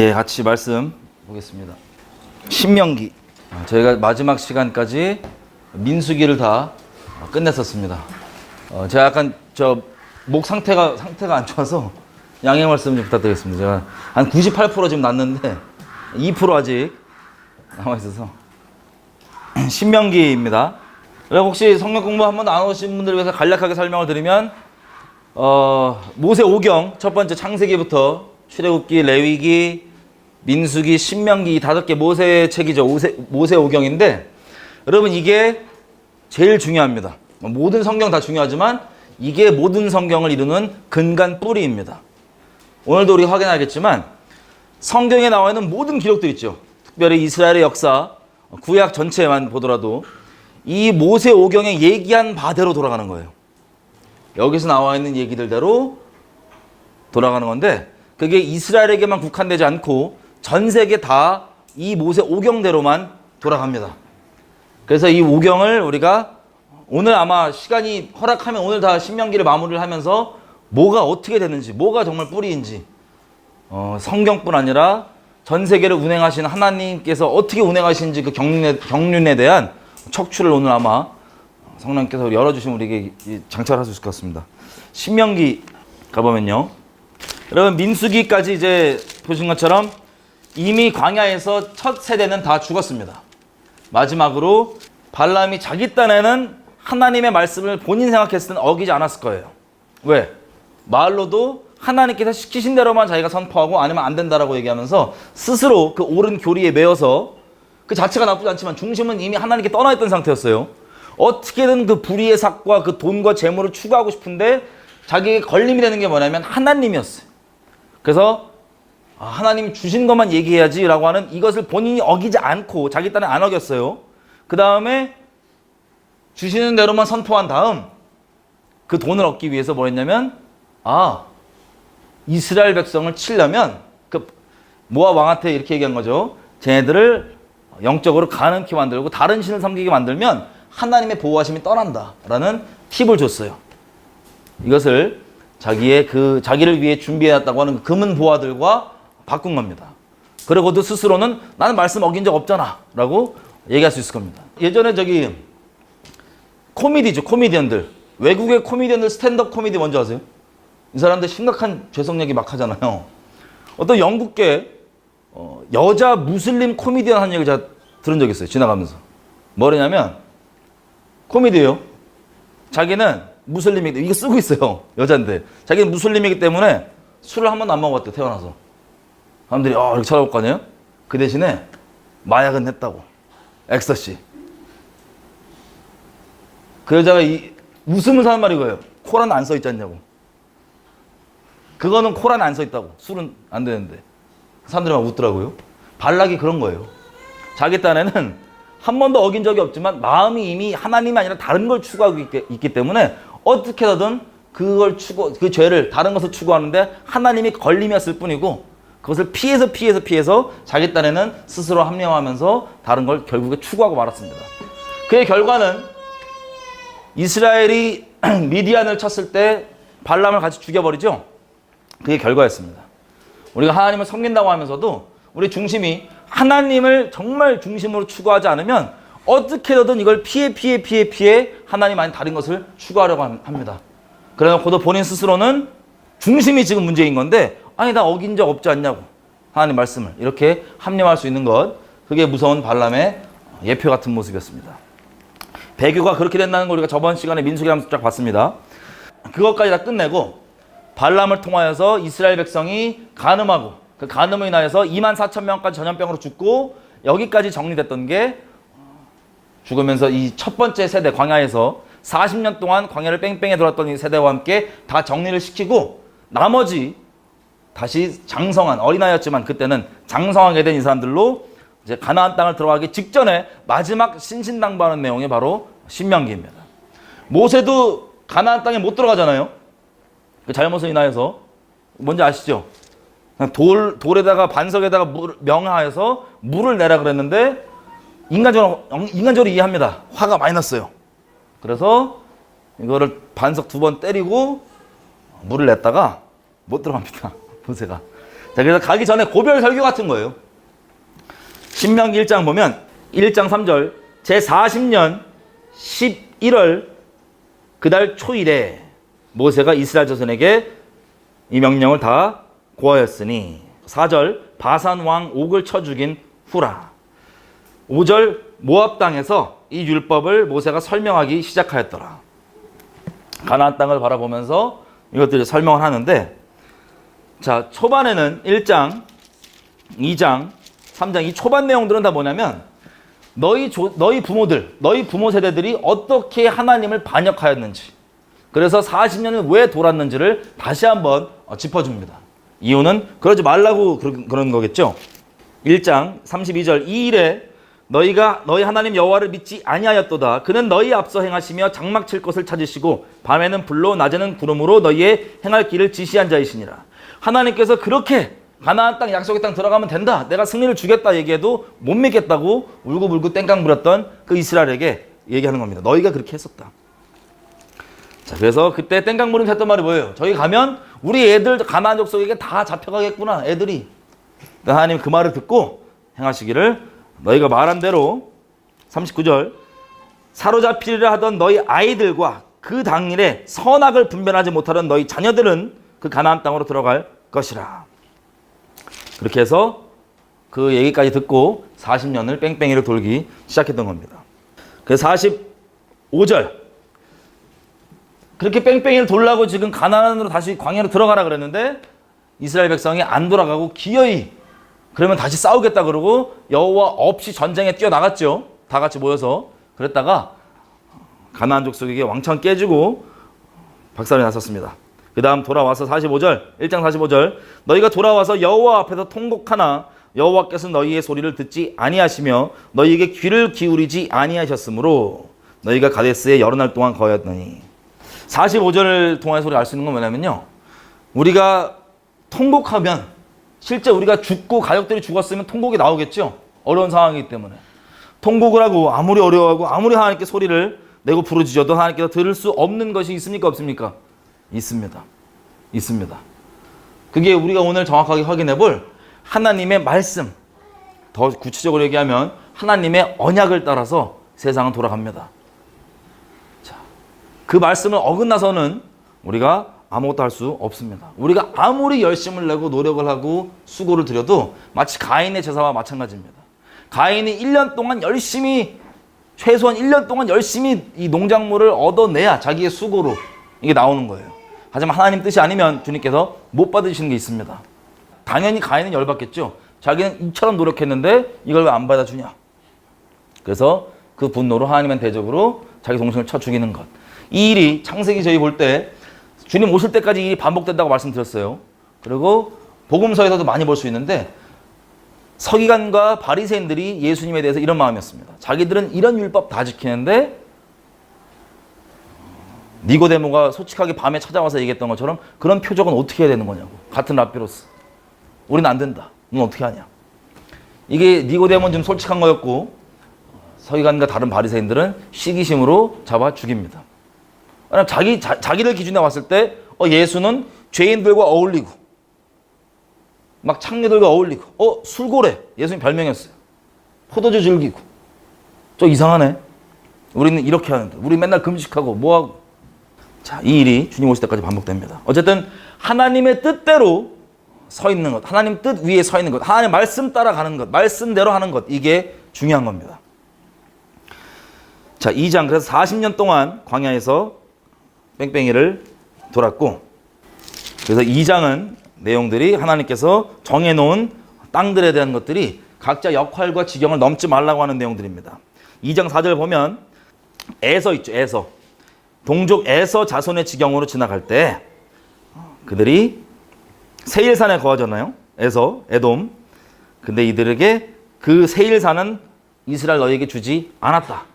예, 같이 말씀 보겠습니다. 신명기. 저희가 마지막 시간까지 민수기를 다 끝냈었습니다. 제가 약간 목 상태가 안 좋아서 양해 말씀 좀 부탁드리겠습니다. 제가 한 98% 지금 났는데 2% 아직 남아 있어서 신명기입니다. 그리고 혹시 성경 공부 한 번도 안 오신 분들을 위해서 간략하게 설명을 드리면 모세 5경 첫 번째 창세기부터 출애굽기, 레위기, 민수기, 신명기 이 5개 모세의 책이죠. 모세 5경인데 여러분 이게 제일 중요합니다. 모든 성경 다 중요하지만 이게 모든 성경을 이루는 근간 뿌리입니다. 오늘도 우리가 확인하겠지만 성경에 나와 있는 모든 기록들 있죠. 특별히 이스라엘의 역사, 구약 전체만 보더라도 이 모세 5경에 얘기한 바대로 돌아가는 거예요. 여기서 나와 있는 얘기들대로 돌아가는 건데 그게 이스라엘에게만 국한되지 않고 전 세계 다 이 모세 5경대로만 돌아갑니다. 그래서 이 5경을 우리가 오늘 아마 시간이 허락하면 오늘 다 신명기를 마무리를 하면서 뭐가 어떻게 되는지, 뭐가 정말 뿌리인지 성경뿐 아니라 전 세계를 운행하시는 하나님께서 어떻게 운행하시는지 그 경륜에 대한 척추를 오늘 아마 성령께서 열어주시면 우리에게 장착할 수 있을 것 같습니다. 신명기 가보면요. 여러분 민수기까지 이제 보신 것처럼 이미 광야에서 첫 세대는 다 죽었습니다. 마지막으로 발람이 자기 딴에는 하나님의 말씀을 본인 생각했을 때는 어기지 않았을 거예요. 왜? 말로도 하나님께서 시키신 대로만 자기가 선포하고 아니면 안 된다라고 얘기하면서 스스로 그 옳은 교리에 매여서 그 자체가 나쁘지 않지만 중심은 이미 하나님께 떠나 있던 상태였어요. 어떻게든 그 불의의 삭과 그 돈과 재물을 추구하고 싶은데 자기에게 걸림이 되는 게 뭐냐면 하나님이었어요. 그래서 하나님이 주신 것만 얘기해야지 라고 하는 이것을 본인이 어기지 않고 자기 딴에 안 어겼어요. 그 다음에 주시는 대로만 선포한 다음 그 돈을 얻기 위해서 뭐 했냐면 이스라엘 백성을 치려면 그 모압 왕한테 이렇게 얘기한 거죠. 쟤네들을 영적으로 가늠케 만들고 다른 신을 섬기게 만들면 하나님의 보호하심이 떠난다 라는 팁을 줬어요. 이것을 자기를 위해 준비해놨다고 하는 금은 보화들과 바꾼 겁니다. 그리고도 스스로는 나는 말씀 어긴 적 없잖아 라고 얘기할 수 있을 겁니다. 예전에 코미디언들 외국의 코미디언들 스탠드업 코미디 뭔지 아세요? 이 사람들 심각한 죄성얘기 막 하잖아요. 어떤 영국계 여자 무슬림 코미디언 한 얘기 제가 들은 적 있어요. 지나가면서 뭐냐면 코미디예요. 자기는 무슬림이기 때문에 이거 쓰고 있어요. 여자인데 자기는 무슬림이기 때문에 술을 한 번도 안 먹었대. 태어나서. 사람들이 이렇게 쳐다볼 거 아니에요? 그 대신에 마약은 했다고. 엑스터시. 그 여자가 웃음을 사는 말이 이거예요. 코란 안 써 있지 않냐고. 그거는 코란에 안 써 있다고. 술은 안 되는데. 사람들이 막 웃더라고요. 발락이 그런 거예요. 자기 딴에는 한 번도 어긴 적이 없지만 마음이 이미 하나님이 아니라 다른 걸 추구하고 있기 때문에 어떻게 하든 그 죄를 다른 것을 추구하는데 하나님이 걸림이었을 뿐이고 그것을 피해서 자기 딴에는 스스로 합리화하면서 다른 걸 결국에 추구하고 말았습니다. 그의 결과는 이스라엘이 미디안을 쳤을 때 발람을 같이 죽여버리죠. 그게 결과였습니다. 우리가 하나님을 섬긴다고 하면서도 우리 중심이 하나님을 정말 중심으로 추구하지 않으면 어떻게든 이걸 피해 하나님 아닌 다른 것을 추구하려고 합니다. 그래놓고도 본인 스스로는 중심이 지금 문제인 건데 아니 나 어긴 적 없지 않냐고 하나님 말씀을 이렇게 합리화할 수 있는 것 그게 무서운 발람의 예표 같은 모습이었습니다. 배교가 그렇게 된다는 걸 우리가 저번 시간에 민수기 하면서 쫙 봤습니다. 그것까지 다 끝내고 발람을 통하여서 이스라엘 백성이 간음하고 그 간음으로 인하여서 24,000명까지 전염병으로 죽고 여기까지 정리됐던 게 죽으면서 이 첫 번째 세대 광야에서 40년 동안 광야를 뺑뺑이 돌았던 이 세대와 함께 다 정리를 시키고 나머지 다시 장성한 어린아이였지만 그때는 장성하게 된 이 사람들로 이제 가나안 땅을 들어가기 직전에 마지막 신신당부하는 내용이 바로 신명기입니다. 모세도 가나안 땅에 못 들어가잖아요. 그 잘못을 인하여서 뭔지 아시죠? 돌에다가 반석에다가 명하여서 물을 내라 그랬는데 인간적으로 이해합니다. 화가 많이 났어요. 그래서 이거를 반석 2번 때리고 물을 냈다가 못 들어갑니다. 모세가. 자, 그래서 가기 전에 고별 설교 같은 거예요. 신명기 1장 보면 1장 3절 제40년 11월 그달 초일에 모세가 이스라엘 자손에게 이 명령을 다 고하였으니 4절 바산 왕 옥을 쳐 죽인 후라 5절 모압 땅에서 이 율법을 모세가 설명하기 시작하였더라. 가나안 땅을 바라보면서 이것들을 설명을 하는데 자 초반에는 1장, 2장, 3장 이 초반 내용들은 다 뭐냐면 너희 부모들, 너희 부모 세대들이 어떻게 하나님을 반역하였는지 그래서 40년을 왜 돌았는지를 다시 한번 짚어줍니다. 이유는 그러지 말라고 그런 거겠죠. 1장 32절 이 일에 너희가 너희 하나님 여호와를 믿지 아니하였도다. 그는 너희 앞서 행하시며 장막 칠 것을 찾으시고 밤에는 불로 낮에는 구름으로 너희의 행할 길을 지시한 자이시니라. 하나님께서 그렇게 가나안 땅 약속의 땅 들어가면 된다. 내가 승리를 주겠다 얘기해도 못 믿겠다고 울고불고 땡깡 부렸던 그 이스라엘에게 얘기하는 겁니다. 너희가 그렇게 했었다. 자, 그래서 그때 땡깡 부림 했던 말이 뭐예요? 저희 가면 우리 애들 가나안 족속에게 다 잡혀가겠구나. 애들이. 하나님 그 말을 듣고 행하시기를 너희가 말한 대로 39절 사로잡히려 하던 너희 아이들과 그 당일에 선악을 분별하지 못하던 너희 자녀들은 그 가나안 땅으로 들어갈 것이라. 그렇게 해서 그 얘기까지 듣고 40년을 뺑뺑이를 돌기 시작했던 겁니다. 그래서 45절 그렇게 뺑뺑이를 돌라고 지금 가나안으로 다시 광야로 들어가라 그랬는데 이스라엘 백성이 안 돌아가고 기어이 그러면 다시 싸우겠다 그러고 여호와 없이 전쟁에 뛰어나갔죠. 다 같이 모여서. 그랬다가 가나안 족속에게 왕창 깨지고 박살이 났었습니다. 그 다음 돌아와서 45절 1장 45절 너희가 돌아와서 여호와 앞에서 통곡하나 여호와께서 너희의 소리를 듣지 아니하시며 너희에게 귀를 기울이지 아니하셨으므로 너희가 가데스에 여러 날 동안 거하였더니 45절을 통해서 우리가 알 수 있는 건 뭐냐면요. 우리가 통곡하면 실제 우리가 죽고 가족들이 죽었으면 통곡이 나오겠죠. 어려운 상황이기 때문에. 통곡을 하고 아무리 어려워하고 아무리 하나님께 소리를 내고 부르짖어도 하나님께서 들을 수 없는 것이 있습니까? 없습니까? 있습니다. 있습니다. 그게 우리가 오늘 정확하게 확인해 볼 하나님의 말씀. 더 구체적으로 얘기하면 하나님의 언약을 따라서 세상은 돌아갑니다. 자, 그 말씀을 어긋나서는 우리가 아무것도 할 수 없습니다. 우리가 아무리 열심을 내고 노력을 하고 수고를 들여도 마치 가인의 제사와 마찬가지입니다. 가인이 1년 동안 열심히 최소한 1년 동안 열심히 이 농작물을 얻어내야 자기의 수고로 이게 나오는 거예요. 하지만 하나님 뜻이 아니면 주님께서 못 받으시는 게 있습니다. 당연히 가인은 열받겠죠. 자기는 이처럼 노력했는데 이걸 왜 안 받아주냐. 그래서 그 분노로 하나님은 대적으로 자기 동생을 쳐 죽이는 것. 이 일이 창세기 저희 볼 때 주님 오실 때까지 일이 반복된다고 말씀드렸어요. 그리고 복음서에서도 많이 볼 수 있는데 서기관과 바리새인들이 예수님에 대해서 이런 마음이었습니다. 자기들은 이런 율법 다 지키는데 니고데모가 솔직하게 밤에 찾아와서 얘기했던 것처럼 그런 표적은 어떻게 해야 되는 거냐고. 같은 랍비로스. 우리는 안 된다. 넌 어떻게 하냐. 이게 니고데모는 좀 솔직한 거였고 서기관과 다른 바리새인들은 시기심으로 잡아 죽입니다. 왜냐면 자기들 기준에 왔을 때 예수는 죄인들과 어울리고 막 창녀들과 어울리고 술고래 예수님 별명이었어요. 포도주 즐기고 저 이상하네. 우리는 이렇게 하는데 우리 맨날 금식하고 뭐하고. 자, 이 일이 주님 오실 때까지 반복됩니다. 어쨌든 하나님의 뜻대로 서 있는 것, 하나님 뜻 위에 서 있는 것, 하나님 말씀 따라가는 것, 말씀대로 하는 것, 이게 중요한 겁니다. 자, 2장 그래서 40년 동안 광야에서 뺑뺑이를 돌았고 그래서 2장은 내용들이 하나님께서 정해놓은 땅들에 대한 것들이 각자 역할과 지경을 넘지 말라고 하는 내용들입니다. 2장 4절 보면 에서 있죠. 에서. 동족 에서 자손의 지경으로 지나갈 때 그들이 세일산에 거하잖아요. 에서, 에돔. 근데 이들에게 그 세일산은 이스라엘 너희에게 주지 않았다.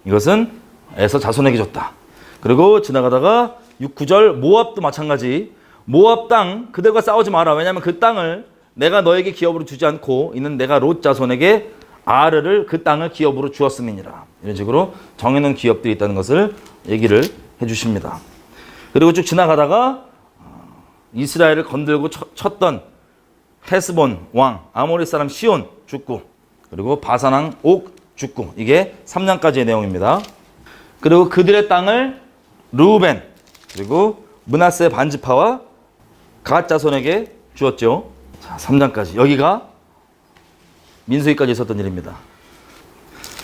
이것은 에서 자손에게 줬다. 그리고 지나가다가 6, 9절 모압도 마찬가지. 모압 땅 그들과 싸우지 마라. 왜냐하면 그 땅을 내가 너에게 기업으로 주지 않고 이는 내가 롯 자손에게 아르를 그 땅을 기업으로 주었음이니라. 이런 식으로 정해놓은 기업들이 있다는 것을 얘기를 해주십니다. 그리고 쭉 지나가다가 이스라엘을 건들고 쳤던 헤스본 왕 아모리 사람 시온 죽고, 그리고 바산 왕 옥 죽고, 이게 3장까지의 내용입니다. 그리고 그들의 땅을 르우벤 그리고 므낫세 반지파와 갓 자손에게 주었죠. 자, 3장까지. 여기가 민수기까지 있었던 일입니다.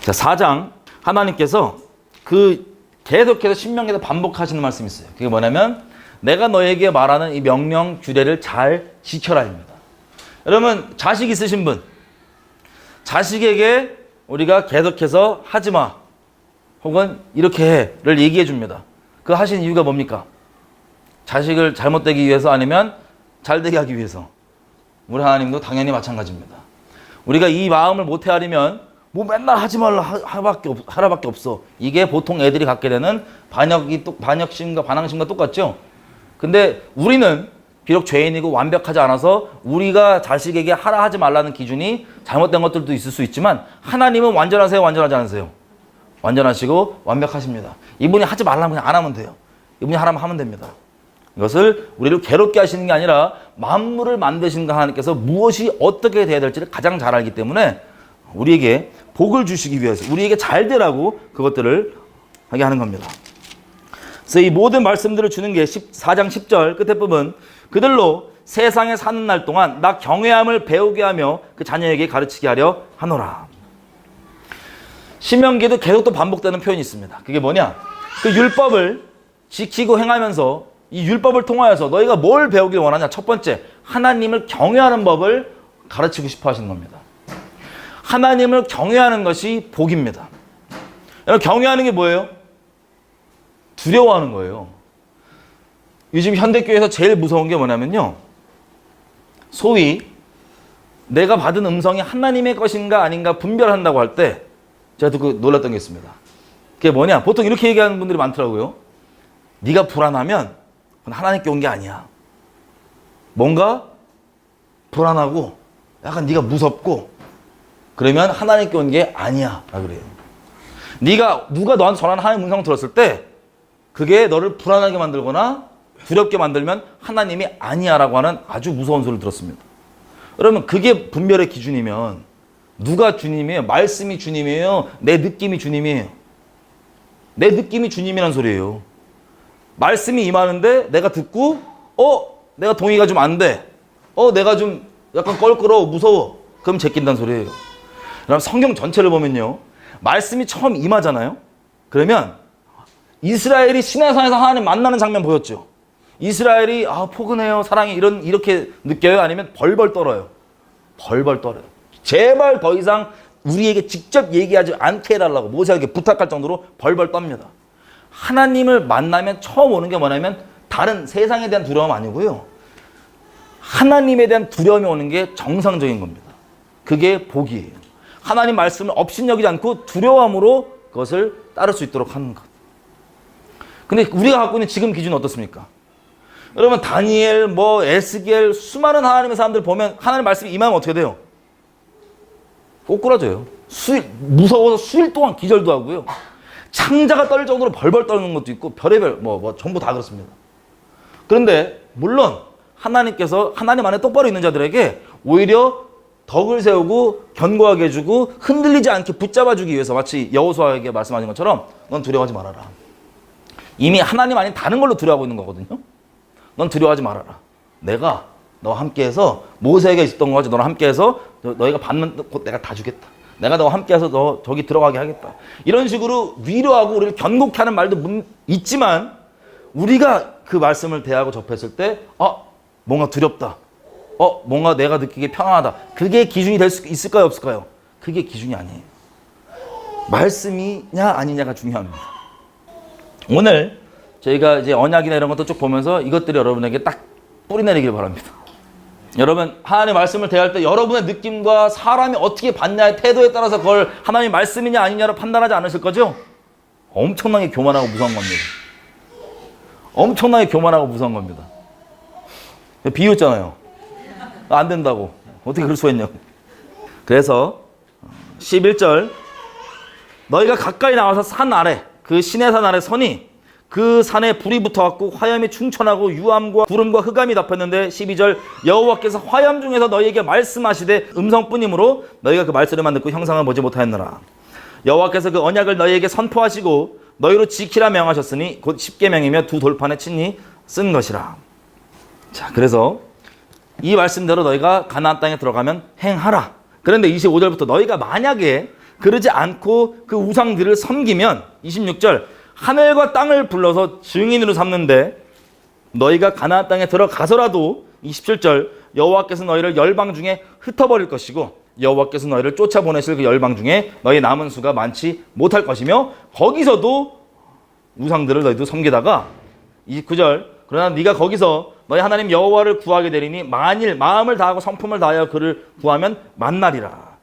자, 4장 하나님께서 계속해서 신명기에서 반복하시는 말씀이 있어요. 그게 뭐냐면 내가 너에게 말하는 이 명령 규례를 잘 지켜라입니다. 여러분, 자식 있으신 분, 자식에게 우리가 계속해서 하지마 혹은 이렇게 해를 얘기해 줍니다. 그 하신 이유가 뭡니까? 자식을 잘못되기 위해서, 아니면 잘되게 하기 위해서. 우리 하나님도 당연히 마찬가지입니다. 우리가 이 마음을 못 헤아리면 뭐 맨날 하지 말라 하라밖에 없어. 이게 보통 애들이 갖게 되는 반역심과 반항심과 똑같죠. 근데 우리는 비록 죄인이고 완벽하지 않아서 우리가 자식에게 하라 하지 말라는 기준이 잘못된 것들도 있을 수 있지만, 하나님은 완전하세요, 완전하지 않으세요? 완전하시고 완벽하십니다. 이분이 하지 말라면 그냥 안 하면 돼요. 이분이 하라면 하면 됩니다. 이것을 우리를 괴롭게 하시는 게 아니라 만물을 만드신 하나님께서 무엇이 어떻게 돼야 될지를 가장 잘 알기 때문에 우리에게 복을 주시기 위해서, 우리에게 잘 되라고 그것들을 하게 하는 겁니다. 그래서 이 모든 말씀들을 주는 게 4장 10절 끝에 부분, 그들로 세상에 사는 날 동안 나 경외함을 배우게 하며 그 자녀에게 가르치게 하려 하노라. 신명기에도 계속 또 반복되는 표현이 있습니다. 그게 뭐냐? 그 율법을 지키고 행하면서 이 율법을 통하여서 너희가 뭘 배우길 원하냐? 첫 번째, 하나님을 경외하는 법을 가르치고 싶어 하시는 겁니다. 하나님을 경외하는 것이 복입니다. 여러분, 경외하는 게 뭐예요? 두려워하는 거예요. 요즘 현대교회에서 제일 무서운 게 뭐냐면요, 소위 내가 받은 음성이 하나님의 것인가 아닌가 분별한다고 할 때 제가 듣고 놀랐던 게 있습니다. 그게 뭐냐? 보통 이렇게 얘기하는 분들이 많더라고요. 네가 불안하면 그건 하나님께 온 게 아니야. 뭔가 불안하고 약간 네가 무섭고 그러면 하나님께 온 게 아니야 라 그래요. 누가 너한테 전하는 하나님의 음성을 들었을 때 그게 너를 불안하게 만들거나 두렵게 만들면 하나님이 아니야 라고 하는 아주 무서운 소리를 들었습니다. 그러면 그게 분별의 기준이면 누가 주님이에요? 말씀이 주님이에요? 내 느낌이 주님이에요? 내 느낌이 주님이란 소리예요. 말씀이 임하는데 내가 듣고 내가 동의가 좀 안 돼. 내가 좀 약간 껄끄러워, 무서워. 그럼 제낀다는 소리예요. 그럼 성경 전체를 보면요, 말씀이 처음 임하잖아요. 그러면 이스라엘이 시내산에서 하나님 만나는 장면 보였죠. 이스라엘이 포근해요, 사랑해, 이렇게 느껴요? 아니면 벌벌 떨어요? 벌벌 떨어요. 제발 더 이상 우리에게 직접 얘기하지 않게 해달라고 모세에게 부탁할 정도로 벌벌 떱니다. 하나님을 만나면 처음 오는 게 뭐냐면 다른 세상에 대한 두려움 아니고요, 하나님에 대한 두려움이 오는 게 정상적인 겁니다. 그게 복이에요. 하나님 말씀을 업신여기지 않고 두려움으로 그것을 따를 수 있도록 하는 것. 근데 우리가 갖고 있는 지금 기준은 어떻습니까? 여러분, 다니엘, 에스겔, 수많은 하나님의 사람들 보면 하나님 말씀이 임하면 어떻게 돼요? 꼬꾸라져요. 무서워서 수일 동안 기절도 하고요. 창자가 떨 정도로 벌벌 떠는 것도 있고 별의별 전부 다 그렇습니다. 그런데 물론 하나님께서 하나님 안에 똑바로 있는 자들에게 오히려 덕을 세우고 견고하게 해주고 흔들리지 않게 붙잡아주기 위해서 마치 여호수아에게 말씀하신 것처럼 넌 두려워하지 말아라. 이미 하나님 아닌 다른 걸로 두려워하고 있는 거거든요. 넌 두려워하지 말아라. 내가 너와 함께해서 모세에게 있었던 거지 너랑 함께해서 너희가 받는 곧 내가 다 주겠다. 내가 너와 함께해서 너 저기 들어가게 하겠다. 이런 식으로 위로하고 우리를 견고케 하는 말도 있지만 우리가 그 말씀을 대하고 접했을 때 뭔가 두렵다. 뭔가 내가 느끼기에 편안하다. 그게 기준이 될 수 있을까요, 없을까요? 그게 기준이 아니에요. 말씀이냐 아니냐가 중요합니다. 오늘 저희가 이제 언약이나 이런 것도 쭉 보면서 이것들이 여러분에게 딱 뿌리 내리길 바랍니다. 여러분, 하나님의 말씀을 대할 때 여러분의 느낌과 사람이 어떻게 받냐의 태도에 따라서 그걸 하나님의 말씀이냐 아니냐로 판단하지 않으실 거죠? 엄청나게 교만하고 무서운 겁니다. 엄청나게 교만하고 무서운 겁니다. 비웃잖아요. 안 된다고. 어떻게 그럴 수가 있냐고. 그래서 11절 너희가 가까이 나와서 산 아래 그 시내산 아래 서니 그 산에 불이 붙어갖고 화염이 충천하고 유암과 구름과 흑암이 덮였는데 12절 여호와께서 화염 중에서 너희에게 말씀하시되 음성뿐이므로 너희가 그 말소리만 듣고 형상을 보지 못하였느라. 여호와께서 그 언약을 너희에게 선포하시고 너희로 지키라 명하셨으니 곧 십계명이며 두 돌판에 친히 쓴 것이라. 자, 그래서 이 말씀대로 너희가 가나안 땅에 들어가면 행하라. 그런데 25절부터 너희가 만약에 그러지 않고 그 우상들을 섬기면 26절 하늘과 땅을 불러서 증인으로 삼는데 너희가 가나안 땅에 들어가서라도 27절 여호와께서 너희를 열방 중에 흩어버릴 것이고 여호와께서 너희를 쫓아보내실 그 열방 중에 너희 남은 수가 많지 못할 것이며 거기서도 우상들을 너희도 섬기다가 29절 그러나 네가 거기서 너희 하나님 여호와를 구하게 되리니 만일 마음을 다하고 성품을 다하여 그를 구하면 만나리라.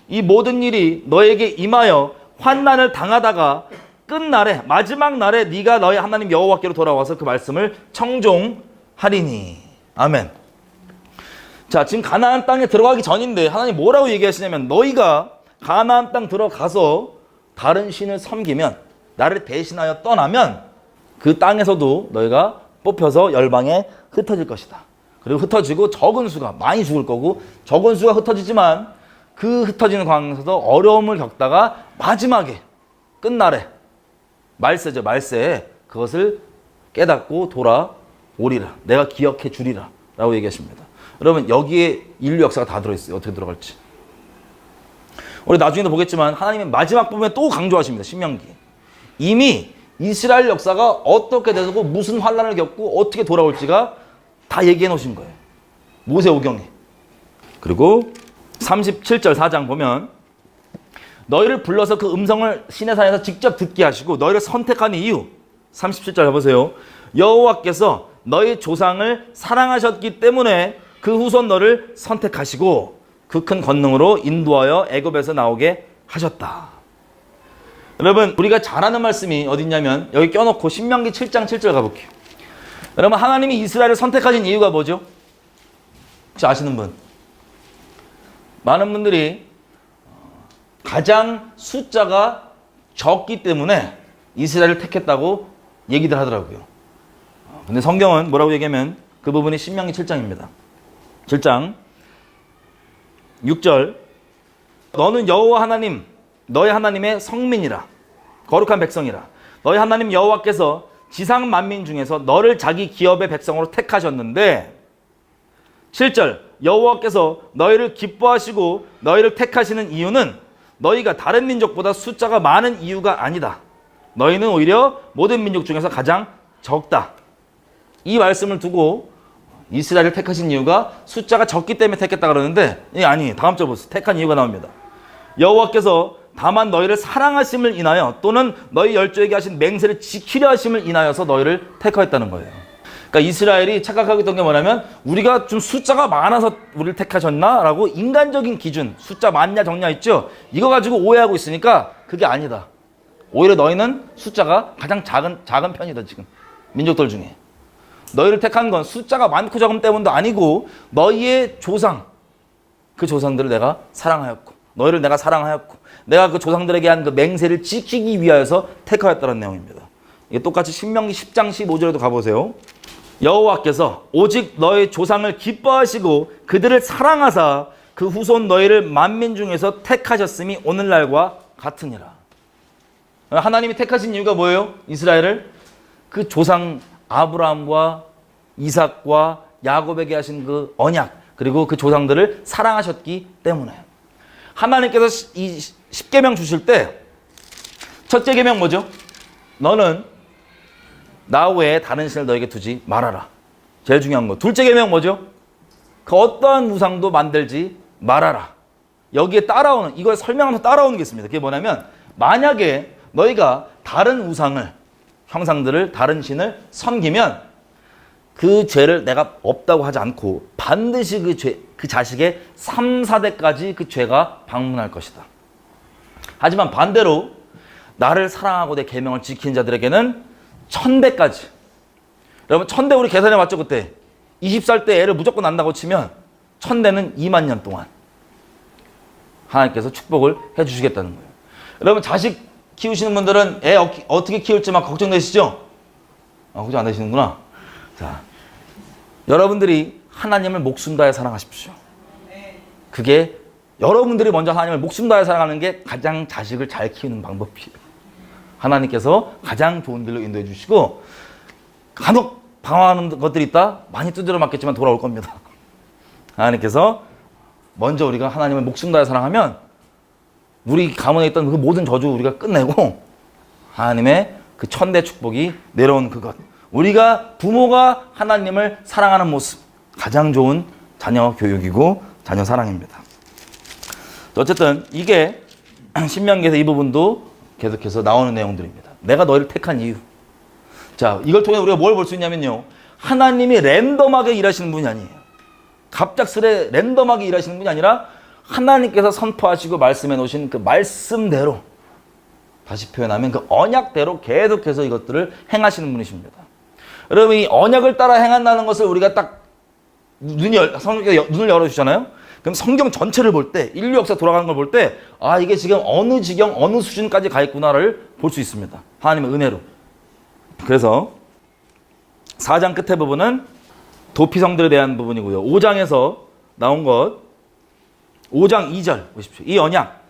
이 모든 일이 너에게 임하여 환난을 당하다가 끝날에 마지막 날에 네가 너희 하나님 여호와께로 돌아와서 그 말씀을 청종하리니. 아멘. 자, 지금 가나안 땅에 들어가기 전인데 하나님 뭐라고 얘기하시냐면 너희가 가나안 땅 들어가서 다른 신을 섬기면 나를 대신하여 떠나면 그 땅에서도 너희가 뽑혀서 열방에 흩어질 것이다. 그리고 흩어지고 적은 수가 많이 죽을 거고 적은 수가 흩어지지만 그 흩어지는 광에서도 어려움을 겪다가 마지막에 끝날에 말세죠. 말세에 그것을 깨닫고 돌아오리라. 내가 기억해 주리라 라고 얘기하십니다. 여러분 여기에 인류 역사가 다 들어있어요. 어떻게 들어갈지. 우리 나중에도 보겠지만 하나님의 마지막 부분에 또 강조하십니다. 신명기. 이미 이스라엘 역사가 어떻게 되고 무슨 환난을 겪고 어떻게 돌아올지가 다 얘기해 놓으신 거예요. 모세오경에. 그리고 37절 4장 보면 너희를 불러서 그 음성을 시내산에서 직접 듣게 하시고 너희를 선택한 이유 37절 해보세요. 여호와께서 너희 조상을 사랑하셨기 때문에 그 후손 너를 선택하시고 그 큰 권능으로 인도하여 애굽에서 나오게 하셨다. 여러분 우리가 잘 아는 말씀이 어딨냐면 여기 껴놓고 신명기 7장 7절 가볼게요. 여러분 하나님이 이스라엘을 선택하신 이유가 뭐죠? 혹시 아시는 분? 많은 분들이 가장 숫자가 적기 때문에 이스라엘을 택했다고 얘기들 하더라고요. 근데 성경은 뭐라고 얘기하면 그 부분이 신명기 7장입니다. 7장 6절 너는 여호와 하나님 너희 하나님의 성민이라 거룩한 백성이라 너희 하나님 여호와께서 지상 만민 중에서 너를 자기 기업의 백성으로 택하셨는데 7절 여호와께서 너희를 기뻐하시고 너희를 택하시는 이유는 너희가 다른 민족보다 숫자가 많은 이유가 아니다. 너희는 오히려 모든 민족 중에서 가장 적다. 이 말씀을 두고 이스라엘을 택하신 이유가 숫자가 적기 때문에 택했다 그러는데 아니 다음 절 보세요. 택한 이유가 나옵니다. 여호와께서 다만 너희를 사랑하심을 인하여 또는 너희 열조에게 하신 맹세를 지키려 하심을 인하여서 너희를 택하였다는 거예요. 그러니까 이스라엘이 착각하고 있던 게 뭐냐면 우리가 좀 숫자가 많아서 우리를 택하셨나? 라고 인간적인 기준 숫자 많냐 적냐 있죠? 이거 가지고 오해하고 있으니까 그게 아니다. 오히려 너희는 숫자가 가장 작은 편이다. 지금 민족들 중에 너희를 택한 건 숫자가 많고 적음 때문도 아니고 너희의 조상 그 조상들을 내가 사랑하였고 너희를 내가 사랑하였고 내가 그 조상들에게 한 그 맹세를 지키기 위하여서 택하였다는 내용입니다. 이게 똑같이 신명기 10장 15절에도 가보세요. 여호와께서 오직 너희 조상을 기뻐하시고 그들을 사랑하사 그 후손 너희를 만민 중에서 택하셨음이 오늘날과 같으니라. 하나님이 택하신 이유가 뭐예요? 이스라엘을 그 조상 아브라함과 이삭과 야곱에게 하신 그 언약 그리고 그 조상들을 사랑하셨기 때문에 하나님께서 이 십계명 주실 때 첫째 계명 뭐죠? 너는 나 외에 다른 신을 너에게 두지 말아라. 제일 중요한 거. 둘째 계명 뭐죠? 그 어떠한 우상도 만들지 말아라. 여기에 따라오는 이걸 설명하면서 따라오는 게 있습니다. 그게 뭐냐면 만약에 너희가 다른 우상을 형상들을 다른 신을 섬기면 그 죄를 내가 없다고 하지 않고 반드시 그 자식의 3, 4대까지 그 죄가 방문할 것이다. 하지만 반대로 나를 사랑하고 내 계명을 지키는 자들에게는 1000대까지. 여러분 1000대 우리 계산해 봤죠 그때? 20살 때 애를 무조건 낳는다고 치면 1000대는 2만 년 동안 하나님께서 축복을 해주시겠다는 거예요. 여러분 자식 키우시는 분들은 애 어떻게 키울지 막 걱정되시죠? 걱정 안 되시는구나. 자, 여러분들이 하나님을 목숨 다해 사랑하십시오. 그게 여러분들이 먼저 하나님을 목숨 다해 사랑하는 게 가장 자식을 잘 키우는 방법이에요. 하나님께서 가장 좋은 길로 인도해 주시고, 간혹 방황하는 것들이 있다? 많이 두드려 맞겠지만 돌아올 겁니다. 하나님께서 먼저 우리가 하나님을 목숨 다해 사랑하면 우리 가문에 있던 그 모든 저주 우리가 끝내고 하나님의 그 천대 축복이 내려온 그것. 우리가 부모가 하나님을 사랑하는 모습. 가장 좋은 자녀 교육이고 자녀 사랑입니다. 어쨌든 이게 신명기에서 이 부분도 계속해서 나오는 내용들입니다. 내가 너희를 택한 이유. 자, 이걸 통해 우리가 뭘 볼 수 있냐면요. 하나님이 랜덤하게 일하시는 분이 아니에요. 갑작스레 랜덤하게 일하시는 분이 아니라 하나님께서 선포하시고 말씀해 놓으신 그 말씀대로, 다시 표현하면 그 언약대로 계속해서 이것들을 행하시는 분이십니다. 여러분, 이 언약을 따라 행한다는 것을 우리가 딱 성경에 눈을 열어주잖아요. 그럼 성경 전체를 볼 때, 인류 역사 돌아가는 걸 볼 때, 아, 이게 지금 어느 지경, 어느 수준까지 가 있구나를 볼 수 있습니다. 하나님의 은혜로. 그래서 4장 끝에 부분은 도피성들에 대한 부분이고요. 5장에서 나온 것, 5장 2절 보십시오. 이 언약,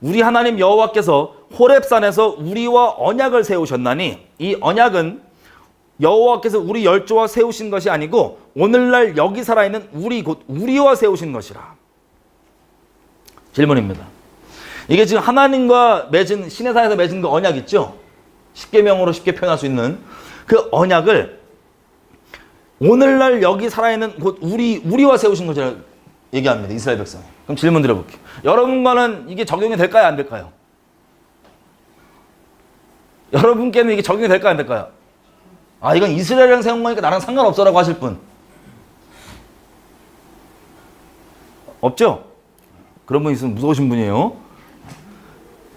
우리 하나님 여호와께서 호렙산에서 우리와 언약을 세우셨나니, 이 언약은 여호와께서 우리 열조와 세우신 것이 아니고 오늘날 여기 살아있는 우리 곧 우리와 세우신 것이라. 질문입니다. 이게 지금 하나님과 맺은, 시내산에서 맺은 그 언약 있죠? 십계명으로 쉽게 표현할 수 있는 그 언약을 오늘날 여기 살아있는 곧 우리와 세우신 것이라 얘기합니다. 이스라엘 백성. 그럼 질문 드려볼게요. 여러분과는 이게 적용이 될까요? 안 될까요? 여러분께는 이게 적용이 될까요? 안 될까요? 아, 이건 이스라엘이랑 세운 거니까 나랑 상관없어라고 하실 분 없죠? 그런 분 있으면 무서우신 분이에요.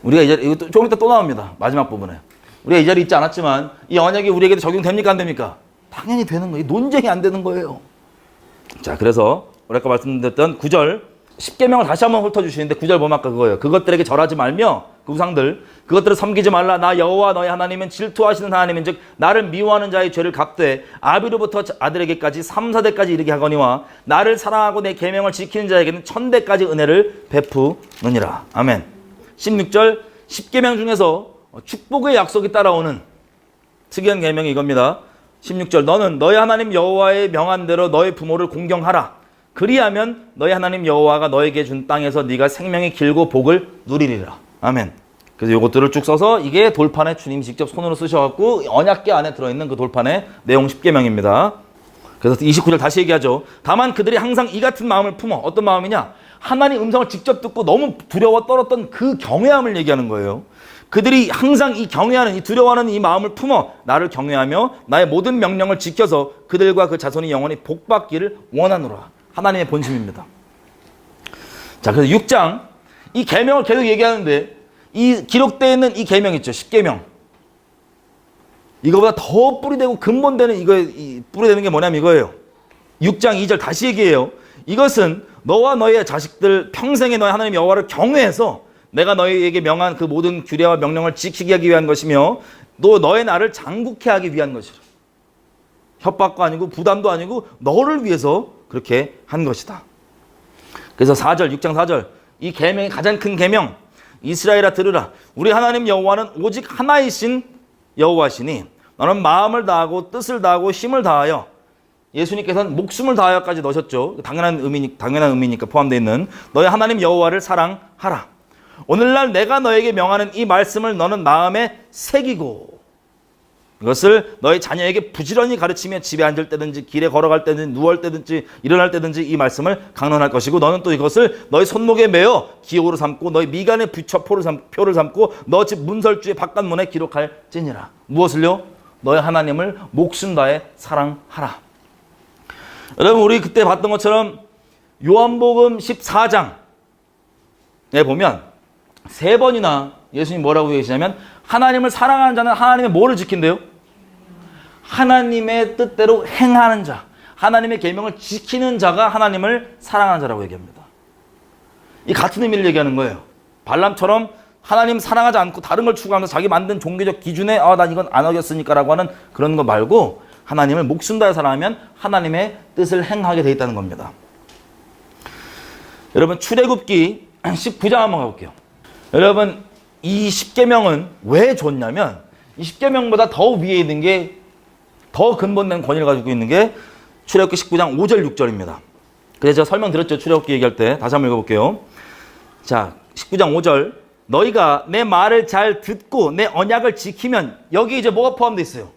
우리가 이 자리, 이거 조금 이따 또 나옵니다. 마지막 부분에. 우리가 이 자리에 있지 않았지만 이 언약이 우리에게도 적용됩니까? 안 됩니까? 당연히 되는 거예요. 논쟁이 안 되는 거예요. 자, 그래서 우리 아까 말씀드렸던 9절 10계명을 다시 한번 훑어주시는데 9절 보면 아까 그거예요. 그것들에게 절하지 말며 그 우상들 그것들을 섬기지 말라. 나 여호와 너희 하나님은 질투하시는 하나님인 즉 나를 미워하는 자의 죄를 갚되 아비로부터 아들에게까지 3, 4대까지 이르게 하거니와 나를 사랑하고 내 계명을 지키는 자에게는 1000대까지 은혜를 베푸느니라. 아멘. 16절 10계명 중에서 축복의 약속이 따라오는 특이한 계명이 이겁니다. 16절 너는 너희 하나님 여호와의 명한 대로 너희 부모를 공경하라. 그리하면 너희 하나님 여호와가 너에게 준 땅에서 네가 생명이 길고 복을 누리리라. 아멘. 그래서 이것들을 쭉 써서 이게 돌판에 주님이 직접 손으로 쓰셔갖고 언약궤 안에 들어있는 그 돌판의 내용 10계명입니다. 그래서 29절 다시 얘기하죠. 다만 그들이 항상 이 같은 마음을 품어. 어떤 마음이냐? 하나님 음성을 직접 듣고 너무 두려워 떨었던 그 경외함을 얘기하는 거예요. 그들이 항상 이 경외하는, 이 두려워하는 이 마음을 품어 나를 경외하며 나의 모든 명령을 지켜서 그들과 그 자손이 영원히 복받기를 원하노라. 하나님의 본심입니다. 자, 그래서 6장 이 계명을 계속 얘기하는데 이 기록되어 있는 이 계명 있죠. 10계명. 이거보다 더 뿌리되고 근본되는 뿌리되는 게 뭐냐면 이거예요. 6장 2절 다시 얘기해요. 이것은 너와 너의 자식들 평생에 너희 하나님 여호와를 경외해서 내가 너희에게 명한 그 모든 규례와 명령을 지키게 하기 위한 것이며 또 너의 나를 장국케 하기 위한 것이라. 협박도 아니고 부담도 아니고 너를 위해서 그렇게 한 것이다. 그래서 4절 6장 4절 이 계명이 가장 큰 계명 이스라엘아 들으라. 우리 하나님 여호와는 오직 하나이신 여호와시니 너는 마음을 다하고 뜻을 다하고 힘을 다하여 예수님께서는 목숨을 다하여까지 넣으셨죠. 당연한 의미니까 포함되어 있는 너의 하나님 여호와를 사랑하라. 오늘날 내가 너에게 명하는 이 말씀을 너는 마음에 새기고 이것을 너희 자녀에게 부지런히 가르치며 집에 앉을 때든지 길에 걸어갈 때든지 누울 때든지 일어날 때든지 이 말씀을 강론할 것이고 너는 또 이것을 너희 손목에 매어 기호로 삼고 너희 미간에 붙여 표를 삼고 너 집 문설주의 바깥문에 기록할지니라. 무엇을요? 너희 하나님을 목숨 다해 사랑하라. 여러분 우리 그때 봤던 것처럼 요한복음 14장에 보면 3번이나 예수님 뭐라고 얘기하시냐면 하나님을 사랑하는 자는 하나님의 뭐를 지킨대요? 하나님의 뜻대로 행하는 자, 하나님의 계명을 지키는 자가 하나님을 사랑하는 자라고 얘기합니다. 이 같은 의미를 얘기하는 거예요. 발람처럼 하나님 사랑하지 않고 다른 걸 추구하면서 자기 만든 종교적 기준에 난 이건 안 어겼으니까라고 하는 그런 거 말고 하나님을 목숨 다해 사랑하면 하나님의 뜻을 행하게 돼 있다는 겁니다. 여러분 출애굽기 19장 한번 가볼게요. 여러분 이 10계명은 왜 좋냐면 이 10계명보다 더 위에 있는 게 더 근본된 권위를 가지고 있는 게 출애굽기 19장 5절 6절입니다. 그래서 제가 설명드렸죠. 출애굽기 얘기할 때. 다시 한번 읽어볼게요. 자 19장 5절 너희가 내 말을 잘 듣고 내 언약을 지키면 여기 이제 뭐가 포함되어 있어요?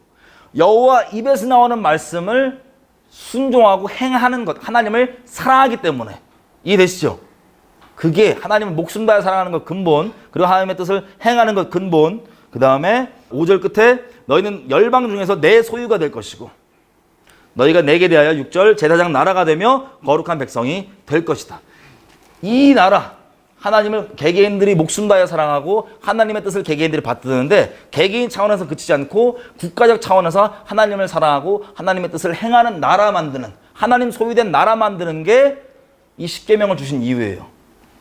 여호와 입에서 나오는 말씀을 순종하고 행하는 것, 하나님을 사랑하기 때문에. 이해되시죠? 그게 하나님을 목숨 다해 사랑하는 것 근본, 그리고 하나님의 뜻을 행하는 것 근본. 그 다음에 5절 끝에 너희는 열방 중에서 내 소유가 될 것이고 너희가 내게 대하여 6절 제사장 나라가 되며 거룩한 백성이 될 것이다. 이 나라 하나님을 개개인들이 목숨 다해 사랑하고 하나님의 뜻을 개개인들이 받드는데 개개인 차원에서 그치지 않고 국가적 차원에서 하나님을 사랑하고 하나님의 뜻을 행하는 나라 만드는, 하나님 소유된 나라 만드는 게 이 10계명을 주신 이유예요.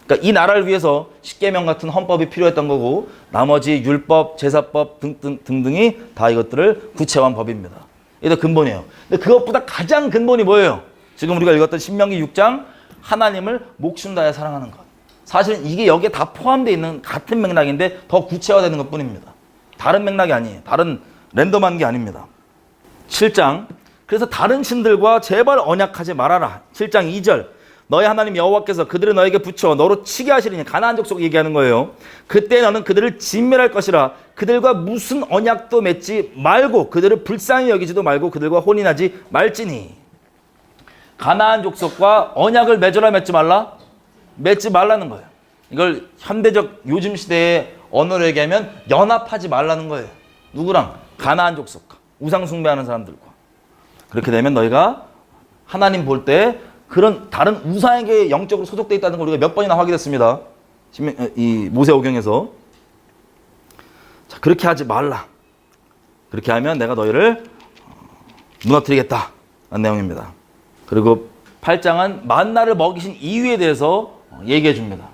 그러니까 이 나라를 위해서 10계명 같은 헌법이 필요했던 거고 나머지 율법, 제사법 등등이 다 이것들을 구체화한 법입니다. 이게 근본이에요. 근데 그것보다 가장 근본이 뭐예요? 지금 우리가 읽었던 신명기 6장 하나님을 목숨 다해 사랑하는 것. 사실은 이게 여기에 다 포함되어 있는 같은 맥락인데 더 구체화되는 것뿐입니다. 다른 맥락이 아니에요. 다른 랜덤한 게 아닙니다. 7장 그래서 다른 신들과 제발 언약하지 말아라. 7장 2절 너희 하나님 여호와께서 그들을 너에게 붙여 너로 치게 하시리니 가나안 족속 얘기하는 거예요. 그때 너는 그들을 진멸할 것이라. 그들과 무슨 언약도 맺지 말고 그들을 불쌍히 여기지도 말고 그들과 혼인하지 말지니. 가나안 족속과 언약을 맺어라 맺지 말라? 맺지 말라는 거예요. 이걸 현대적 요즘 시대의 언어로 얘기하면 연합하지 말라는 거예요. 누구랑? 가나안 족속과 우상 숭배하는 사람들과. 그렇게 되면 너희가 하나님 볼 때 그런 다른 우상에게 영적으로 소속되어 있다는 걸 우리가 몇 번이나 확인했습니다. 이 모세오경에서. 자, 그렇게 하지 말라. 그렇게 하면 내가 너희를 무너뜨리겠다. 라는 내용입니다. 그리고 8장은 만나를 먹이신 이유에 대해서 얘기해 줍니다.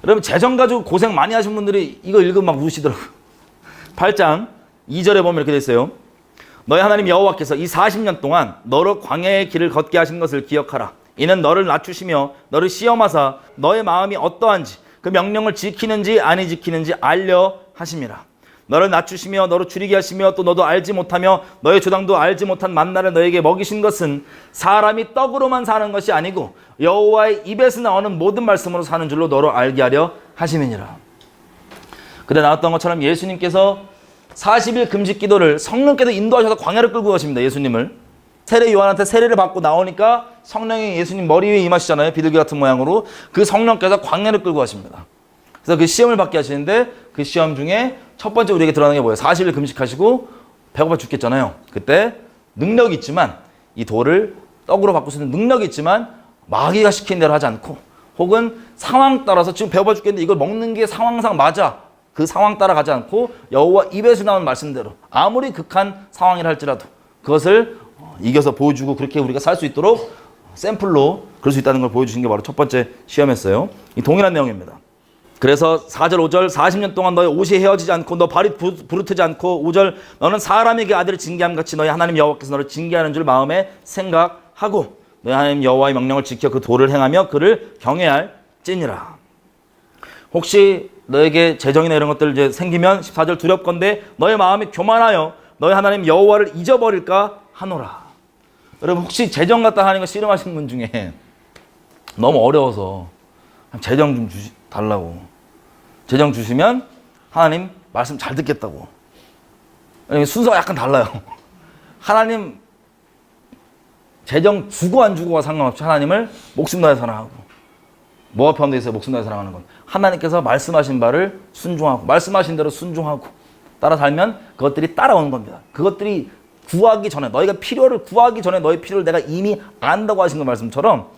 여러분 재정 가지고 고생 많이 하신 분들이 이거 읽으면 막 우시더라고요. 8장 2절에 보면 이렇게 돼 있어요. 너희 하나님 여호와께서 이 40년 동안 너로 광야의 길을 걷게 하신 것을 기억하라. 이는 너를 낮추시며 너를 시험하사 너의 마음이 어떠한지 그 명령을 지키는지 아니 지키는지 알려 하심이라. 너를 낮추시며 너를 줄이게 하시며 또 너도 알지 못하며 너의 조상도 알지 못한 만나를 너에게 먹이신 것은 사람이 떡으로만 사는 것이 아니고 여호와의 입에서 나오는 모든 말씀으로 사는 줄로 너로 알게 하려 하심이니라. 그때 나왔던 것처럼 예수님께서 40일 금식 기도를 성령께서 인도하셔서 광야를 끌고 가십니다. 예수님을. 세례 요한한테 세례를 받고 나오니까 성령이 예수님 머리 위에 임하시잖아요. 비둘기 같은 모양으로. 그 성령께서 광야를 끌고 가십니다. 그래서 그 시험을 받게 하시는데 그 시험 중에 첫 번째 우리에게 드러나는 게 뭐예요? 40일 금식하시고 배고파 죽겠잖아요. 그때 능력이 있지만 이 돌을 떡으로 바꿀 수 있는 능력이 있지만 마귀가 시킨 대로 하지 않고 혹은 상황 따라서 지금 배고파 죽겠는데 이걸 먹는 게 상황상 맞아. 그 상황 따라 가지 않고 여호와 입에서 나오는 말씀대로 아무리 극한 상황이라 할지라도 그것을 이겨서 보여주고 그렇게 우리가 살 수 있도록 샘플로 그럴 수 있다는 걸 보여주신 게 바로 첫 번째 시험이었어요. 이 동일한 내용입니다. 그래서 4절 5절 40년 동안 너의 옷이 헤어지지 않고 너 발이 부르트지 않고 5절 너는 사람에게 아들을 징계함 같이 너희 하나님 여호와께서 너를 징계하는 줄 마음에 생각하고 너희 하나님 여호와의 명령을 지켜 그 도를 행하며 그를 경외할지니라. 혹시 너에게 재정이나 이런 것들 이제 생기면 14절 두렵건대 너의 마음이 교만하여 너희 하나님 여호와를 잊어버릴까 하노라. 여러분 혹시 재정 갖다 하는 거 씨름하시는 분 중에 너무 어려워서 재정 좀 달라고. 재정 주시면 하나님 말씀 잘 듣겠다고. 순서가 약간 달라요. 하나님 재정 주고 안 주고와 상관없이 하나님을 목숨 다해 사랑하고. 뭐가 포함되어 있어요? 목숨 다해 사랑하는 건. 하나님께서 말씀하신 바를 순종하고 말씀하신 대로 순종하고 따라 살면 그것들이 따라오는 겁니다. 그것들이 구하기 전에 너희가 필요를 구하기 전에 너희 필요를 내가 이미 안다고 하신 그 말씀처럼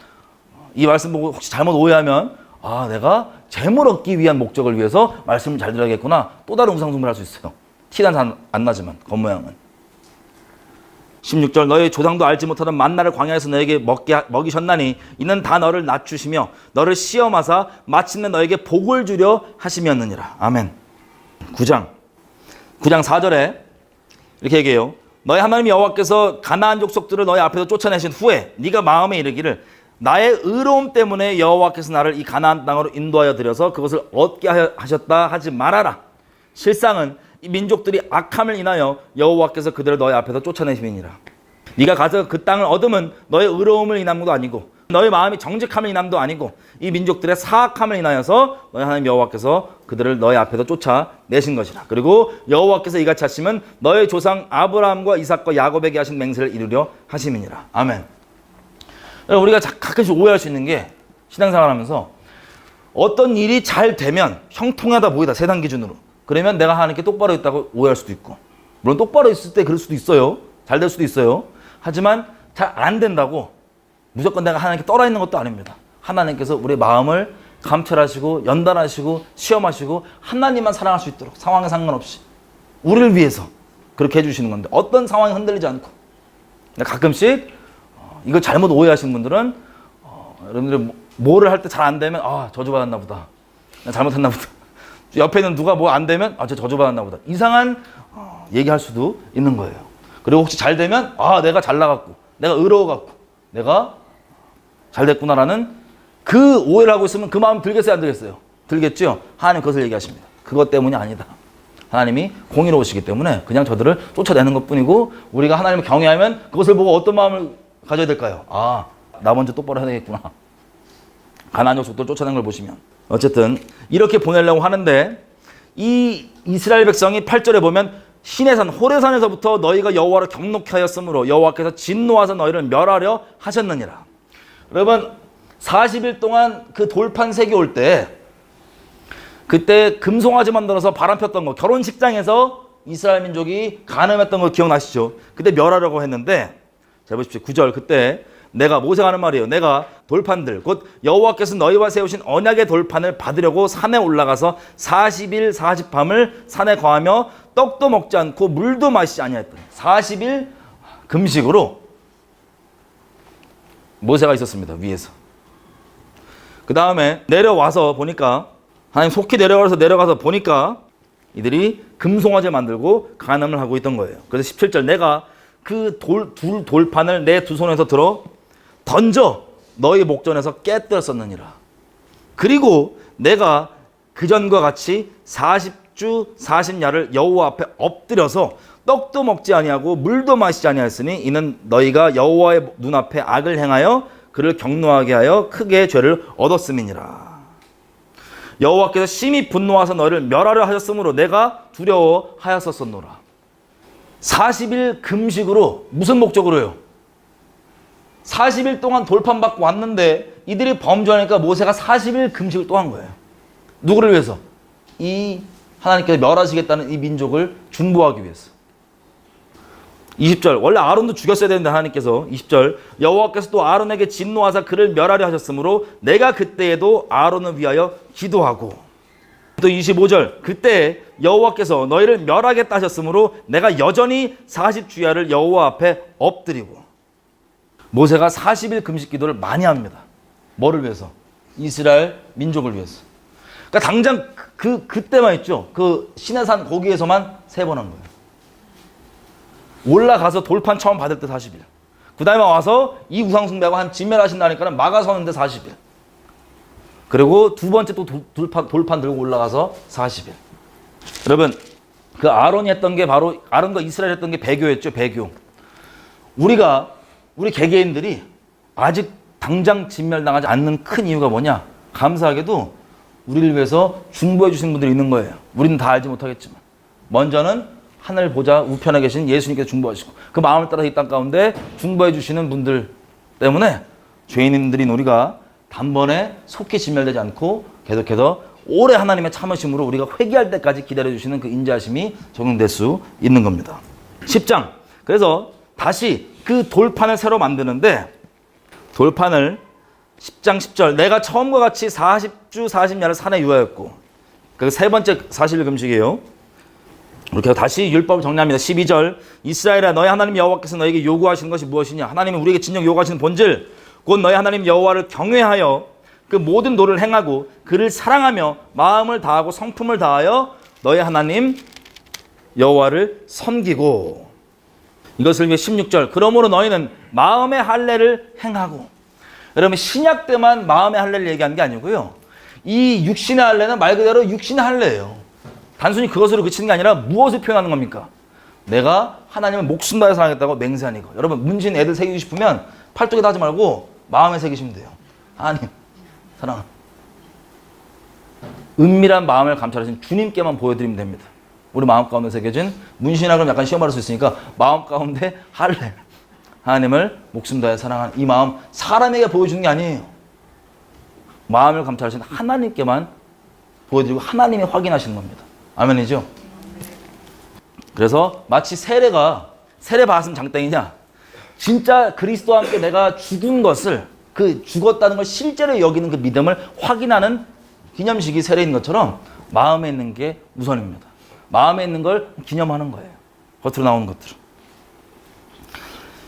이 말씀 보고 혹시 잘못 오해하면 내가 재물 얻기 위한 목적을 위해서 말씀을 잘 들어야겠구나. 또 다른 우상숭배를 할 수 있어요. 티는 안 나지만 겉모양은. 16절 너희 조상도 알지 못하던 만나를 광야에서 너에게 먹이셨나니 이는 다 너를 낮추시며 너를 시험하사 마침내 너에게 복을 주려 하심이었느니라. 아멘. 9장 4절에 이렇게 얘기해요. 너희 하나님 여호와께서 가나안 족속들을 너희 앞에서 쫓아내신 후에 네가 마음에 이르기를 나의 의로움 때문에 여호와께서 나를 이 가나안 땅으로 인도하여 드려서 그것을 얻게 하셨다 하지 말아라. 실상은 이 민족들이 악함을 인하여 여호와께서 그들을 너희 앞에서 쫓아내심이니라. 네가 가서 그 땅을 얻으면 너의 의로움을 인함도 아니고 너의 마음이 정직함을 인함도 아니고 이 민족들의 사악함을 인하여서 너희 하나님 여호와께서 그들을 너희 앞에서 쫓아내신 것이라. 그리고 여호와께서 이같이 하시면 너의 조상 아브라함과 이삭과 야곱에게 하신 맹세를 이루려 하심이니라. 아멘. 우리가 가끔씩 오해할 수 있는 게 신앙생활하면서 어떤 일이 잘 되면 형통하다 보이다 세상 기준으로 그러면 내가 하나님께 똑바로 있다고 오해할 수도 있고 물론 똑바로 있을 때 그럴 수도 있어요. 잘 될 수도 있어요. 하지만 잘 안 된다고 무조건 내가 하나님께 떨어 있는 것도 아닙니다. 하나님께서 우리의 마음을 감찰하시고 연단하시고 시험하시고 하나님만 사랑할 수 있도록 상황에 상관없이 우리를 위해서 그렇게 해주시는 건데 어떤 상황이 흔들리지 않고 가끔씩 이거 잘못 오해하시는 분들은 여러분들이 뭐를 할 때 잘 안 되면 저주받았나 보다. 나 잘못했나 보다. 옆에 있는 누가 뭐 안 되면 저 저주받았나 보다. 이상한 얘기할 수도 있는 거예요. 그리고 혹시 잘 되면 내가 잘 나갔고 내가 의로워갖고 내가 잘 됐구나라는 그 오해를 하고 있으면 그 마음 들겠어요 안 들겠어요? 들겠죠? 하나님 그것을 얘기하십니다. 그것 때문이 아니다. 하나님이 공의로우시기 때문에 그냥 저들을 쫓아내는 것뿐이고 우리가 하나님을 경외하면 그것을 보고 어떤 마음을 가져야 될까요? 나 먼저 똑바로 해야 되겠구나. 가나안 족속들 쫓아낸 걸 보시면 어쨌든 이렇게 보내려고 하는데 이 이스라엘 백성이 8절에 보면 시내산 호레산에서부터 너희가 여호와를 경노케 하였으므로 여호와께서 진노하사 너희를 멸하려 하셨느니라. 여러분 40일 동안 그 돌판 색이 올 때 그때 금송아지 만들어서 바람 폈던 거 결혼식장에서 이스라엘 민족이 간음했던 거 기억나시죠? 그때 멸하려고 했는데 자 보십시오. 9절 그때 내가 모세가 하는 말이에요. 내가 돌판들 곧 여호와께서 너희와 세우신 언약의 돌판을 받으려고 산에 올라가서 40일 40밤을 산에 거하며 떡도 먹지 않고 물도 마시지 아니하였더니 40일 금식으로 모세가 있었습니다. 위에서. 그 다음에 내려와서 보니까 하나님 속히 내려가서 보니까 이들이 금송아지 만들고 간음을 하고 있던 거예요. 그래서 17절 내가 그 돌판을 내 두 손에서 들어 던져 너희 목전에서 깨뜨렸었느니라. 그리고 내가 그전과 같이 40주 40야를 여호와 앞에 엎드려서 떡도 먹지 아니하고 물도 마시지 아니하였으니 이는 너희가 여호와의 눈앞에 악을 행하여 그를 경노하게 하여 크게 죄를 얻었음이니라. 여호와께서 심히 분노하사 너희를 멸하려 하셨으므로 내가 두려워하였었노라. 40일 금식으로 무슨 목적으로요? 40일 동안 돌판 받고 왔는데 이들이 범죄하니까 모세가 40일 금식을 또 한 거예요. 누구를 위해서? 이 하나님께서 멸하시겠다는 이 민족을 중보하기 위해서. 20절 원래 아론도 죽였어야 되는데 하나님께서 20절 여호와께서 또 아론에게 진노하사 그를 멸하려 하셨으므로 내가 그때에도 아론을 위하여 기도하고 또 25절 그때 여호와께서 너희를 멸하겠다 하셨으므로 내가 여전히 40주야를 여호와 앞에 엎드리고 모세가 40일 금식 기도를 많이 합니다. 뭐를 위해서? 이스라엘 민족을 위해서. 그러니까 당장 그때만 있죠. 그 시내산 거기에서만 3번 한 거예요. 올라가서 돌판 처음 받을 때 40일. 그 다음에 와서 이 우상 숭배하고 한 진멸하신다니까 막아서는데 40일. 그리고 두 번째 또 돌판 들고 올라가서 40일. 여러분 그 아론이 했던 게 바로 아론과 이스라엘 했던 게 배교였죠. 배교. 우리 개개인들이 아직 당장 진멸당하지 않는 큰 이유가 뭐냐? 감사하게도 우리를 위해서 중보해 주신 분들이 있는 거예요. 우리는 다 알지 못하겠지만 먼저는 하늘 보좌 우편에 계신 예수님께서 중보하시고 그 마음을 따라 이 땅 가운데 중보해 주시는 분들 때문에 죄인들인 우리가 단번에 속히 진멸되지 않고 계속해서 오래 하나님의 참으심으로 우리가 회개할 때까지 기다려주시는 그 인자하심이 적용될 수 있는 겁니다. 10장 그래서 다시 그 돌판을 새로 만드는데 돌판을 10장 10절 내가 처음과 같이 40주 40야를 산에 유하였고 그 세 번째 40일 금식이에요. 이렇게 다시 율법을 정리합니다. 12절 이스라엘아 너희 하나님 여호와께서 너에게 요구하시는 것이 무엇이냐. 하나님은 우리에게 진정 요구하시는 본질 곧 너희 하나님 여호와를 경외하여 그 모든 도를 행하고 그를 사랑하며 마음을 다하고 성품을 다하여 너희 하나님 여호와를 섬기고. 이것을 위해 16절 그러므로 너희는 마음의 할례를 행하고. 여러분 신약 때만 마음의 할례를 얘기하는 게 아니고요. 이 육신의 할례는 말 그대로 육신의 할례예요. 단순히 그것으로 그치는 게 아니라 무엇을 표현하는 겁니까? 내가 하나님을 목숨 다해 사랑하겠다고 맹세한 이거. 여러분 문신 애들 새기고 싶으면 팔뚝에다 하지 말고 마음에 새기시면 돼요. 하나님 사랑. 은밀한 마음을 감찰하신 주님께만 보여드리면 됩니다. 우리 마음 가운데 새겨진 문신이라 그러면 약간 시험받을 수 있으니까 마음 가운데 할례. 하나님을 목숨 다해 사랑하는 이 마음 사람에게 보여주는 게 아니에요. 마음을 감찰하신 하나님께만 보여드리고 하나님이 확인하시는 겁니다. 아멘이죠? 그래서 마치 세례가 세례 받았으면 장땡이냐? 진짜 그리스도와 함께 내가 죽은 것을 그 죽었다는 걸 실제로 여기는 그 믿음을 확인하는 기념식이 세례인 것처럼 마음에 있는 게 우선입니다. 마음에 있는 걸 기념하는 거예요. 겉으로 나오는 것들은.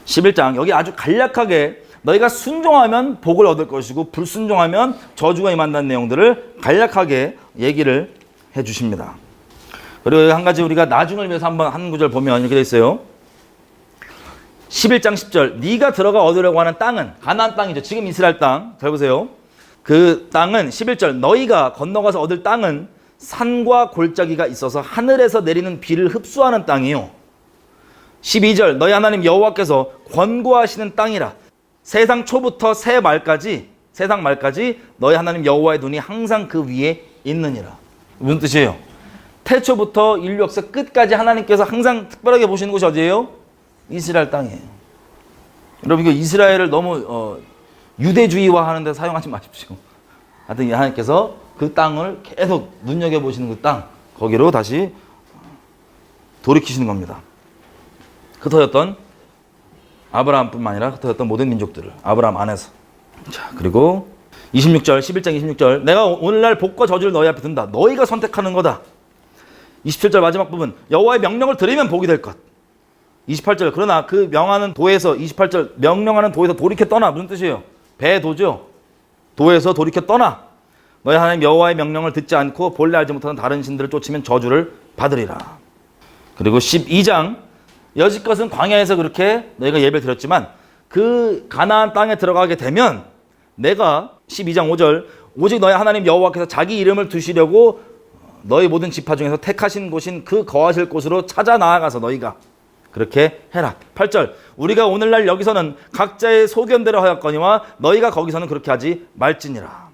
11장 여기 아주 간략하게 너희가 순종하면 복을 얻을 것이고 불순종하면 저주가 임한다는 내용들을 간략하게 얘기를 해 주십니다. 그리고 한 가지 우리가 나중을 위해서 한번 한 구절 보면 이렇게 돼 있어요. 11장 10절 네가 들어가 얻으려고 하는 땅은 가나안 땅이죠. 지금 이스라엘 땅. 잘 보세요. 그 땅은 11절 너희가 건너가서 얻을 땅은 산과 골짜기가 있어서 하늘에서 내리는 비를 흡수하는 땅이요. 12절 너희 하나님 여호와께서 권고하시는 땅이라. 세상 초부터 새 말까지 세상 말까지 너희 하나님 여호와의 눈이 항상 그 위에 있느니라. 무슨 뜻이에요? 태초부터 인류 역사 끝까지 하나님께서 항상 특별하게 보시는 곳이 어디예요? 이스라엘 땅이에요. 여러분 이거 이스라엘을 너무 유대주의화 하는데 사용하지 마십시오. 하여튼 하나님께서 그 땅을 계속 눈여겨보시는 그 땅 거기로 다시 돌이키시는 겁니다. 흩어졌던 아브라함뿐만 아니라 흩어졌던 모든 민족들을 아브라함 안에서. 자 그리고 26절 11장 26절 내가 오늘날 복과 저주를 너희 앞에 둔다. 너희가 선택하는 거다. 27절 마지막 부분 여호와의 명령을 들으면 복이 될 것. 28절 그러나 그 명하는 도에서 28절 명령하는 도에서 돌이켜 떠나. 무슨 뜻이에요? 배도죠. 도에서 돌이켜 떠나. 너희 하나님 여호와의 명령을 듣지 않고 본래 알지 못하는 다른 신들을 쫓으면 저주를 받으리라. 그리고 12장 여지껏은 광야에서 그렇게 너희가 예배를 드렸지만 그 가나안 땅에 들어가게 되면 내가 12장 5절 오직 너희 하나님 여호와께서 자기 이름을 두시려고 너희 모든 지파 중에서 택하신 곳인 그 거하실 곳으로 찾아 나아가서 너희가 그렇게 해라. 8절 우리가 오늘날 여기서는 각자의 소견대로 하였거니와 너희가 거기서는 그렇게 하지 말지니라.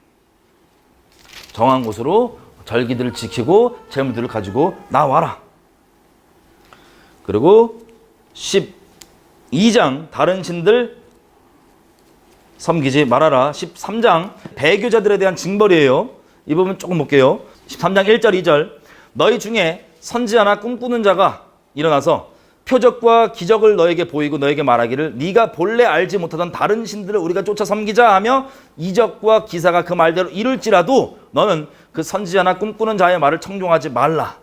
정한 곳으로 절기들을 지키고 재물들을 가지고 나와라. 그리고 12장 다른 신들 섬기지 말아라. 13장 배교자들에 대한 징벌이에요. 이 부분 조금 볼게요. 13장 1절 2절 너희 중에 선지자나 꿈꾸는 자가 일어나서 표적과 기적을 너에게 보이고 너에게 말하기를 네가 본래 알지 못하던 다른 신들을 우리가 쫓아 섬기자 하며 이적과 기사가 그 말대로 이룰지라도 너는 그 선지자나 꿈꾸는 자의 말을 청종하지 말라.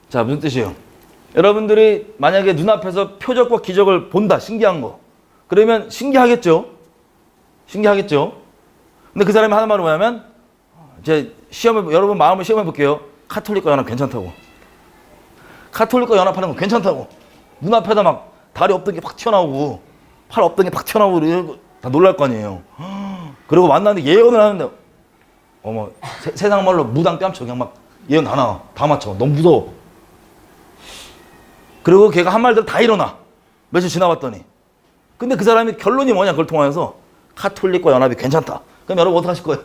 자 무슨 뜻이에요? 여러분들이 만약에 눈앞에서 표적과 기적을 본다. 신기한 거. 그러면 신기하겠죠? 신기하겠죠? 근데 그 사람이 하는 말은 뭐냐면 제 여러분 마음을 시험해 볼게요. 카톨릭과 연합 괜찮다고. 카톨릭과 연합하는 거 괜찮다고. 눈앞에다 막 다리 없던 게 팍 튀어나오고 팔 없던 게 팍 튀어나오고 이러고 다 놀랄 거 아니에요. 그리고 만나는데 예언을 하는데 어머 세상 말로 무당 뺨쳐 그냥 막 예언 다 나와. 다 맞춰. 너무 무서워. 그리고 걔가 한 말대로 다 일어나. 며칠 지나봤더니. 근데 그 사람이 결론이 뭐냐 그걸 통하여서 카톨릭과 연합이 괜찮다. 그럼 여러분 어떻게 하실 거예요?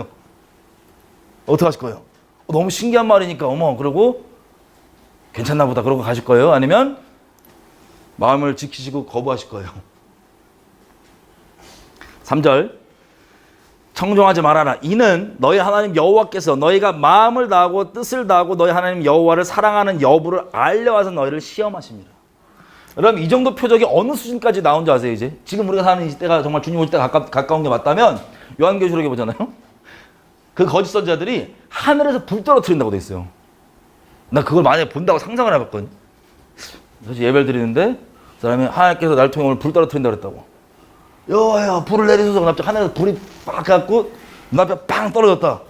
어떻게 하실 거예요? 너무 신기한 말이니까 어머 그러고 괜찮나 보다 그러고 가실 거예요? 아니면 마음을 지키시고 거부하실 거예요? 3절 청종하지 말아라. 이는 너희 하나님 여호와께서 너희가 마음을 다하고 뜻을 다하고 너희 하나님 여호와를 사랑하는 여부를 알려와서 너희를 시험하십니다. 여러분 이 정도 표적이 어느 수준까지 나온 줄 아세요? 이제 지금 우리가 사는 이 시대가 정말 주님 올 때 가까운 게 맞다면 요한계시록에 보잖아요. 그 거짓 선지자들이 하늘에서 불 떨어뜨린다고 돼 있어요. 나 그걸 만약에 본다고 상상을 해봤거든. 그래서 예배를 드리는데 그 사람이 하나님께서 나를 통해 오늘 불 떨어뜨린다 그랬다고. 여호와야 불을 내리소서. 갑자기 하늘에서 불이 빡 해갖고 눈앞에 빵 떨어졌다.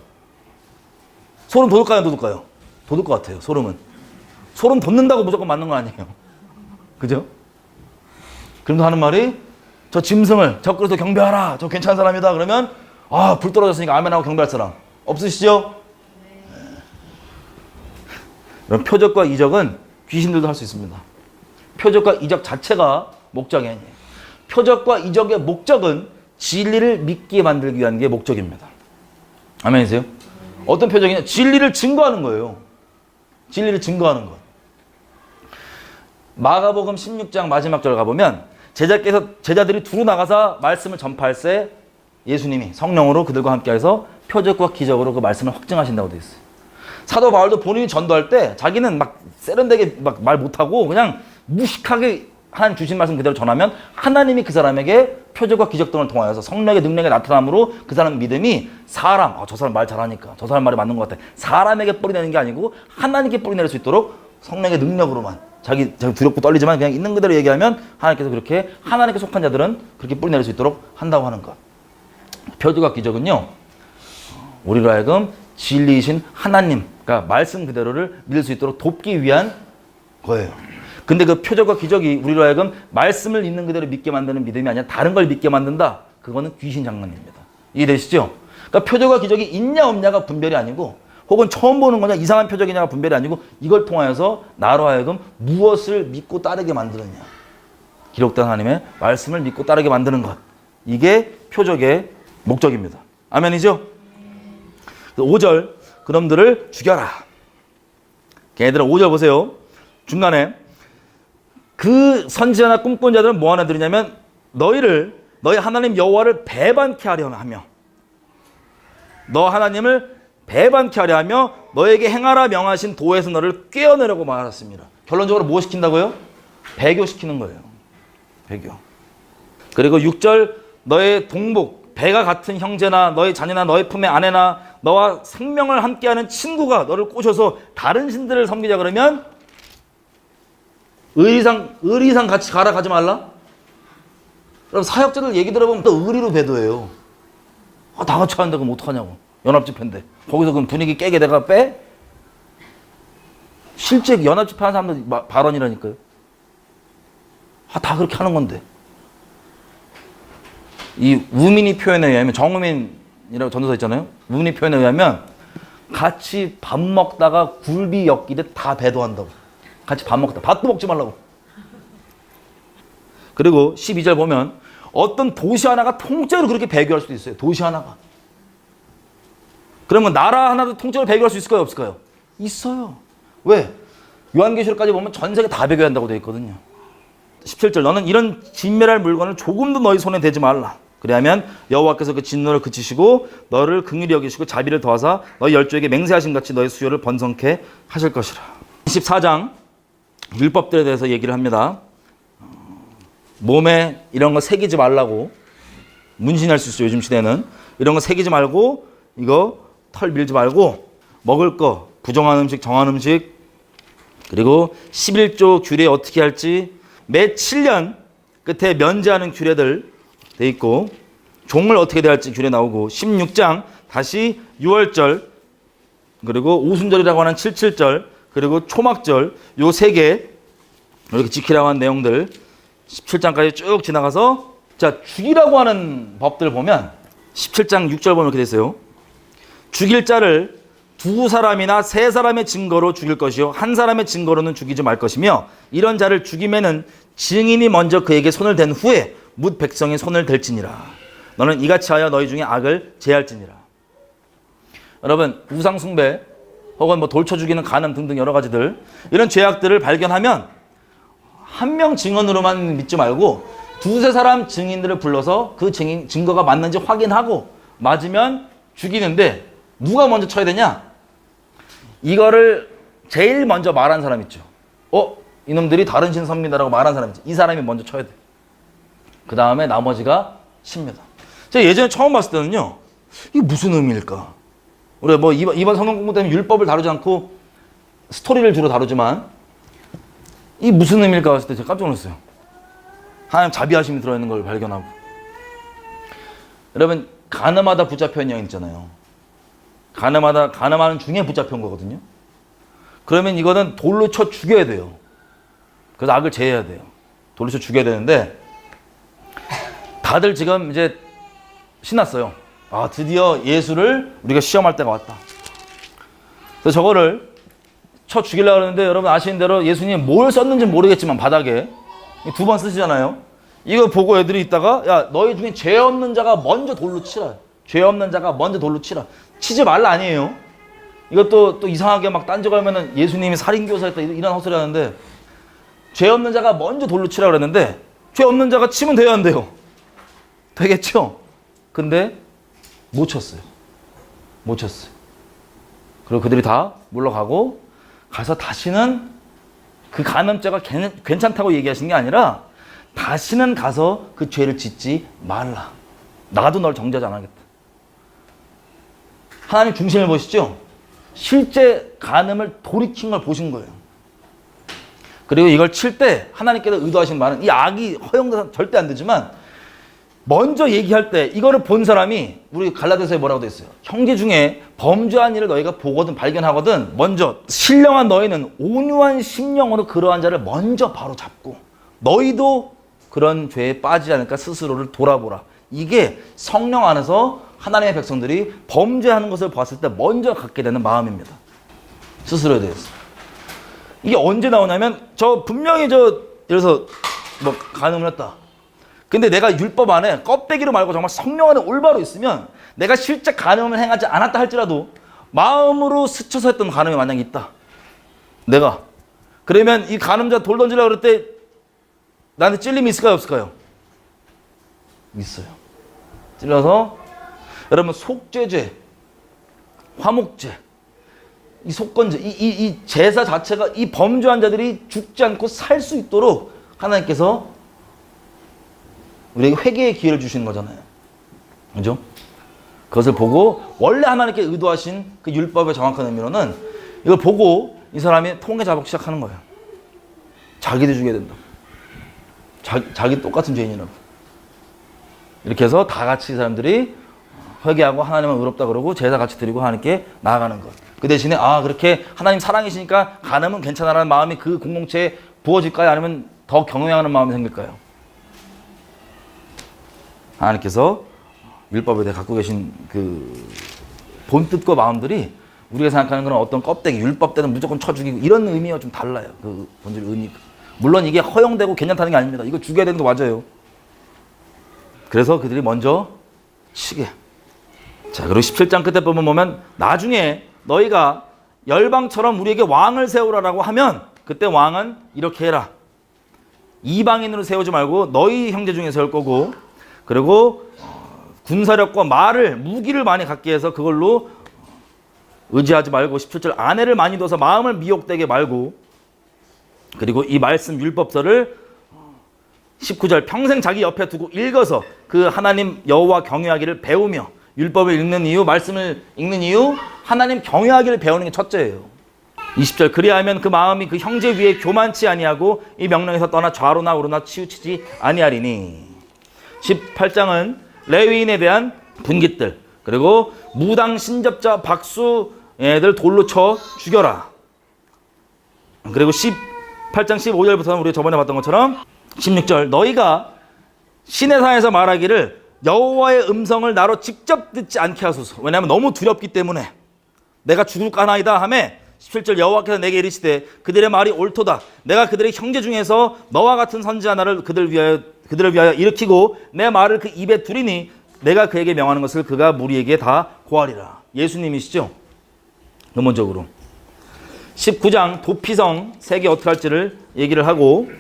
소름 돋을까요? 안 돋을까요? 돋을 것 같아요. 소름은. 소름 돋는다고 무조건 맞는 거 아니에요. 그죠? 그럼도 하는 말이 저 짐승을 적그리스도 경배하라. 저 괜찮은 사람이다. 그러면 아, 불 떨어졌으니까 아멘하고 경배할 사람 없으시죠? 이런 표적과 이적은 귀신들도 할 수 있습니다. 표적과 이적 자체가 목적이 아니에요. 표적과 이적의 목적은 진리를 믿게 만들기 위한 게 목적입니다. 아멘이세요? 어떤 표적이냐? 진리를 증거하는 거예요. 진리를 증거하는 것. 마가복음 16장 마지막 절 가보면 제자들이 두루 나가서 말씀을 전파할새 예수님이 성령으로 그들과 함께해서 표적과 기적으로 그 말씀을 확증하신다고 되어 있어요. 사도 바울도 본인이 전도할 때 자기는 막 세련되게 막 말 못하고 그냥 무식하게 하나님 주신 말씀 그대로 전하면 하나님이 그 사람에게 표적과 기적 등을 통하여서 성령의 능력의 나타남으로 그 사람 믿음이 사람, 저 사람 말 잘하니까 저 사람 말이 맞는 것 같아. 사람에게 뿌리내는 게 아니고 하나님께 뿌리내릴 수 있도록 성령의 능력으로만 자기 두렵고 떨리지만 그냥 있는 그대로 얘기하면 하나님께서 그렇게 하나님께 속한 자들은 그렇게 뿌리내릴 수 있도록 한다고 하는 것. 표적과 기적은요, 우리로 하여금 진리이신 하나님, 그러니까 말씀 그대로를 믿을 수 있도록 돕기 위한 거예요. 근데 그 표적과 기적이 우리로 하여금 말씀을 있는 그대로 믿게 만드는 믿음이 아니라 다른 걸 믿게 만든다. 그거는 귀신 장난입니다. 이해되시죠? 그러니까 표적과 기적이 있냐 없냐가 분별이 아니고 혹은 처음 보는 거냐 이상한 표적이냐가 분별이 아니고 이걸 통하여서 나로 하여금 무엇을 믿고 따르게 만드느냐. 기록된 하나님의 말씀을 믿고 따르게 만드는 것. 이게 표적의 목적입니다. 아멘이죠? 5절 그놈들을 죽여라. 걔네들은 5절 보세요. 중간에 그 선지자나 꿈꾼 자들은 뭐 하나 들으냐면 너희 하나님 여호와를 배반케 하려 하며 너 하나님을 배반케 하려 하며 너에게 행하라 명하신 도에서 너를 꿰어내려고 말했습니다. 결론적으로 뭐 시킨다고요? 배교시키는 거예요. 배교. 그리고 6절 너의 동복 배가 같은 형제나 너의 자녀나 너의 품의 아내나 너와 생명을 함께하는 친구가 너를 꼬셔서 다른 신들을 섬기자 그러면 의리상 같이 가라 가지 말라? 그럼 사역자들 얘기 들어보면 또 의리로 배도해요. 다 같이 하는데 그럼 어떡하냐고. 연합집회인데. 거기서 그럼 분위기 깨게 내가 빼? 실제 연합집회 하는 사람들 발언이라니까요. 다 그렇게 하는 건데. 이 우민이 표현에 의하면 정우민이라고 전도사 있잖아요. 우민이 표현에 의하면 같이 밥 먹다가 굴비 엮이듯 다 배도한다고. 같이 밥 먹다. 밥도 먹지 말라고. 그리고 12절 보면 어떤 도시 하나가 통째로 그렇게 배교할 수도 있어요. 도시 하나가. 그러면 나라 하나도 통째로 배교할 수 있을까요? 없을까요? 있어요. 왜? 요한계시록까지 보면 전 세계 다 배교한다고 되어 있거든요. 17절 너는 이런 진멸할 물건을 조금도 너희 손에 대지 말라. 그래야면 여호와께서 그 진노를 그치시고 너를 긍휼히 여기시고 자비를 더하사 너희 열조에게 맹세하신 같이 너희 수요를 번성케 하실 것이라. 24장 율법들에 대해서 얘기를 합니다. 몸에 이런 거 새기지 말라고. 문신할 수 있어요. 요즘 시대는. 이런 거 새기지 말고 이거 털 밀지 말고 먹을 거 부정한 음식 정한 음식 그리고 11조 규례 어떻게 할지 매 7년 끝에 면제하는 규례들 돼 있고 종을 어떻게 대할지 규례 나오고 16장 다시 6월절 그리고 오순절이라고 하는 77절 그리고 초막절 요 세 개 이렇게 지키라고 하는 내용들 17장까지 쭉 지나가서 자 죽이라고 하는 법들 보면 17장 6절 보면 이렇게 돼 있어요. 죽일 자를 두 사람이나 세 사람의 증거로 죽일 것이요 한 사람의 증거로는 죽이지 말 것이며 이런 자를 죽임에는 증인이 먼저 그에게 손을 댄 후에 뭇 백성이 손을 댈지니라. 너는 이같이 하여 너희 중에 악을 제할지니라. 여러분 우상 숭배 혹은 뭐 돌쳐 죽이는 간음 등등 여러 가지들 이런 죄악들을 발견하면 한 명 증언으로만 믿지 말고 두세 사람 증인들을 불러서 그 증거가 맞는지 확인하고 맞으면 죽이는데 누가 먼저 쳐야 되냐? 이거를 제일 먼저 말한 사람 있죠. 이놈들이 다른 신 섭니다라고 말한 사람 있죠. 이 사람이 먼저 쳐야 돼. 그 다음에 나머지가 칩니다. 제가 예전에 처음 봤을 때는요. 이게 무슨 의미일까? 우리가 뭐 이번 성경 공부 때문에 율법을 다루지 않고 스토리를 주로 다루지만 이 무슨 의미일까 했을 때 제가 깜짝 놀랐어요. 하나님 자비하심이 들어있는 걸 발견하고. 여러분, 가늠하다 붙잡혀있는 여인 있잖아요. 가늠하는 중에 붙잡혀온 거거든요. 그러면 이거는 돌로 쳐 죽여야 돼요. 그래서 악을 제해야 돼요. 돌로 쳐 죽여야 되는데 다들 지금 이제 신났어요. 아, 드디어 예수를 우리가 시험할 때가 왔다. 그래서 저거를 쳐 죽이려고 하는데 여러분 아시는 대로 예수님 뭘 썼는지 모르겠지만 바닥에 2번 쓰시잖아요. 이거 보고 애들이 있다가 야, 너희 중에 죄 없는 자가 먼저 돌로 치라. 죄 없는 자가 먼저 돌로 치라. 치지 말라 아니에요. 이것도 또 이상하게 막 딴지가면은 예수님이 살인교사였다 이런 헛소리 하는데 죄 없는 자가 먼저 돌로 치라 그랬는데 죄 없는 자가 치면 돼야 안 돼요? 되겠죠? 근데 못 쳤어요. 못 쳤어요. 그리고 그들이 다 물러가고 가서 다시는 그 간음죄가 괜찮다고 얘기하신 게 아니라 다시는 가서 그 죄를 짓지 말라. 나도 널 정죄하지 않겠다. 하나님 중심을 보시죠. 실제 간음을 돌이킨 걸 보신 거예요. 그리고 이걸 칠 때 하나님께서 의도하신 말은 이 악이 허용돼서 절대 안 되지만 먼저 얘기할 때 이거를 본 사람이 우리 갈라디아서에 뭐라고 돼 있어요? 형제 중에 범죄한 일을 너희가 보거든 발견하거든 먼저 신령한 너희는 온유한 심령으로 그러한 자를 먼저 바로 잡고 너희도 그런 죄에 빠지지 않을까 스스로를 돌아보라. 이게 성령 안에서 하나님의 백성들이 범죄하는 것을 봤을 때 먼저 갖게 되는 마음입니다. 스스로에 대해서. 이게 언제 나오냐면 분명히 예를 들어서 뭐 간음을 했다. 근데 내가 율법 안에 껍데기로 말고 정말 성령 안에 올바로 있으면 내가 실제 간음을 행하지 않았다 할지라도 마음으로 스쳐서 했던 간음이 만약에 있다. 내가. 그러면 이 간음자 돌 던지려고 그럴 때 나한테 찔림이 있을까요? 없을까요? 있어요. 찔러서 여러분 속죄죄, 화목죄, 이 속건죄, 이 제사 자체가 이 범죄한 자들이 죽지 않고 살 수 있도록 하나님께서 우리에게 회개의 기회를 주시는 거잖아요. 그죠? 그것을 보고 원래 하나님께 의도하신 그 율법의 정확한 의미로는 이걸 보고 이 사람이 통계 자복 시작하는 거예요. 자기도 죽여야 된다. 자기 똑같은 죄인이라고. 이렇게 해서 다 같이 이 사람들이 회개하고 하나님은 의롭다 그러고 제사 같이 드리고 하나님께 나아가는 것. 그 대신에 그렇게 하나님 사랑이시니까 간음은 괜찮아라는 마음이 그 공동체에 부어질까요? 아니면 더 경외하는 마음이 생길까요? 하나님께서 율법에 대해 갖고 계신 그 본뜻과 마음들이 우리가 생각하는 그런 어떤 껍데기, 율법 때는 무조건 쳐 죽이고 이런 의미와 좀 달라요. 그 본질 의미가. 물론 이게 허용되고 괜찮다는 게 아닙니다. 이거 죽여야 되는 거 맞아요. 그래서 그들이 먼저 치게. 자, 그리고 17장 끝에 보면 나중에 너희가 열방처럼 우리에게 왕을 세우라라고 하면 그때 왕은 이렇게 해라. 이방인으로 세우지 말고 너희 형제 중에 세울 거고 그리고 군사력과 말을 무기를 많이 갖게 해서 그걸로 의지하지 말고 17절 아내를 많이 둬서 마음을 미혹되게 말고 그리고 이 말씀 율법서를 19절 평생 자기 옆에 두고 읽어서 그 하나님 여호와 경외하기를 배우며 율법을 읽는 이유 말씀을 읽는 이유 하나님 경외하기를 배우는 게 첫째예요. 20절 그리하면 그 마음이 그 형제 위에 교만치 아니하고 이 명령에서 떠나 좌로나 우로나 치우치지 아니하리니 18장은 레위인에 대한 분깃들 그리고 무당 신접자 박수 애들 돌로 쳐 죽여라. 그리고 18장 15절부터는 우리가 저번에 봤던 것처럼 16절 너희가 시내산에서 말하기를 여호와의 음성을 나로 직접 듣지 않게 하소서. 왜냐하면 너무 두렵기 때문에 내가 죽을까 하나이다 하매 17절 여호와께서 내게 이르시되 그들의 말이 옳도다. 내가 그들의 형제 중에서 너와 같은 선지 하나를 그들을 위하여 일으키고 내 말을 그 입에 두리니 내가 그에게 명하는 것을 그가 무리에게 다 고하리라. 예수님이시죠? 근본적으로 19장 도피성 세계 어떻게 할지를 얘기를 하고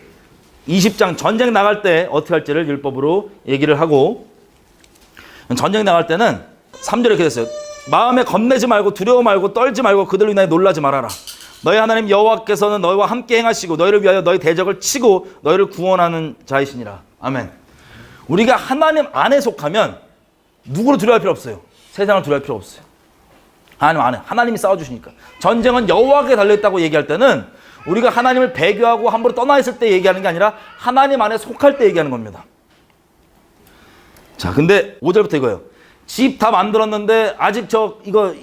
20장 전쟁 나갈 때 어떻게 할지를 율법으로 얘기를 하고 전쟁 나갈 때는 3절에 이렇게 됐어요. 마음에 겁내지 말고 두려워 말고 떨지 말고 그들로 인하여 놀라지 말아라. 너희 하나님 여호와께서는 너희와 함께 행하시고 너희를 위하여 너희 대적을 치고 너희를 구원하는 자이시니라. 아멘. 우리가 하나님 안에 속하면 누구를 두려워할 필요 없어요. 세상을 두려워할 필요 없어요. 하나님 안 해. 하나님이 싸워주시니까. 전쟁은 여호와께 달려있다고 얘기할 때는 우리가 하나님을 배교하고 함부로 떠나 있을 때 얘기하는 게 아니라 하나님 안에 속할 때 얘기하는 겁니다. 자, 근데 5절부터 이거예요. 집 다 만들었는데 아직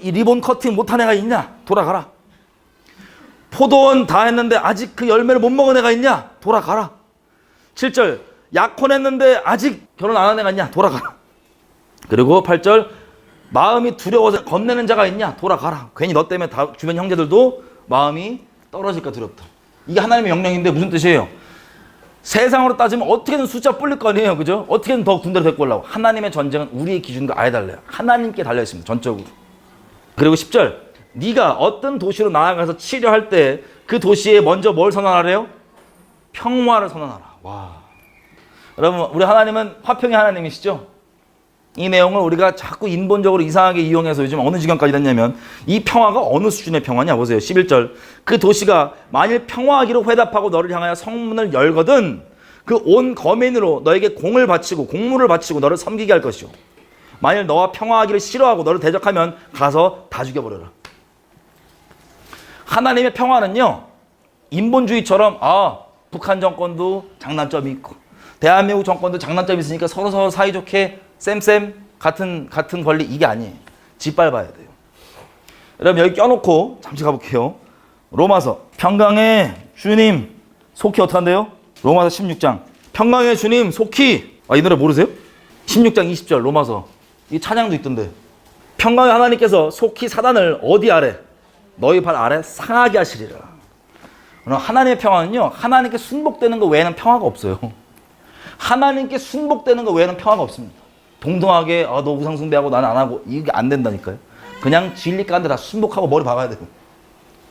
이 리본 커팅 못한 애가 있냐? 돌아가라. 포도원 다 했는데 아직 그 열매를 못 먹은 애가 있냐? 돌아가라. 7절 약혼했는데 아직 결혼 안 한 애가 있냐? 돌아가라. 그리고 8절 마음이 두려워서 겁내는 자가 있냐? 돌아가라. 괜히 너 때문에 다 주변 형제들도 마음이 떨어질까 두렵다. 이게 하나님의 명령인데 무슨 뜻이에요? 세상으로 따지면 어떻게든 숫자 불릴 거 아니에요. 그죠? 어떻게든 더 군대를 데리고 오려고. 하나님의 전쟁은 우리의 기준과 아예 달라요. 하나님께 달려있습니다. 전적으로. 그리고 10절 네가 어떤 도시로 나아가서 치료할 때 그 도시에 먼저 뭘 선언하래요? 평화를 선언하라. 와. 여러분, 우리 하나님은 화평의 하나님이시죠? 이 내용을 우리가 자꾸 인본적으로 이상하게 이용해서 요즘 어느 지경까지 됐냐면 이 평화가 어느 수준의 평화냐 보세요. 11절 그 도시가 만일 평화하기로 회답하고 너를 향하여 성문을 열거든 그 온 거민으로 너에게 공을 바치고 공물을 바치고 너를 섬기게 할 것이요. 만일 너와 평화하기를 싫어하고 너를 대적하면 가서 다 죽여버려라. 하나님의 평화는요, 인본주의처럼 북한 정권도 장단점이 있고 대한민국 정권도 장단점이 있으니까 서로 사이좋게 쌤 같은 권리, 이게 아니에요. 짓밟아야 돼요. 여러분 여기 껴놓고 잠시 가볼게요. 로마서 평강의 주님 속히 어떻게 한대요? 로마서 16장 평강의 주님 속히, 이 노래 모르세요? 16장 20절 로마서, 이 찬양도 있던데. 평강의 하나님께서 속히 사단을 어디 아래? 너희 발 아래 상하게 하시리라. 하나님의 평화는요, 하나님께 순복되는 거 외에는 평화가 없어요. 하나님께 순복되는 거 외에는 평화가 없습니다. 동등하게 너 우상 숭배하고 나는 안 하고, 이게 안 된다니까요. 그냥 진리 가운데 다 순복하고 머리 박아야 돼요.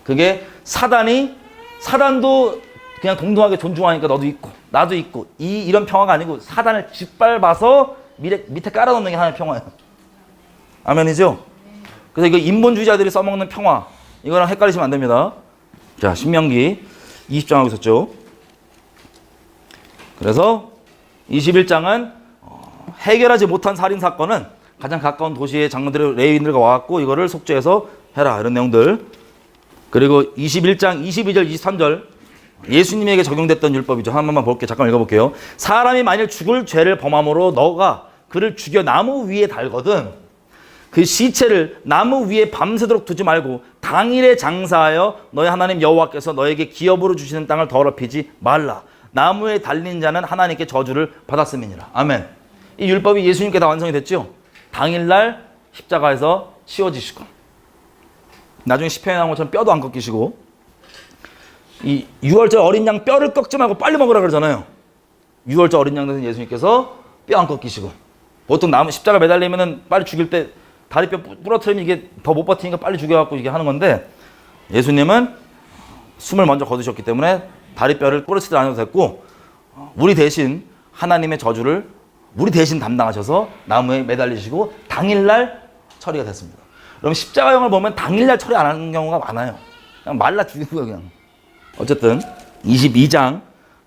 그게 사단도 그냥 동등하게 존중하니까 너도 있고 나도 있고, 이런 평화가 아니고 사단을 짓밟아서 밑에 깔아놓는 게 하나님의 평화예요. 아멘이죠? 그래서 이거 인본주의자들이 써먹는 평화, 이거랑 헷갈리시면 안 됩니다. 자, 신명기 20장 하고 있었죠. 그래서 21장은 해결하지 못한 살인사건은 가장 가까운 도시의 장로들의 레위인들과 와갖고 이거를 속죄해서 해라, 이런 내용들. 그리고 21장 22절 23절 예수님에게 적용됐던 율법이죠. 하나만 볼게요. 잠깐 읽어볼게요. 사람이 만일 죽을 죄를 범함으로 너가 그를 죽여 나무 위에 달거든 그 시체를 나무 위에 밤새도록 두지 말고 당일에 장사하여 너희 하나님 여호와께서 너에게 기업으로 주시는 땅을 더럽히지 말라. 나무에 달린 자는 하나님께 저주를 받았음이니라. 아멘. 이 율법이 예수님께 다 완성이 됐죠. 당일날 십자가에서 씌워지시고 나중에 시편에 나온 것처럼 뼈도 안 꺾이시고, 이 6월절 어린 양 뼈를 꺾지 말고 빨리 먹으라 그러잖아요. 6월절 어린 양 되신 예수님께서 뼈 안 꺾이시고, 보통 나무 십자가 매달리면은 빨리 죽일 때 다리뼈 부러뜨리면 이게 더 못 버티니까 빨리 죽여갖고 이게 하는 건데, 예수님은 숨을 먼저 거두셨기 때문에 다리뼈를 부러뜨리지 않아도 됐고, 우리 대신 하나님의 저주를 우리 대신 담당하셔서 나무에 매달리시고 당일날 처리가 됐습니다. 그럼 십자가형을 보면 당일날 처리 안 하는 경우가 많아요. 그냥 말라 죽이는 거예요, 그냥. 어쨌든 22장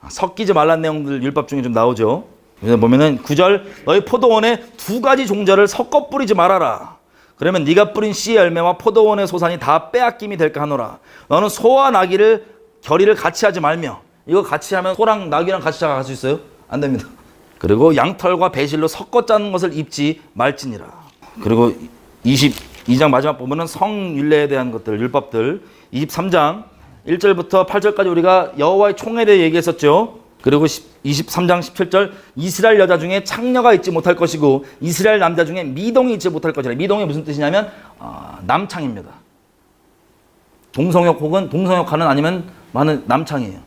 섞이지 말란 내용들 율법 중에 좀 나오죠. 그래서 보면은 9절 너희 포도원에 두 가지 종자를 섞어 뿌리지 말아라. 그러면 네가 뿌린 씨의 열매와 포도원의 소산이 다 빼앗김이 될까 하노라. 너는 소와 나귀를 결의를 같이 하지 말며, 이거 같이 하면 소랑 나귀랑 같이 자갈 수 있어요? 안 됩니다. 그리고 양털과 배실로 섞어 짜는 것을 입지 말지니라. 그리고 22장 마지막 보면은 성윤례에 대한 것들, 율법들. 23장 1절부터 8절까지 우리가 여호와의 총에 대해 얘기했었죠. 그리고 23장 17절 이스라엘 여자 중에 창녀가 있지 못할 것이고 이스라엘 남자 중에 미동이 있지 못할 것이라. 미동이 무슨 뜻이냐면 남창입니다. 동성역 혹은 동성역하는 아니면 많은 남창이에요.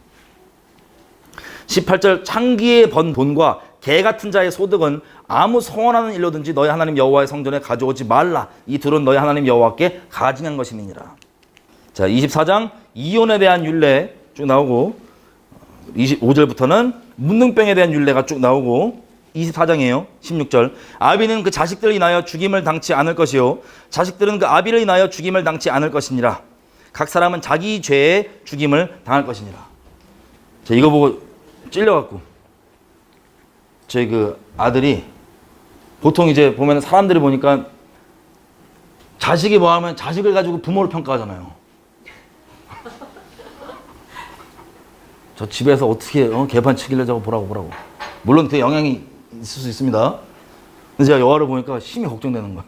18절 창기의 번 돈과 개 같은 자의 소득은 아무 성원하는 일로든지 너희 하나님 여호와의 성전에 가져오지 말라. 이 둘은 너희 하나님 여호와께 가증한 것임이니라. 자, 24장 이혼에 대한 율례 쭉 나오고 25절부터는 문둥병에 대한 율례가 쭉 나오고 24장이에요. 16절 아비는 그 자식들을 인하여 죽임을 당치 않을 것이요 자식들은 그 아비를 인하여 죽임을 당치 않을 것이니라. 각 사람은 자기 죄에 죽임을 당할 것이니라. 자, 이거 보고 찔려갖고 저희 그 아들이 보통 이제 보면 사람들이 보니까 자식이 뭐 하면 자식을 가지고 부모를 평가하잖아요. 저 집에서 어떻게 개판 치길래 저거 보라고. 물론 그 영향이 있을 수 있습니다. 근데 제가 여화를 보니까 심히 걱정되는 거야.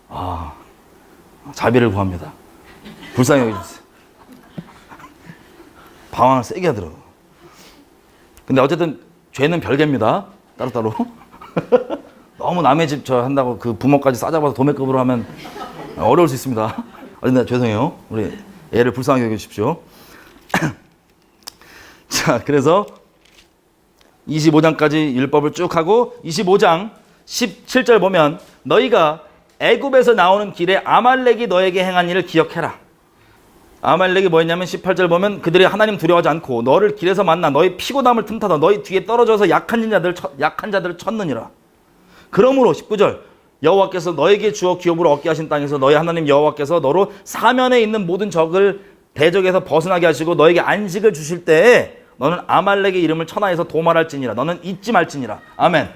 아, 자비를 구합니다. 불쌍히 여겨주세요. 방황을 세게 하더라고. 근데 어쨌든 죄는 별개입니다. 따로따로. 너무 남의 집 저 한다고 그 부모까지 싸잡아서 도매급으로 하면 어려울 수 있습니다. 근데 죄송해요. 우리 애를 불쌍하게 여겨주십시오. 자, 그래서 25장까지 율법을 쭉 하고 25장 17절 보면 너희가 애굽에서 나오는 길에 아말렉이 너에게 행한 일을 기억해라. 아말렉이 뭐였냐면 18절 보면 그들이 하나님 두려워하지 않고 너를 길에서 만나 너희 피고남을 틈타다 너희 뒤에 떨어져서 약한 자들을 쳤느니라. 그러므로 19절 여호와께서 너에게 주어 기업으로 얻게 하신 땅에서 너희 하나님 여호와께서 너로 사면에 있는 모든 적을 대적에서 벗어나게 하시고 너에게 안식을 주실 때에 너는 아말렉의 이름을 천하에서 도말할지니라. 너는 잊지 말지니라. 아멘.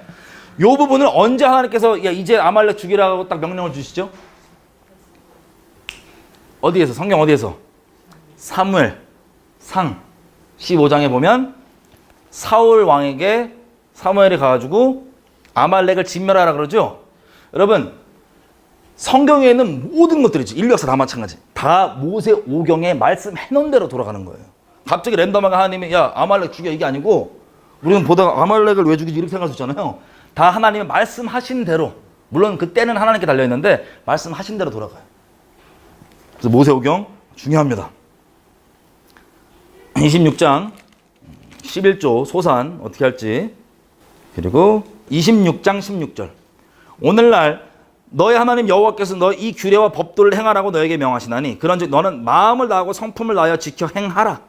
요 부분을 언제 하나님께서 야 이제 아말렉 죽이라고 딱 명령을 주시죠? 어디에서? 성경 어디에서? 사무엘 상 15장에 보면 사울 왕에게 사무엘이 가가지고 아말렉을 진멸하라 그러죠. 여러분 성경에 있는 모든 것들이지 인류 역사 다 마찬가지. 다 모세 오경에 말씀해놓은 대로 돌아가는 거예요. 갑자기 랜덤하게 하나님이 야 아말렉 죽여 이게 아니고 우리는 보다가 아말렉을 왜 죽이지 이렇게 생각할 수 있잖아요. 다 하나님이 말씀하신 대로 물론 그때는 하나님께 달려있는데 말씀하신 대로 돌아가요. 그래서 모세 오경 중요합니다. 26장 11조 소산 어떻게 할지 그리고 26장 16절 오늘날 너의 하나님 여호와께서 너 이 규례와 법도를 행하라고 너에게 명하시나니 그런즉 너는 마음을 다하고 성품을 다하여 지켜 행하라.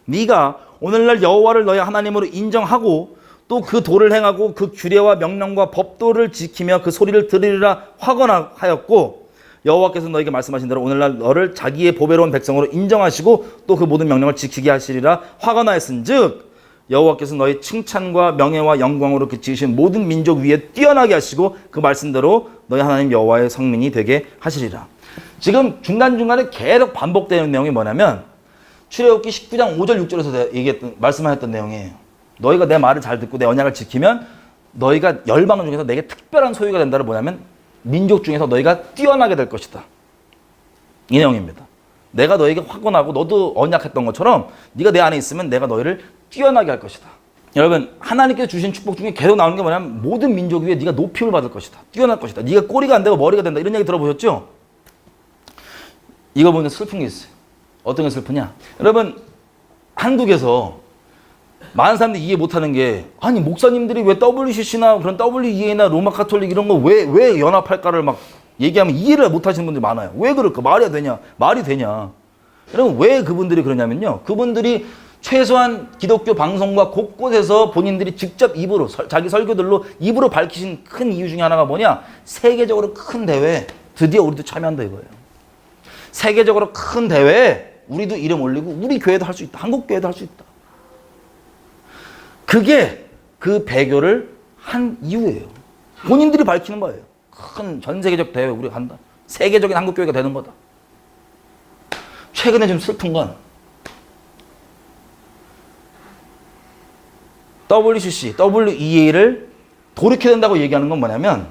네가 오늘날 여호와를 너의 하나님으로 인정하고 또 그 도를 행하고 그 규례와 명령과 법도를 지키며 그 소리를 들으리라 하거나하였고 여호와께서 너에게 말씀하신 대로 오늘날 너를 자기의 보배로운 백성으로 인정하시고 또 그 모든 명령을 지키게 하시리라 화거나했은즉 여호와께서 너희 칭찬과 명예와 영광으로 그 지으신 모든 민족 위에 뛰어나게 하시고 그 말씀대로 너희 하나님 여호와의 성민이 되게 하시리라. 지금 중간중간에 계속 반복되는 내용이 뭐냐면 출애굽기 19장 5절 6절에서 말씀하셨던 내용이에요. 너희가 내 말을 잘 듣고 내 언약을 지키면 너희가 열방 중에서 내게 특별한 소유가 된다를 뭐냐면 민족 중에서 너희가 뛰어나게 될 것이다. 이 내용입니다. 내가 너에게 확언하고 너도 언약했던 것처럼 네가 내 안에 있으면 내가 너희를 뛰어나게 할 것이다. 여러분 하나님께서 주신 축복 중에 계속 나오는 게 뭐냐면 모든 민족 위에 네가 높임을 받을 것이다. 뛰어날 것이다. 네가 꼬리가 안 되고 머리가 된다. 이런 얘기 들어보셨죠? 이거 보면 슬픈 게 있어요. 어떤 게 슬프냐? 여러분 한국에서 많은 사람들이 이해 못하는 게 아니 목사님들이 왜 WCC나 그런 WEA나 로마 카톨릭 이런 거 왜 연합할까를 막 얘기하면 이해를 못하시는 분들이 많아요. 왜 그럴까? 말이 되냐? 여러분 왜 그분들이 그러냐면요. 그분들이 최소한 기독교 방송과 곳곳에서 본인들이 직접 입으로 자기 설교들로 입으로 밝히신 큰 이유 중에 하나가 뭐냐? 세계적으로 큰 대회에 드디어 우리도 참여한다 이거예요. 세계적으로 큰 대회에 우리도 이름 올리고 우리 교회도 할 수 있다. 한국 교회도 할 수 있다. 그게 그 배교를 한 이유예요. 본인들이 밝히는 거예요. 큰 전 세계적 대회 우리가 한다. 세계적인 한국 교회가 되는 거다. 최근에 좀 슬픈 건 WCC, WEA를 돌이켜야 된다고 얘기하는 건 뭐냐면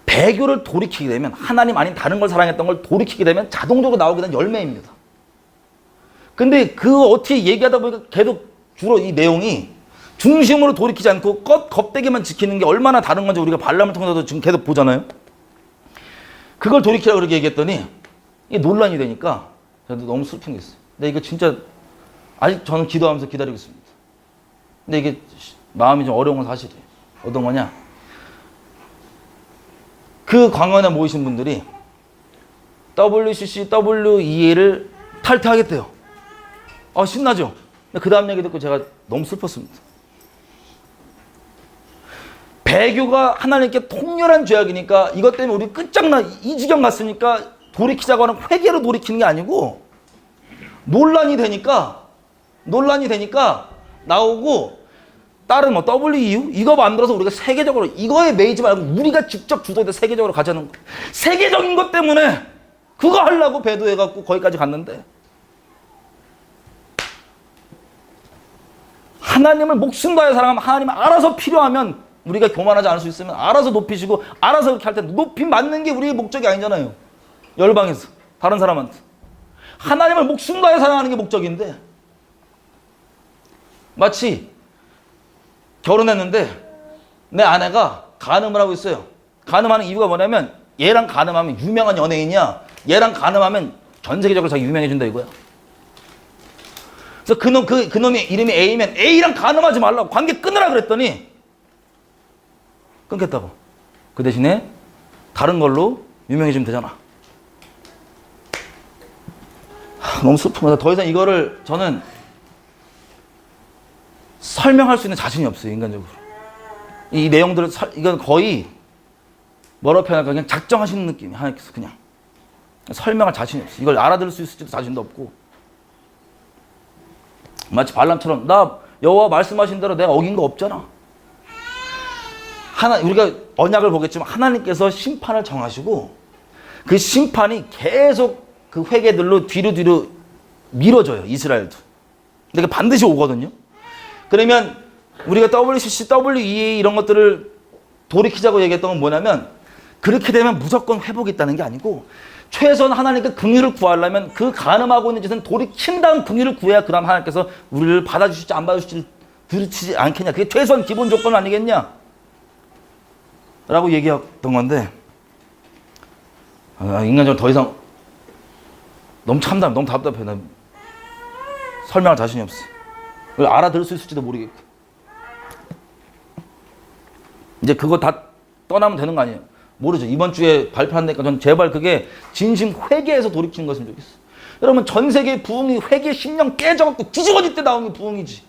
배교를 돌이키게 되면 하나님 아닌 다른 걸 사랑했던 걸 돌이키게 되면 자동적으로 나오게 된 열매입니다. 근데 그거 어떻게 얘기하다 보니까 계속 주로 이 내용이 중심으로 돌이키지 않고 껍데기만 지키는 게 얼마나 다른 건지 우리가 발람을 통해서도 지금 계속 보잖아요. 그걸 돌이키라고 그렇게 얘기했더니 이게 논란이 되니까 저도 너무 슬픈 게 있어요. 근데 이거 진짜 아직 저는 기도하면서 기다리고 있습니다. 근데 이게 마음이 좀 어려운 건 사실이에요. 어떤 거냐? 그 광원에 모이신 분들이 WCC, WEA를 탈퇴하겠대요. 아 신나죠? 근데 그 다음 얘기 듣고 제가 너무 슬펐습니다. 배교가 하나님께 통렬한 죄악이니까 이것 때문에 우리 끝장나 이 지경 갔으니까 돌이키자고 하는 회개로 돌이키는 게 아니고 논란이 되니까 나오고 다른 뭐 WEU 이거 만들어서 우리가 세계적으로 이거에 매이지 말고 우리가 직접 주도해서 세계적으로 가자는 거. 세계적인 것 때문에 그거 하려고 배도해갖고 거기까지 갔는데 하나님을 목숨 다해 사랑하면 하나님 알아서 필요하면 우리가 교만하지 않을 수 있으면 알아서 높이시고 알아서 그렇게 할 때 높임 받는 게 우리의 목적이 아니잖아요. 열방에서 다른 사람한테 하나님을 목숨 다해 사랑하는 게 목적인데 마치 결혼했는데 내 아내가 간음을 하고 있어요. 간음하는 이유가 뭐냐면 얘랑 간음하면 유명한 연예인이야. 얘랑 간음하면 전 세계적으로 자기 유명해진다 이거야. 그래서 그놈의 이름이 A면 A랑 간음하지 말라고 관계 끊으라 그랬더니 끊겠다고. 그 대신에 다른 걸로 유명해지면 되잖아. 너무 슬픕니다. 더 이상 이거를 저는 설명할 수 있는 자신이 없어요. 인간적으로. 이 내용들을 이건 거의 뭐라고 표현할까 그냥 작정하시는 느낌이 하나님께서 그냥 설명할 자신이 없어요. 이걸 알아들을 수 있을지도 자신도 없고 마치 발람처럼 나 여호와 말씀하신 대로 내가 어긴 거 없잖아. 우리가 언약을 보겠지만 하나님께서 심판을 정하시고 그 심판이 계속 그 회개들로 뒤로 밀어져요. 이스라엘도. 근데 그게 반드시 오거든요. 그러면 우리가 WCC, WEA 이런 것들을 돌이키자고 얘기했던 건 뭐냐면 그렇게 되면 무조건 회복이 있다는 게 아니고 최소한 하나님께 긍휼을 구하려면 그 간음하고 있는 짓은 돌이킨 다음 긍휼을 구해야 그 다음 하나님께서 우리를 받아주실지 안 받아주실지 들으시지 않겠냐. 그게 최소한 기본 조건 아니겠냐. 라고 얘기했던 건데 인간적으로 더 이상 너무 참담해. 너무 답답해. 나 설명할 자신이 없어. 알아들을 수 있을지도 모르겠고. 이제 그거 다 떠나면 되는 거 아니에요? 모르죠. 이번 주에 발표한다니까 전 제발 그게 진심 회개해서 돌이키는 것으면 좋겠어. 여러분 전 세계 부흥이 회개 심령 깨져갖고 뒤집어질 때 나오는 게 부흥이지.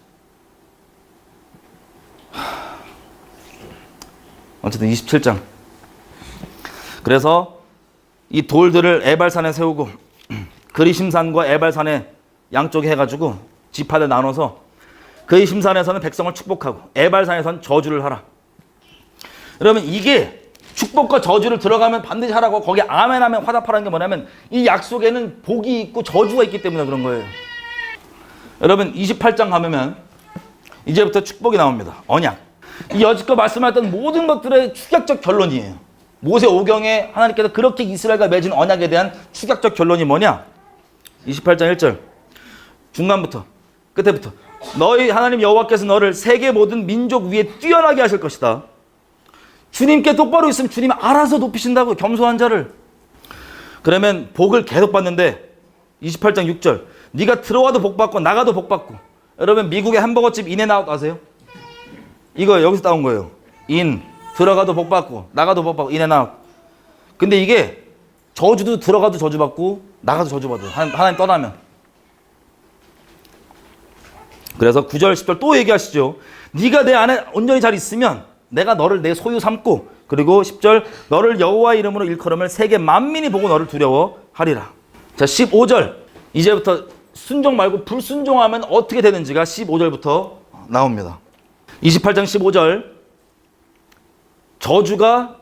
어쨌든 27장. 그래서 이 돌들을 에발산에 세우고 그리심산과 에발산에 양쪽에 해가지고 지파를 나눠서 그리심산에서는 백성을 축복하고 에발산에서는 저주를 하라. 여러분 이게 축복과 저주를 들어가면 반드시 하라고 거기 아멘하면 화답하라는 게 뭐냐면 이 약속에는 복이 있고 저주가 있기 때문에 그런 거예요. 여러분 28장 가면 이제부터 축복이 나옵니다. 언약. 이 여지껏 말씀하셨던 모든 것들의 축약적 결론이에요. 모세 오경에 하나님께서 그렇게 이스라엘과 맺은 언약에 대한 축약적 결론이 뭐냐? 28장 1절 중간부터 끝에부터 너희 하나님 여호와께서 너를 세계 모든 민족 위에 뛰어나게 하실 것이다. 주님께 똑바로 있으면 주님이 알아서 높이신다고 겸손한 자를. 그러면 복을 계속 받는데 28장 6절 네가 들어와도 복 받고 나가도 복 받고. 여러분 미국의 햄버거집 인앤아웃 아세요? 이거 여기서 따온 거예요. 들어가도 복 받고 나가도 복 받고 인앤아웃. 근데 이게 저주도 들어가도 저주 받고 나가도 저주 받아요. 하나님 떠나면. 그래서 9절 10절 또 얘기하시죠. 네가 내 안에 온전히 잘 있으면 내가 너를 내 소유 삼고 그리고 10절 너를 여호와 이름으로 일컬음을 세계 만민이 보고 너를 두려워하리라. 자 15절 이제부터 순종 말고 불순종하면 어떻게 되는지가 15절부터 나옵니다. 28장 15절 저주가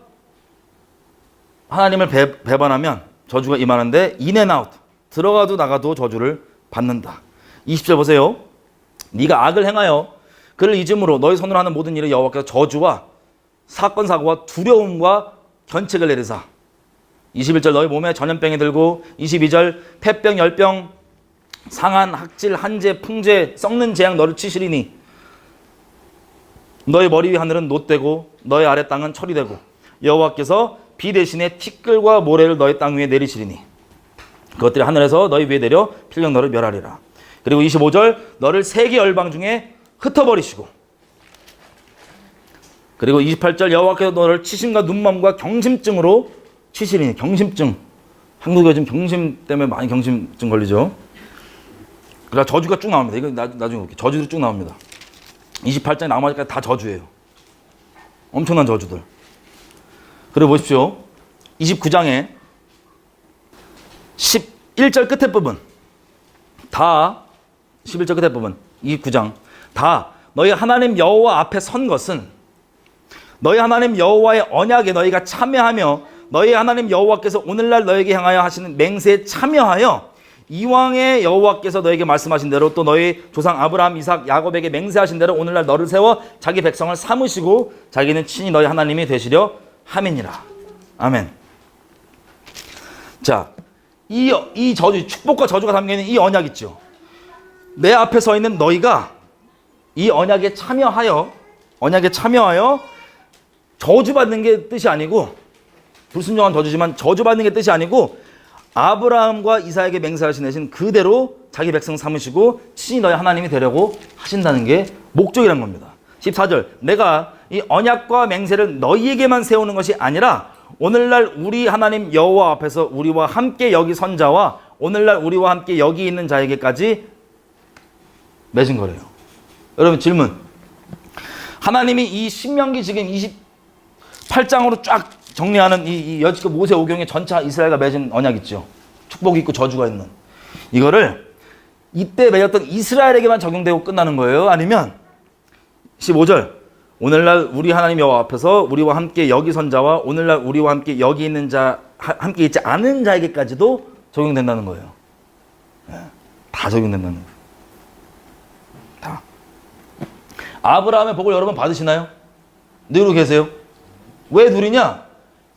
하나님을 배반하면 저주가 임하는데 인앤아웃 들어가도 나가도 저주를 받는다. 20절 보세요. 네가 악을 행하여 그를 잊음으로 너희 손으로 하는 모든 일을 여호와께서 저주와 사건 사고와 두려움과 견책을 내리사. 21절 너희 몸에 전염병이 들고 22절 폐병 열병 상한 학질 한재 풍재 썩는 재앙 너를 치시리니 너희 머리 위 하늘은 놋되고 너희 아래 땅은 철이 되고 여호와께서 비 대신에 티끌과 모래를 너희 땅 위에 내리시리니 그것들이 하늘에서 너희 위에 내려 필령 너를 멸하리라. 그리고 25절 너를 세계 열방 중에 흩어버리시고 그리고 28절 여호와께서 너를 치심과 눈먼과 경심증으로 치시리니. 경심증. 한국에 요즘 경심 때문에 많이 경심증 걸리죠. 그러니까 저주가 쭉 나옵니다. 이거 나중에 볼게요. 저주도 쭉 나옵니다. 28장에 나머지까지 다 저주예요. 엄청난 저주들. 그리고 보십시오. 29장에 11절 끝에 부분 다 11절 끝에 부분 29장 다 너희 하나님 여호와 앞에 선 것은 너희 하나님 여호와의 언약에 너희가 참여하며 너희 하나님 여호와께서 오늘날 너에게 향하여 하시는 맹세에 참여하여 이왕의 여호와께서 너에게 말씀하신 대로 또 너희 조상 아브라함, 이삭, 야곱에게 맹세하신 대로 오늘날 너를 세워 자기 백성을 삼으시고 자기는 친히 너희 하나님이 되시려 함이니라. 아멘. 자, 이 저주, 축복과 저주가 담겨있는 이 언약 있죠. 내 앞에 서 있는 너희가 이 언약에 참여하여 저주받는 게 뜻이 아니고, 불순종한 저주지만 저주받는 게 뜻이 아니고 아브라함과 이삭에게 맹세하신 대신 그대로 자기 백성 삼으시고 친히 너희 하나님이 되려고 하신다는 게 목적이란 겁니다. 14절, 내가 이 언약과 맹세를 너희에게만 세우는 것이 아니라 오늘날 우리 하나님 여호와 앞에서 우리와 함께 여기 선 자와 오늘날 우리와 함께 여기 있는 자에게까지 맺은 거래요. 여러분 질문, 하나님이 이 신명기 지금 28장으로 쫙 정리하는 이 여지껏 모세 오경의 전차 이스라엘과 맺은 언약 있죠. 축복이 있고 저주가 있는 이거를 이때 맺었던 이스라엘에게만 적용되고 끝나는 거예요? 아니면 15절, 오늘날 우리 하나님 여호와 앞에서 우리와 함께 여기 선 자와 오늘날 우리와 함께 여기 있는 자, 함께 있지 않은 자에게까지도 적용된다는 거예요. 다 적용된다는 거예요. 다. 아브라함의 복을 여러분 받으시나요? 누리고 계세요? 왜 누리냐?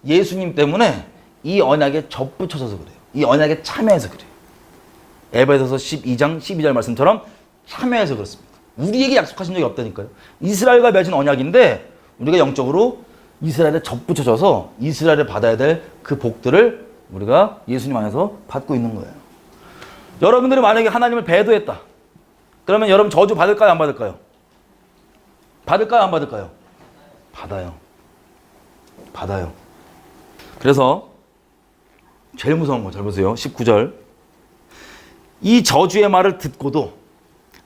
예수님 때문에 이 언약에 접붙여져서 그래요. 이 언약에 참여해서 그래요. 에베소서 12장 12절 말씀처럼 참여해서 그렇습니다. 우리에게 약속하신 적이 없다니까요. 이스라엘과 맺은 언약인데 우리가 영적으로 이스라엘에 접붙여져서 이스라엘에 받아야 될 그 복들을 우리가 예수님 안에서 받고 있는 거예요. 여러분들이 만약에 하나님을 배도했다. 그러면 여러분 저주 받을까요? 안 받을까요? 받을까요? 안 받을까요? 받아요. 받아요. 그래서 제일 무서운 거 잘 보세요. 19절. 이 저주의 말을 듣고도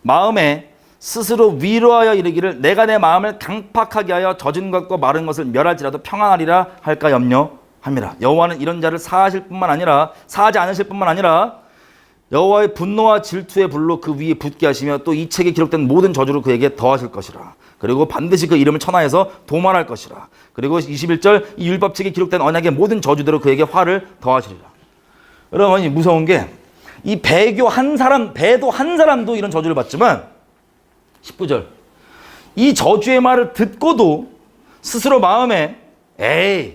마음에 스스로 위로하여 이르기를 내가 내 마음을 강팍하게 하여 젖은 것과 마른 것을 멸할지라도 평안하리라 할까 염려함이라. 여호와는 이런 자를 사하지 않으실 뿐만 아니라 여호와의 분노와 질투의 불로 그 위에 붙게 하시며 또 이 책에 기록된 모든 저주를 그에게 더하실 것이라. 그리고 반드시 그 이름을 천하에서 도말할 것이라. 그리고 21절, 이 율법책에 기록된 언약의 모든 저주대로 그에게 화를 더하시리라. 여러분, 무서운 게 이 배도 한 사람도 이런 저주를 받지만 19절, 이 저주의 말을 듣고도 스스로 마음에 에이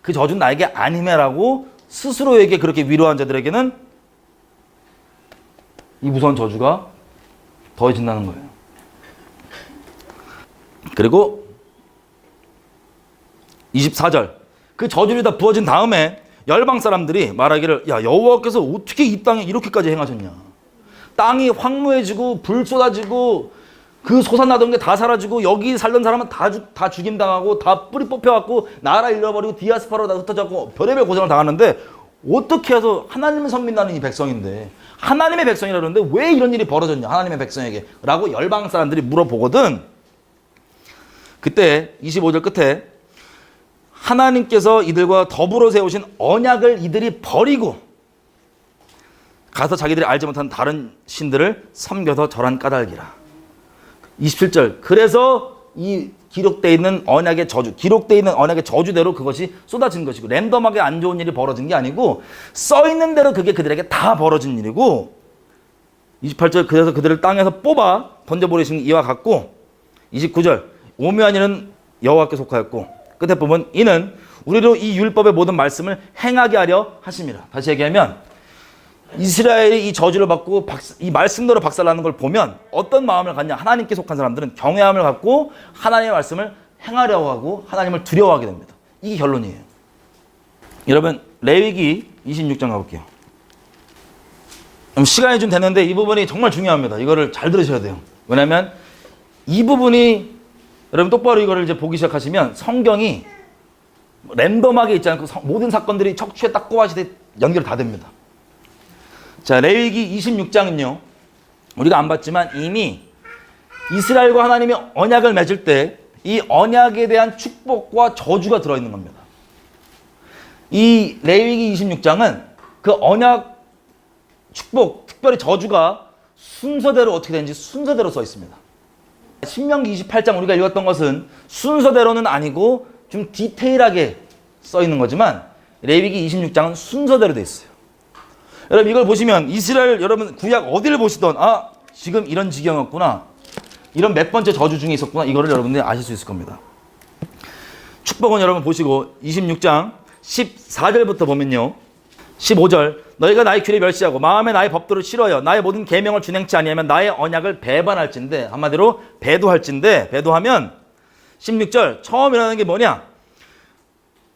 그 저주는 나에게 아니매라고 스스로에게 그렇게 위로한 자들에게는 이 무서운 저주가 더해진다는 거예요. 그리고 24절, 그 저주를 다 부어진 다음에 열방 사람들이 말하기를 야 여호와께서 어떻게 이 땅에 이렇게까지 행하셨냐. 땅이 황무해지고 불 쏟아지고 그 솟아나던 게 다 사라지고 여기 살던 사람은 다 죽임당하고 다 뿌리 뽑혀갖고 나라 잃어버리고 디아스파로 다 흩어졌고 별의별 고생을 당하는데 어떻게 해서 하나님을 섬긴다는 이 백성인데 하나님의 백성이라 그러는데 왜 이런 일이 벌어졌냐 하나님의 백성에게 라고 열방 사람들이 물어보거든. 그때 25절 끝에 하나님께서 이들과 더불어 세우신 언약을 이들이 버리고 가서 자기들이 알지 못한 다른 신들을 섬겨서 절한 까닭이라. 27절, 그래서 이 기록되어 있는 언약의 저주대로 그것이 쏟아진 것이고 랜덤하게 안 좋은 일이 벌어진 게 아니고 써 있는 대로 그게 그들에게 다 벌어진 일이고 28절, 그래서 그들을 땅에서 뽑아 던져버리신 이와 같고 29절, 오묘한 일은 여호와께 속하였고 끝에 보면 이는 우리로 이 율법의 모든 말씀을 행하게 하려 하심이라. 다시 얘기하면 이스라엘이 이 저주를 받고 이 말씀대로 박살나는 걸 보면 어떤 마음을 갖냐. 하나님께 속한 사람들은 경외함을 갖고 하나님의 말씀을 행하려고 하고 하나님을 두려워하게 됩니다. 이게 결론이에요. 여러분 레위기 26장 가볼게요. 시간이 좀 됐는데 이 부분이 정말 중요합니다. 이거를 잘 들으셔야 돼요. 왜냐하면 이 부분이 여러분 똑바로 이거를 이제 보기 시작하시면 성경이 랜덤하게 있지 않고 모든 사건들이 척추에 딱 꼽아지듯 연결 다 됩니다. 자, 레위기 26장은요. 우리가 안 봤지만 이미 이스라엘과 하나님이 언약을 맺을 때 이 언약에 대한 축복과 저주가 들어있는 겁니다. 이 레위기 26장은 그 언약 축복, 특별히 저주가 순서대로 어떻게 되는지 순서대로 써 있습니다. 신명기 28장 우리가 읽었던 것은 순서대로는 아니고 좀 디테일하게 써 있는 거지만 레위기 26장은 순서대로 돼 있어요. 여러분 이걸 보시면 이스라엘 여러분 구약 어디를 보시던 아 지금 이런 지경이었구나. 이런 몇 번째 저주 중에 있었구나. 이거를 여러분들이 아실 수 있을 겁니다. 축복은 여러분 보시고 26장 14절부터 보면요. 15절 너희가 나의 규례 멸시하고 마음에 나의 법도를 싫어하여 나의 모든 계명을 준행치 아니하면 나의 언약을 배반할진대. 한마디로 배도할진대. 배도하면 16절 처음 일어나는 게 뭐냐?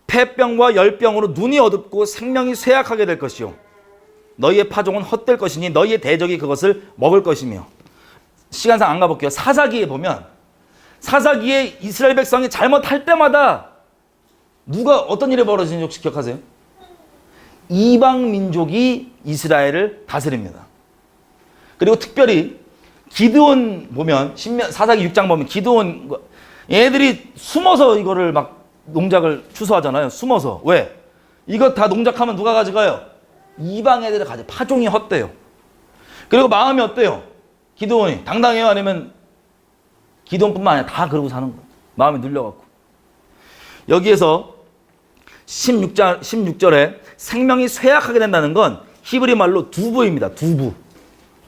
폐병과 열병으로 눈이 어둡고 생명이 쇠약하게 될 것이요 너희의 파종은 헛될 것이니 너희의 대적이 그것을 먹을 것이며. 시간상 안 가볼게요. 사사기에 보면 사사기에 이스라엘 백성이 잘못할 때마다 누가 어떤 일이 벌어지는지 혹시 기억하세요? 이방 민족이 이스라엘을 다스립니다. 그리고 특별히 기드온 보면 사사기 6장 보면 기드온 얘들이 숨어서 이거를 막 농작을 추수하잖아요. 숨어서. 왜? 이거 다 농작하면 누가 가져가요? 이방 애들이 가져. 파종이 헛돼요. 그리고 마음이 어때요? 기드온이 당당해요? 아니면 기드온뿐만 아니라 다 그러고 사는 거예요. 마음이 눌려갖고. 여기에서 16절에 생명이 쇠약하게 된다는 건 히브리 말로 두부입니다. 두부.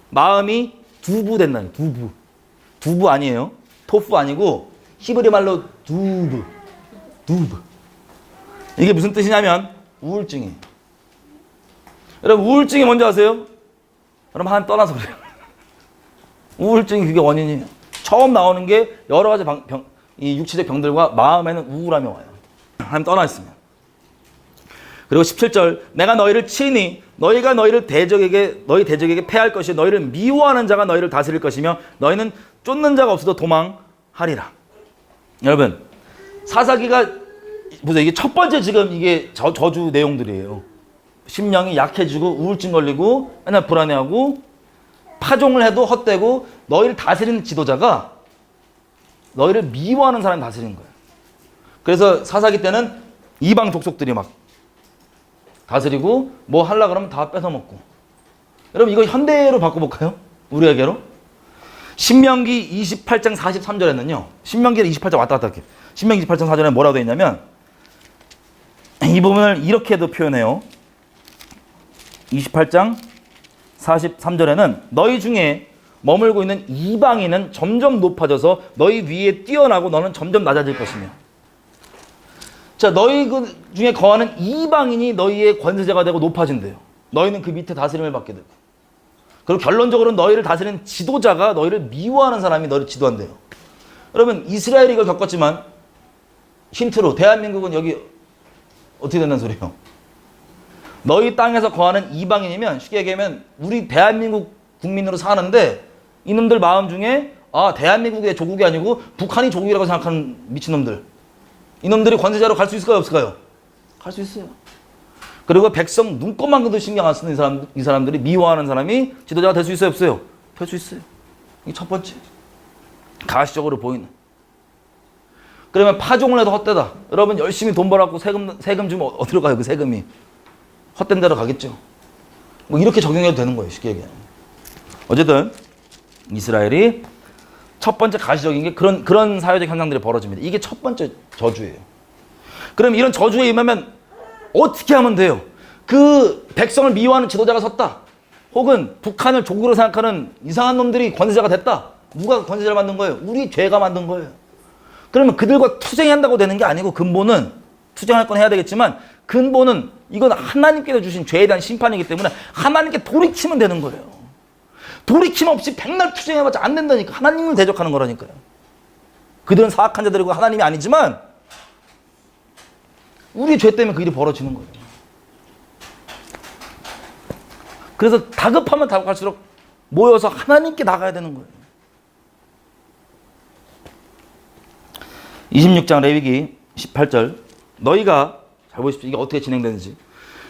마음이 두부 된다는 거예요. 두부. 두부 아니에요. 토프 아니고 히브리 말로 두부. 두부. 이게 무슨 뜻이냐면 우울증이에요. 여러분 우울증이 뭔지 아세요? 여러분 하나 떠나서 그래요. 우울증이 그게 원인이에요. 처음 나오는 게 여러 가지 이 육체적 병들과 마음에는 우울함이 와요. 하나님 떠나 있으면. 그리고 17절 내가 너희를 치니 너희가 너희 대적에게 패할 것이 너희를 미워하는 자가 너희를 다스릴 것이며 너희는 쫓는 자가 없어도 도망하리라. 여러분 사사기가 보세요. 이게 첫 번째 지금 이게 저주 내용들이에요. 심령이 약해지고 우울증 걸리고 맨날 불안해하고 파종을 해도 헛되고 너희를 다스리는 지도자가 너희를 미워하는 사람이 다스리는 거예요. 그래서 사사기 때는 이방 족속들이 막 다스리고 뭐 하려고 그러면 다 뺏어먹고. 여러분 이거 현대로 바꿔볼까요? 우리에게로. 신명기 28장 43절에는요. 신명기 28장 왔다 갔다 할게요. 신명기 28장 4절에 뭐라고 되어 있냐면 이 부분을 이렇게도 표현해요. 28장 43절에는 너희 중에 머물고 있는 이방인은 점점 높아져서 너희 위에 뛰어나고 너는 점점 낮아질 것이며. 자, 너희 그 중에 거하는 이방인이 너희의 권세자가 되고 높아진대요. 너희는 그 밑에 다스림을 받게 되고. 그리고 결론적으로 너희를 다스리는 지도자가 너희를 미워하는 사람이 너희를 지도한대요. 여러분 이스라엘이 이걸 겪었지만 힌트로 대한민국은 여기 어떻게 된다는 소리예요? 너희 땅에서 거하는 이방인이면 쉽게 얘기하면 우리 대한민국 국민으로 사는데 이놈들 마음 중에 아 대한민국의 조국이 아니고 북한이 조국이라고 생각하는 미친놈들. 이놈들이 권세자로 갈 수 있을까요? 없을까요? 갈 수 있어요. 그리고 백성 눈꼽만큼도 신경 안 쓰는 이 사람들이 미워하는 사람이 지도자가 될 수 있어요? 없어요? 될 수 있어요. 이게 첫 번째. 가시적으로 보이는. 그러면 파종을 해도 헛되다. 여러분 열심히 돈 벌었고 세금 주면 어디로 가요? 그 세금이. 헛된 데로 가겠죠. 뭐 이렇게 적용해도 되는 거예요. 쉽게 얘기하면. 어쨌든 이스라엘이 첫 번째 가시적인 게 그런 사회적 현상들이 벌어집니다. 이게 첫 번째 저주예요. 그럼 이런 저주에 임하면 어떻게 하면 돼요? 그 백성을 미워하는 지도자가 섰다. 혹은 북한을 조국으로 생각하는 이상한 놈들이 권세자가 됐다. 누가 권세자를 만든 거예요? 우리 죄가 만든 거예요. 그러면 그들과 투쟁한다고 되는 게 아니고 근본은 투쟁할 건 해야 되겠지만 근본은 이건 하나님께서 주신 죄에 대한 심판이기 때문에 하나님께 돌이키면 되는 거예요. 돌이킴 없이 백날 투쟁해봤자 안 된다니까. 하나님을 대적하는 거라니까요. 그들은 사악한 자들이고 하나님이 아니지만 우리 죄 때문에 그 일이 벌어지는 거예요. 그래서 다급하면 다급할수록 모여서 하나님께 나가야 되는 거예요. 26장 레위기 18절 너희가 잘 보십시오. 이게 어떻게 진행되는지.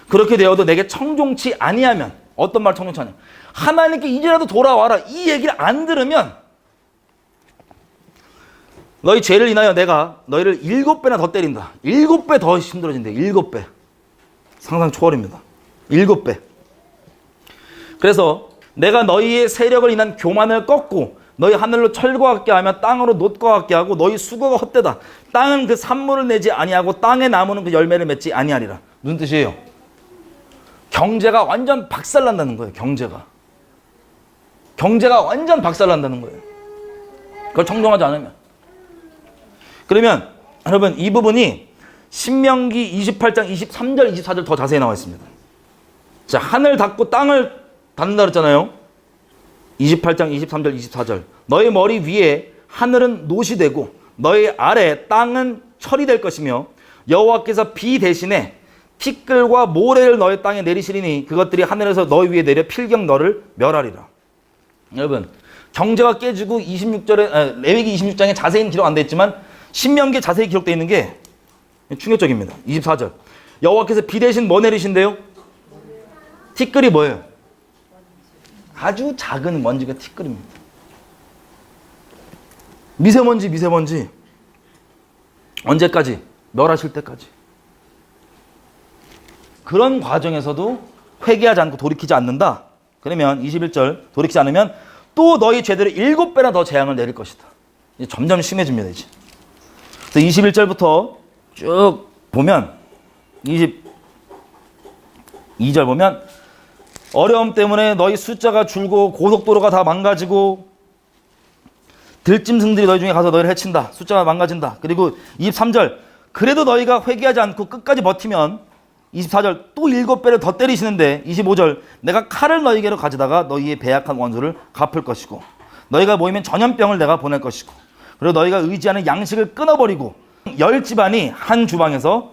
그렇게 되어도 내게 청종치 아니하면 어떤 말 청종치 아니하면 하나님께 이제라도 돌아와라. 이 얘기를 안 들으면 너희 죄를 인하여 내가 너희를 7배나 더 때린다. 7배 더 힘들어진대. 7배. 상상 초월입니다. 7배. 그래서 내가 너희의 세력을 인한 교만을 꺾고 너희 하늘로 철과 같게 하며 땅으로 놋과 같게 하고 너희 수고가 헛되다. 땅은 그 산물을 내지 아니하고 땅의 나무는 그 열매를 맺지 아니하리라. 무슨 뜻이에요? 경제가 완전 박살난다는 거예요. 경제가 완전 박살난다는 거예요. 그걸 청정하지 않으면. 그러면 여러분 이 부분이 신명기 28장 23절 24절 더 자세히 나와 있습니다. 자, 하늘 닫고 땅을 닫는다 그랬잖아요. 28장 23절 24절. 너희 머리 위에 하늘은 놋이 되고 너희 아래 땅은 철이 될 것이며 여호와께서 비 대신에 티끌과 모래를 너희 땅에 내리시리니 그것들이 하늘에서 너희 위에 내려 필경 너를 멸하리라. 여러분 경제가 깨지고 26절에 레위기 26장에 자세히는 기록 안 돼 있지만 신명기에 자세히 기록되어 있는 게 충격적입니다. 24절. 여호와께서 비 대신 뭐 내리신대요? 티끌이 뭐예요? 아주 작은 먼지가 티끌입니다. 미세먼지. 언제까지? 멸하실 때까지. 그런 과정에서도 회개하지 않고 돌이키지 않는다. 그러면 21절 돌이키지 않으면 또 너희 죄대로 7배나 더 재앙을 내릴 것이다. 이제 점점 심해집니다. 이제. 그래서 21절부터 쭉 보면 22절 보면 어려움 때문에 너희 숫자가 줄고 고속도로가 다 망가지고 들짐승들이 너희 중에 가서 너희를 해친다. 숫자가 망가진다. 그리고 23절 그래도 너희가 회개하지 않고 끝까지 버티면 24절 또 7배를 더 때리시는데 25절 내가 칼을 너희에게로 가져다가 너희의 배약한 원수를 갚을 것이고 너희가 모이면 전염병을 내가 보낼 것이고 그리고 너희가 의지하는 양식을 끊어버리고 10집안이 한 주방에서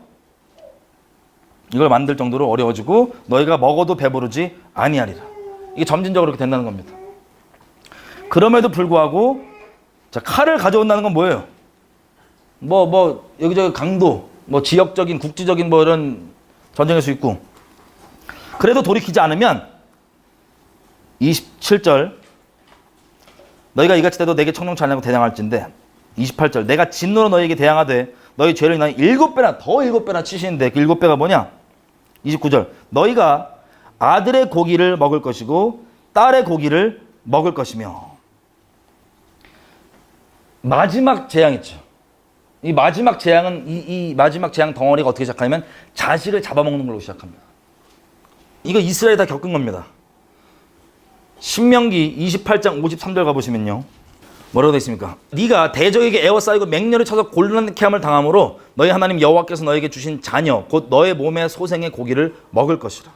이걸 만들 정도로 어려워지고 너희가 먹어도 배부르지 아니하리라. 이게 점진적으로 그렇게 된다는 겁니다. 그럼에도 불구하고 자, 칼을 가져온다는 건 뭐예요? 여기저기 강도, 지역적인, 국지적인 이런 전쟁일 수 있고. 그래도 돌이키지 않으면 27절 너희가 이같이 돼도 내게 청종치 않냐고 대항할진대. 28절 내가 진노로 너희에게 대항하되 너희 죄를 인하여 7배나 치시는데 그 7배가 뭐냐? 29절 너희가 아들의 고기를 먹을 것이고 딸의 고기를 먹을 것이며. 마지막 재앙 있죠. 이 마지막 재앙은 이 마지막 재앙 덩어리가 어떻게 시작하냐면 자식을 잡아먹는 걸로 시작합니다. 이거 이스라엘이 다 겪은 겁니다. 신명기 28장 53절 가보시면요. 뭐라고 되어 있습니까? 네가 대적에게 에워싸이고 맹렬히 쳐서 곤란케 함을 당함으로 너희 하나님 여호와께서 너에게 주신 자녀 곧 너의 몸의 소생의 고기를 먹을 것이라.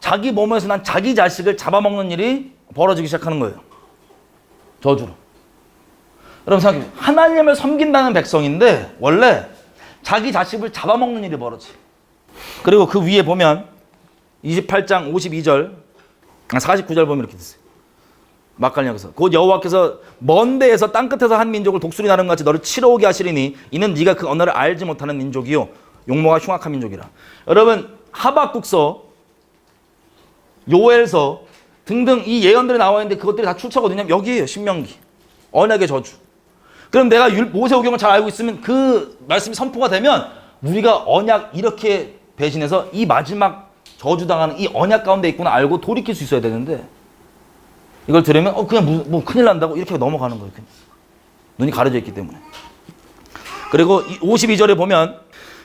자기 몸에서 난 자기 자식을 잡아먹는 일이 벌어지기 시작하는 거예요. 저주로. 여러분 생각해보세요. 하나님을 섬긴다는 백성인데 원래 자기 자식을 잡아먹는 일이 벌어지. 그리고 그 위에 보면 28장 52절 49절 보면 이렇게 됐어요. 막갈량에서 곧 여호와께서 먼 데에서 땅끝에서 한 민족을 독수리 나름 같이 너를 치러 오게 하시리니 이는 네가 그 언어를 알지 못하는 민족이요 용모가 흉악한 민족이라. 여러분 하박국서 요엘서 등등 이 예언들이 나와 있는데 그것들이 다 출처가 어디냐면 여기에요. 신명기. 언약의 저주. 그럼 내가 모세오경을 잘 알고 있으면 그 말씀이 선포가 되면 우리가 언약 이렇게 배신해서 이 마지막 저주당하는 이 언약 가운데 있구나 알고 돌이킬 수 있어야 되는데 이걸 들으면 그냥 뭐 큰일 난다고 이렇게 넘어가는 거예요. 그냥. 눈이 가려져 있기 때문에. 그리고 52절에 보면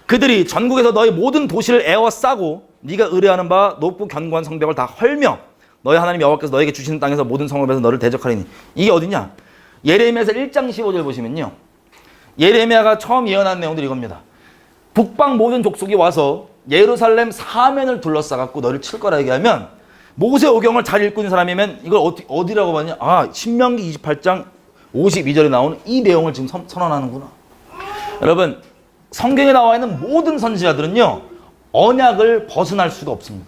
그들이 전국에서 너희 모든 도시를 에워싸고 네가 의뢰하는 바 높고 견고한 성벽을 다 헐며 너희 하나님 여호와께서 너에게 주시는 땅에서 모든 성읍에서 너를 대적하리니. 이게 어디냐? 예레미야서 1장 15절 보시면요. 예레미야가 처음 예언한 내용들이 이겁니다. 북방 모든 족속이 와서 예루살렘 사면을 둘러싸갖고 너를 칠 거라 얘기하면 모세오경을 잘 읽고 있는 사람이면 이걸 어디라고 봤냐? 신명기 28장 52절에 나오는 이 내용을 지금 선언하는구나. 여러분 성경에 나와 있는 모든 선지자들은요 언약을 벗어날 수가 없습니다.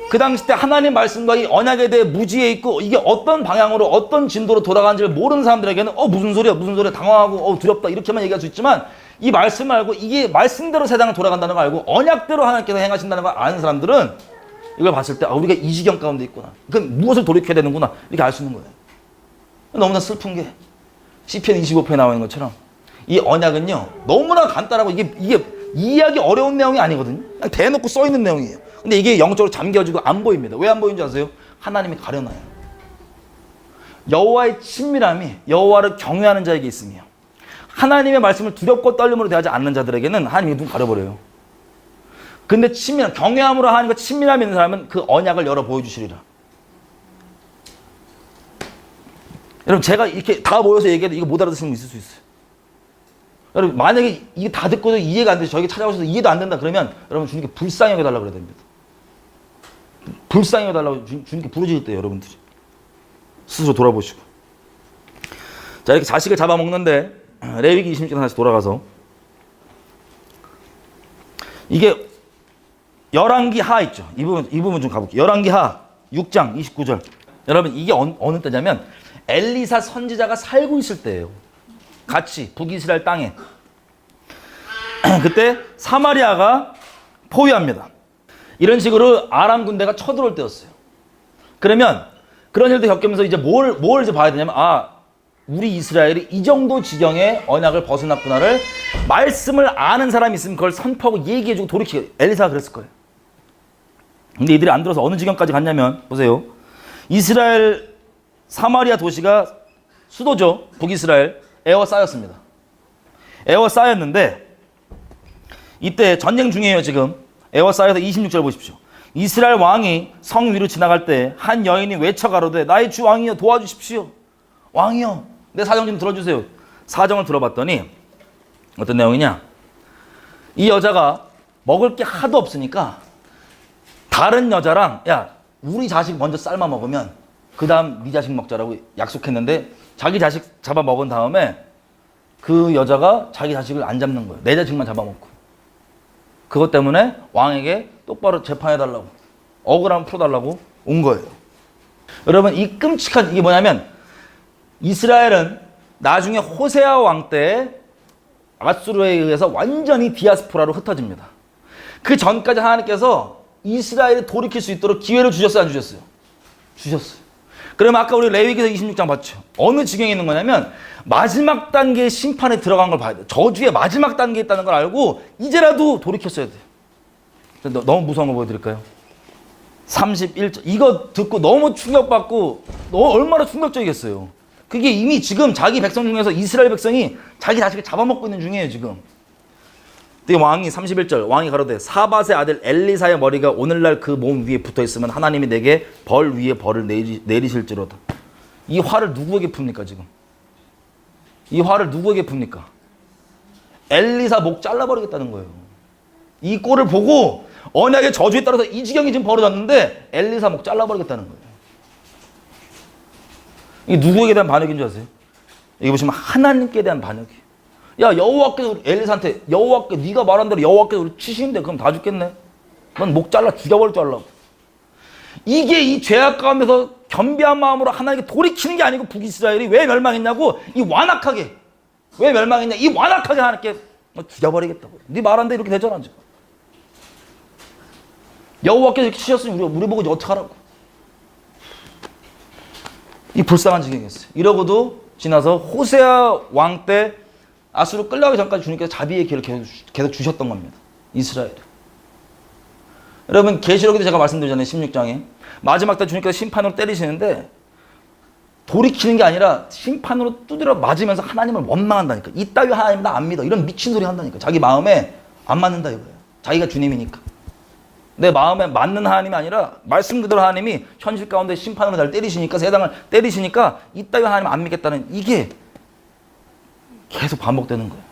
그 당시 때 하나님 말씀과 이 언약에 대해 무지해 있고 이게 어떤 방향으로 어떤 진도로 돌아가는지를 모르는 사람들에게는 무슨 소리야 당황하고 두렵다 이렇게만 얘기할 수 있지만 이 말씀을 알고 이게 말씀대로 세상을 돌아간다는 걸 알고 언약대로 하나님께서 행하신다는 걸 아는 사람들은 이걸 봤을 때 우리가 이 지경 가운데 있구나. 그럼 무엇을 돌이켜야 되는구나. 이렇게 알 수 있는 거예요. 너무나 슬픈 게 시편 25편에 나와 있는 것처럼 이 언약은요 너무나 간단하고 이게 이해하기 어려운 내용이 아니거든요. 그냥 대놓고 써 있는 내용이에요. 근데 이게 영적으로 잠겨지고 안 보입니다. 왜 안 보이는지 아세요? 하나님이 가려놔요. 여호와의 친밀함이 여호와를 경외하는 자에게 있으며 하나님의 말씀을 두렵고 떨림으로 대하지 않는 자들에게는 하나님이 눈 가려버려요. 근데 친밀함, 경외함으로 하나님과 친밀함이 있는 사람은 그 언약을 열어 보여주시리라. 여러분 제가 이렇게 다 모여서 얘기해도 이거 못 알아듣는 분 있을 수 있어요. 여러분 만약에 이게 다 듣고도 이해가 안 돼서 저에게 찾아오셔서 이해도 안 된다 그러면 여러분 주님께 불쌍히 여겨달라고 그래야 됩니다. 불쌍히 여겨달라고 주님께 부르짖을 여러분들이 스스로 돌아보시고. 자, 이렇게 자식을 잡아먹는데 레위기 26장 다시 돌아가서 이게 열왕기 하 있죠. 이 부분 좀 가볼게요. 열왕기 하 6장 29절. 여러분 이게 어느 때냐면 엘리사 선지자가 살고 있을 때예요. 같이 북이스라엘 땅에. 그때 사마리아가 포위합니다. 이런 식으로 아람 군대가 쳐들어올 때였어요. 그러면 그런 일도 겪으면서 이제 뭘 이제 봐야 되냐면 우리 이스라엘이 이 정도 지경의 언약을 벗어났구나를 말씀을 아는 사람이 있으면 그걸 선포하고 얘기해주고 돌이키고. 엘리사가 그랬을 거예요. 근데 이들이 안 들어서 어느 지경까지 갔냐면 보세요. 이스라엘 사마리아 도시가 수도죠. 북이스라엘 에워싸였습니다. 에워싸였는데 이때 전쟁 중이에요. 지금 에워싸여서 26절 보십시오. 이스라엘 왕이 성 위로 지나갈 때 한 여인이 외쳐 가로되 나의 주 왕이여 도와주십시오. 왕이여 내 사정 좀 들어주세요. 사정을 들어봤더니 어떤 내용이냐. 이 여자가 먹을 게 하도 없으니까 다른 여자랑 야 우리 자식 먼저 삶아 먹으면 그 다음 네 자식 먹자라고 약속했는데 자기 자식 잡아 먹은 다음에 그 여자가 자기 자식을 안 잡는 거예요. 내 자식만 잡아먹고. 그것 때문에 왕에게 똑바로 재판해달라고 억울함 풀어달라고 온 거예요. 여러분 이 끔찍한 이게 뭐냐면 이스라엘은 나중에 호세아 왕 때 아수르에 의해서 완전히 디아스포라로 흩어집니다. 그 전까지 하나님께서 이스라엘이 돌이킬 수 있도록 기회를 주셨어요? 안 주셨어요? 주셨어요. 그러면 아까 우리 레위기서 26장 봤죠? 어느 지경에 있는 거냐면 마지막 단계의 심판에 들어간 걸 봐야 돼요. 저주의 마지막 단계에 있다는 걸 알고 이제라도 돌이켰어야 돼요. 너무 무서운 거 보여드릴까요? 31절. 이거 듣고 너무 충격받고 얼마나 충격적이겠어요. 그게 이미 지금 자기 백성 중에서 이스라엘 백성이 자기 자식을 잡아먹고 있는 중이에요. 지금. 왕이 31절 왕이 가로되 사밧의 아들 엘리사의 머리가 오늘날 그 몸 위에 붙어있으면 하나님이 내게 벌 위에 벌을 내리실지로다. 이 화를 누구에게 풉니까 지금? 이 화를 누구에게 풉니까? 엘리사 목 잘라버리겠다는 거예요. 이 꼴을 보고 언약의 저주에 따라서 이 지경이 지금 벌어졌는데 엘리사 목 잘라버리겠다는 거예요. 이게 누구에게 대한 반역인 줄 아세요? 여기 보시면 하나님께 대한 반역이에요. 야 여호와께서 엘리사한테 여호와께 네가 말한 대로 여호와께서 우리 치시는데 그럼 다 죽겠네. 넌 목 잘라 죽여버릴 줄 알라고. 이게 이 죄악 가운데서 겸비한 마음으로 하나님께 돌이키는 게 아니고 북이스라엘이 왜 멸망했냐고. 이 완악하게 왜 멸망했냐. 이 완악하게 하나님께 죽여버리겠다고. 네 말한 대로 이렇게 되잖아 지금. 여호와께서 이렇게 치셨으니 우리 보고 이제 어떡하라고. 이 불쌍한 지경이었어요. 이러고도 지나서 호세아 왕 때 아수르 끌려가기 전까지 주님께서 자비의 기회를 계속 주셨던 겁니다. 이스라엘. 여러분 계시록에도 제가 말씀드렸잖아요. 16장에. 마지막 때 주님께서 심판으로 때리시는데 돌이키는 게 아니라 심판으로 두드려 맞으면서 하나님을 원망한다니까. 이따위 하나님 나 안 믿어. 이런 미친 소리 한다니까. 자기 마음에 안 맞는다 이거예요. 자기가 주님이니까. 내 마음에 맞는 하나님이 아니라 말씀 그대로 하나님이 현실 가운데 심판으로 날 때리시니까 세상을 때리시니까 이따위 하나님 안 믿겠다는 이게 계속 반복되는 거예요.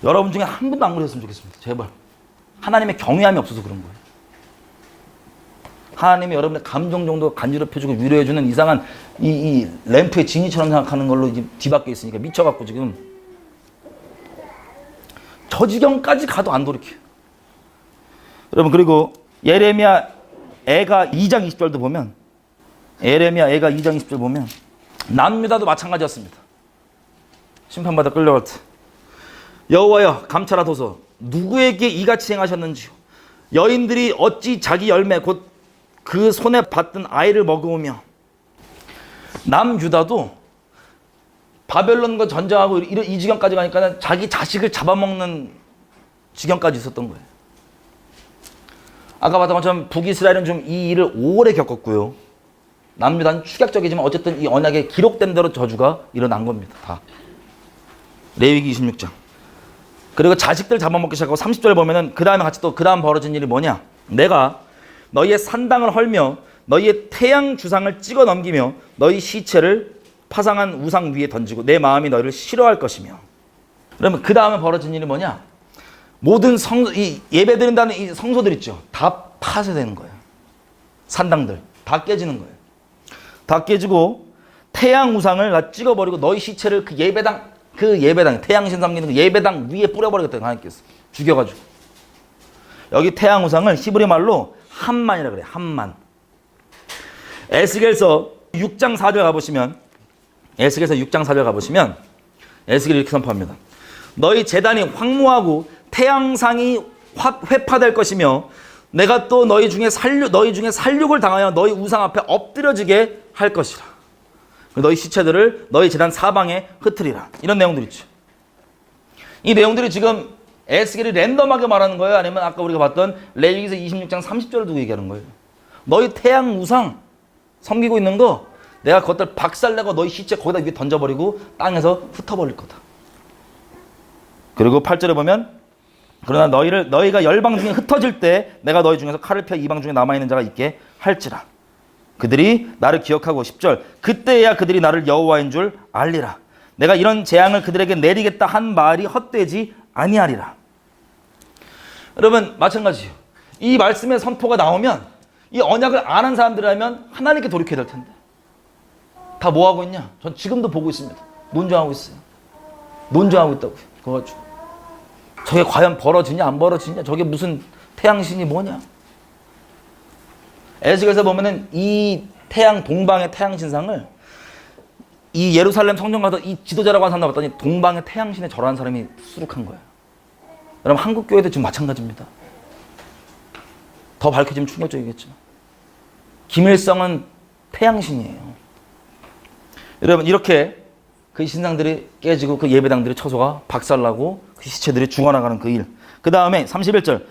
여러분 중에 한 분도 안 그랬으면 좋겠습니다. 제발. 하나님의 경외함이 없어서 그런 거예요. 하나님이 여러분의 감정 정도 간지럽혀주고 위로해주는 이상한 이 램프의 진이처럼 생각하는 걸로 이제 뒤바뀌어 있으니까 미쳐갖고 지금 저 지경까지 가도 안 돌이켜요. 여러분 그리고 예레미야 애가 2장 20절도 보면 예레미야 애가 2장 20절 보면 남유다도 마찬가지였습니다. 심판받아 끌려갈 때 여호와여 감찰하소서 누구에게 이같이 행하셨는지요. 여인들이 어찌 자기 열매 곧 그 손에 받던 아이를 먹으며. 남유다도 바벨론과 전쟁하고 이 지경까지 가니까 자기 자식을 잡아먹는 지경까지 있었던 거예요. 아까 봤던 것처럼 북이스라엘은 좀 이 일을 오래 겪었고요. 남유다는 축약적이지만 어쨌든 이 언약에 기록된 대로 저주가 일어난 겁니다. 다. 레위기 26장. 그리고 자식들 잡아먹기 시작하고 30절 보면은 그 다음에 같이 또 그 다음 벌어진 일이 뭐냐? 내가 너희의 산당을 헐며 너희의 태양 주상을 찍어 넘기며 너희 시체를 파상한 우상 위에 던지고 내 마음이 너희를 싫어할 것이며. 그러면 그 다음에 벌어진 일이 뭐냐? 모든 이 예배 드린다는 이 성소들 있죠. 다 파쇄되는 거예요. 산당들 다 깨지는 거예요. 다 깨지고 태양 우상을 다 찍어버리고 너희 시체를 그 예배당 태양신 섬기는 그 예배당 위에 뿌려버리겠다 하나님께서 죽여가지고. 여기 태양 우상을 히브리 말로 함만이라 그래요. 함만. 에스겔서 6장 4절 가보시면 에스겔서 6장 4절 가보시면 에스겔이 이렇게 선포합니다. 너희 제단이 황무하고 태양상이 회파될 것이며 내가 또 너희 중에 살육을 당하여 너희 우상 앞에 엎드려지게 할 것이라. 너희 시체들을 너희 제단 사방에 흩으리라. 이런 내용들 있죠. 이 내용들이 지금 에스겔이 랜덤하게 말하는 거예요? 아니면 아까 우리가 봤던 레위기서 26장 30절을 두고 얘기하는 거예요? 너희 태양 우상 섬기고 있는 거 내가 그것들 박살내고 너희 시체 거기다 위에 던져버리고 땅에서 흩어버릴 거다. 그리고 8절에 보면 그러나 너희가 열방 중에 흩어질 때 내가 너희 중에서 칼을 펴 이방 중에 남아있는 자가 있게 할지라. 그들이 나를 기억하고 10절 그때야 그들이 나를 여호와인 줄 알리라. 내가 이런 재앙을 그들에게 내리겠다 한 말이 헛되지 아니하리라. 여러분 마찬가지예요. 이 말씀의 선포가 나오면 이 언약을 아는 사람들이라면 하나님께 돌이켜야 될 텐데 다 뭐하고 있냐? 전 지금도 보고 있습니다. 논쟁하고 있어요. 논쟁하고 있다고요. 그거 가지고 저게 과연 벌어지냐 안 벌어지냐, 저게 무슨 태양신이 뭐냐. 에스겔에서 보면은 이 동방의 태양신상을 이 예루살렘 성전 가서 이 지도자라고 하는 사람 봤더니 동방의 태양신에 절하는 사람이 수룩한 거예요. 여러분 한국 교회도 지금 마찬가지입니다. 더 밝혀지면 충격적이겠지만 김일성은 태양신이에요. 여러분 이렇게 그 신상들이 깨지고 그 예배당들의 처소가 박살나고 그 시체들이 죽어나가는 그 일. 그 다음에 31절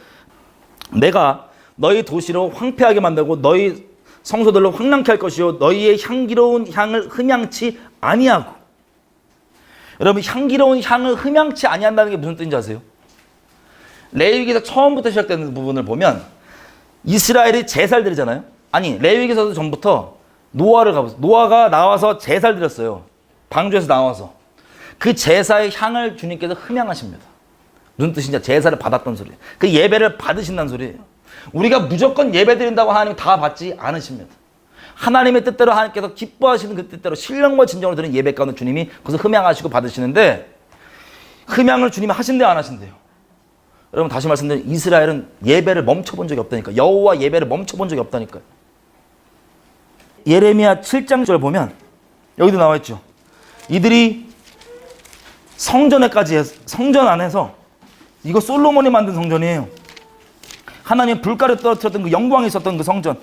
내가 너희 도시로 황폐하게 만들고 너희 성소들로 황량케 할 것이요 너희의 향기로운 향을 흠양치 아니하고. 여러분 향기로운 향을 흠양치 아니한다는 게 무슨 뜻인지 아세요? 레위기에서 처음부터 시작되는 부분을 보면 이스라엘이 제사를 드리잖아요. 아니 레위기에서도 전부터 노아를 가보세요. 노아가 나와서 제사를 드렸어요. 방주에서 나와서 그 제사의 향을 주님께서 흠양하십니다. 무슨 뜻이냐? 제사를 받았던 소리예요. 그 예배를 받으신다는 소리예요. 우리가 무조건 예배 드린다고 하나님이 다 받지 않으십니다. 하나님의 뜻대로 하나님께서 기뻐하시는 그 뜻대로 신령과 진정으로 드리는 예배 가운데 주님이 그것을 흠양하시고 받으시는데 흠양을 주님이 하신대요 안 하신대요? 여러분 다시 말씀드리면 이스라엘은 예배를 멈춰본 적이 없다니까. 여호와 예배를 멈춰본 적이 없다니까요. 예레미야 7장절 보면 여기도 나와 있죠. 이들이 성전 안에서 이거 솔로몬이 만든 성전이에요. 하나님 불가를 떨어뜨렸던 그 영광이 있었던 그 성전.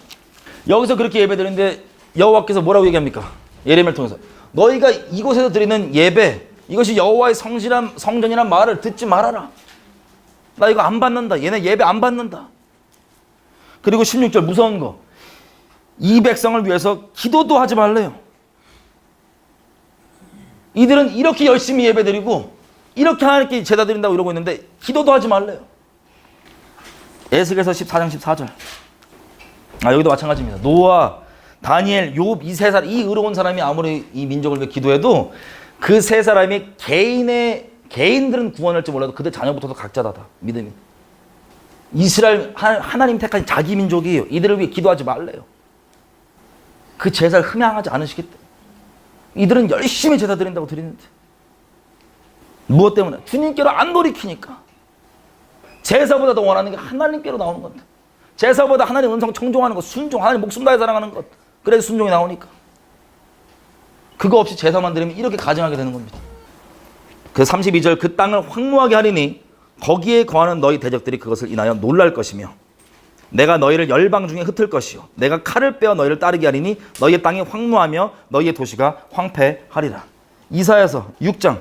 여기서 그렇게 예배드리는데 여호와께서 뭐라고 얘기합니까? 예레미야를 통해서 너희가 이곳에서 드리는 예배 이것이 여호와의 성전이란 말을 듣지 말아라. 나 이거 안 받는다. 얘네 예배 안 받는다. 그리고 16절 무서운 거. 이 백성을 위해서 기도도 하지 말래요. 이들은 이렇게 열심히 예배드리고 이렇게 하나님께 제사 드린다고 이러고 있는데 기도도 하지 말래요. 에스겔서 14장 14절. 여기도 마찬가지입니다. 노아, 다니엘, 욥 이 세 사람, 이 의로운 사람이 아무리 이 민족을 위해 기도해도 그 세 사람이 개인들은 구원할지 몰라도 그들 자녀부터도 각자다 믿음이. 이스라엘 하나님 택한 자기 민족이에요. 이들을 위해 기도하지 말래요. 그 제사를 흠양하지 않으시기 때문에. 이들은 열심히 제사 드린다고 드리는데 무엇 때문에? 주님께로 안 돌이키니까. 제사보다 더 원하는 게 하나님께로 나오는 건데 제사보다 하나님 음성 청종하는 것, 순종, 하나님 목숨 다해 사랑하는 것, 그래서 순종이 나오니까. 그거 없이 제사만 드리면 이렇게 가증하게 되는 겁니다. 그 32절 그 땅을 황무하게 하리니 거기에 거하는 너희 대적들이 그것을 인하여 놀랄 것이며 내가 너희를 열방 중에 흩을 것이요 내가 칼을 빼어 너희를 따르게 하리니 너희의 땅이 황무하며 너희의 도시가 황폐하리라. 이사야서 6장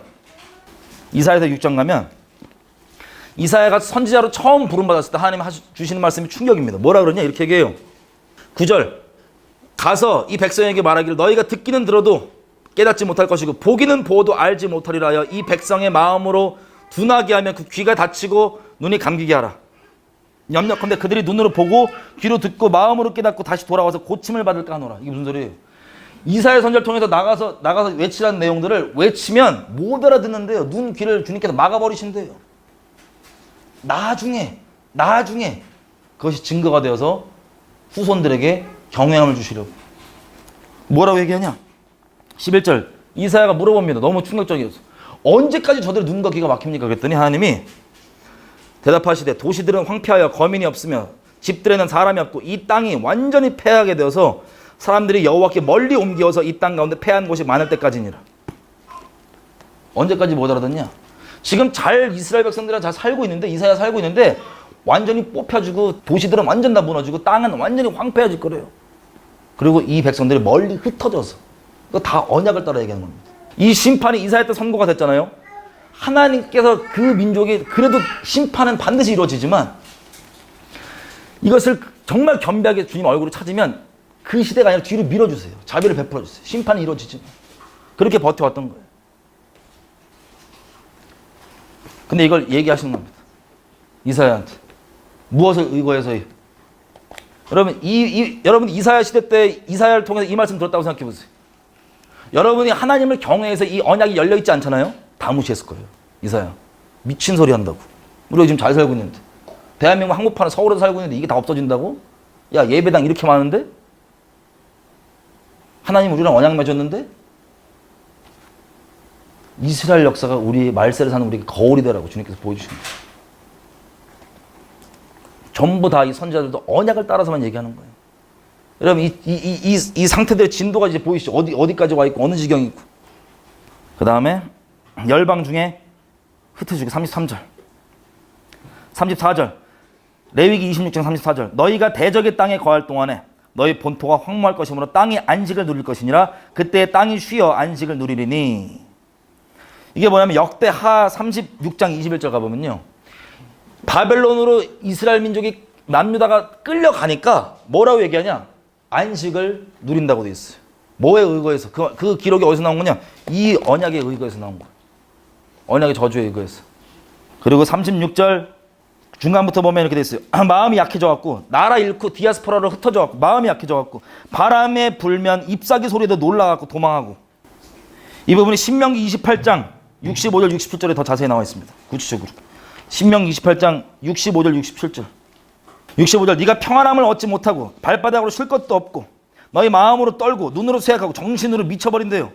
가면 이사야가 선지자로 처음 부름받았을 때 하나님 주시는 말씀이 충격입니다. 뭐라 그러냐? 이렇게 얘기해요. 9절 가서 이 백성에게 말하기를 너희가 듣기는 들어도 깨닫지 못할 것이고 보기는 보아도 알지 못하리라 하여 이 백성의 마음으로 둔하게 하며 그 귀가 닫히고 눈이 감기게 하라. 염려컨대 그들이 눈으로 보고 귀로 듣고 마음으로 깨닫고 다시 돌아와서 고침을 받을까 하노라. 이게 무슨 소리예요? 이사야 선지자를 통해서 나가서 외치라는 내용들을 외치면 못 알아듣는데요. 눈 귀를 주님께서 막아버리신대요. 나중에 그것이 증거가 되어서 후손들에게 경외함을 주시려고. 뭐라고 얘기하냐? 11절 이사야가 물어봅니다. 너무 충격적이어서. 언제까지 저들의 눈과 귀가 막힙니까? 그랬더니 하나님이 대답하시되 도시들은 황폐하여 거민이 없으며 집들에는 사람이 없고 이 땅이 완전히 패하게 되어서 사람들이 여호와께 멀리 옮기어서 이 땅 가운데 패한 곳이 많을 때까지니라. 언제까지 못 알아듣냐? 지금 잘 이스라엘 백성들은 잘 살고 있는데 이사야 살고 있는데 완전히 뽑혀지고 도시들은 완전 다 무너지고 땅은 완전히 황폐해질 거래요. 그리고 이 백성들이 멀리 흩어져서 그거 다 언약을 따라 얘기하는 겁니다. 이 심판이 이사야 때 선고가 됐잖아요. 하나님께서 그 민족이 그래도 심판은 반드시 이루어지지만 이것을 정말 겸비하게 주님 얼굴을 찾으면 그 시대가 아니라 뒤로 밀어주세요. 자비를 베풀어주세요. 심판이 이루어지지만 그렇게 버텨왔던 거예요. 근데 이걸 얘기하시는 겁니다. 이사야한테. 무엇을 의거해서요? 여러분, 여러분 이사야 시대 때 이사야를 통해서 이 말씀 들었다고 생각해 보세요. 여러분이 하나님을 경외해서 이 언약이 열려있지 않잖아요? 다 무시했을 거예요. 이사야. 미친 소리 한다고. 우리가 지금 잘 살고 있는데. 대한민국 한국판에 서울에서 살고 있는데 이게 다 없어진다고? 야, 예배당 이렇게 많은데? 하나님 우리랑 언약 맺었는데? 이스라엘 역사가 우리 말세를 사는 우리에게 거울이 되라고 주님께서 보여주신 거예요. 전부 다 이 선지자들도 언약을 따라서만 얘기하는 거예요. 여러분 이 상태들의 진도가 이제 보이시죠? 어디까지 와 있고 어느 지경이 있고. 그 다음에 열방 중에 흩어지기 33절 34절 레위기 26장 34절 너희가 대적의 땅에 거할 동안에 너희 본토가 황무할 것이므로 땅이 안식을 누릴 것이니라 그때 땅이 쉬어 안식을 누리리니. 이게 뭐냐면 역대하 36장 21절 가보면요. 바벨론으로 이스라엘 민족이 남유다가 끌려가니까 뭐라고 얘기하냐? 안식을 누린다고 돼 있어요. 뭐에 의거해서? 그 기록이 어디서 나온 거냐? 이 언약에 의거해서 나온 거예요. 언약의 저주에 의거해서. 그리고 36절 중간부터 보면 이렇게 돼 있어요. 마음이 약해져갖고 나라 잃고 디아스포라로 흩어져갖고 마음이 약해져갖고 바람에 불면 잎사귀 소리도 놀라갖고 도망하고. 이 부분이 신명기 28장 65절 67절에 더 자세히 나와 있습니다. 구체적으로. 신명기 28장 65절 67절 65절 네가 평안함을 얻지 못하고 발바닥으로 쉴 것도 없고 너희 마음으로 떨고 눈으로 생각하고 정신으로 미쳐버린대요.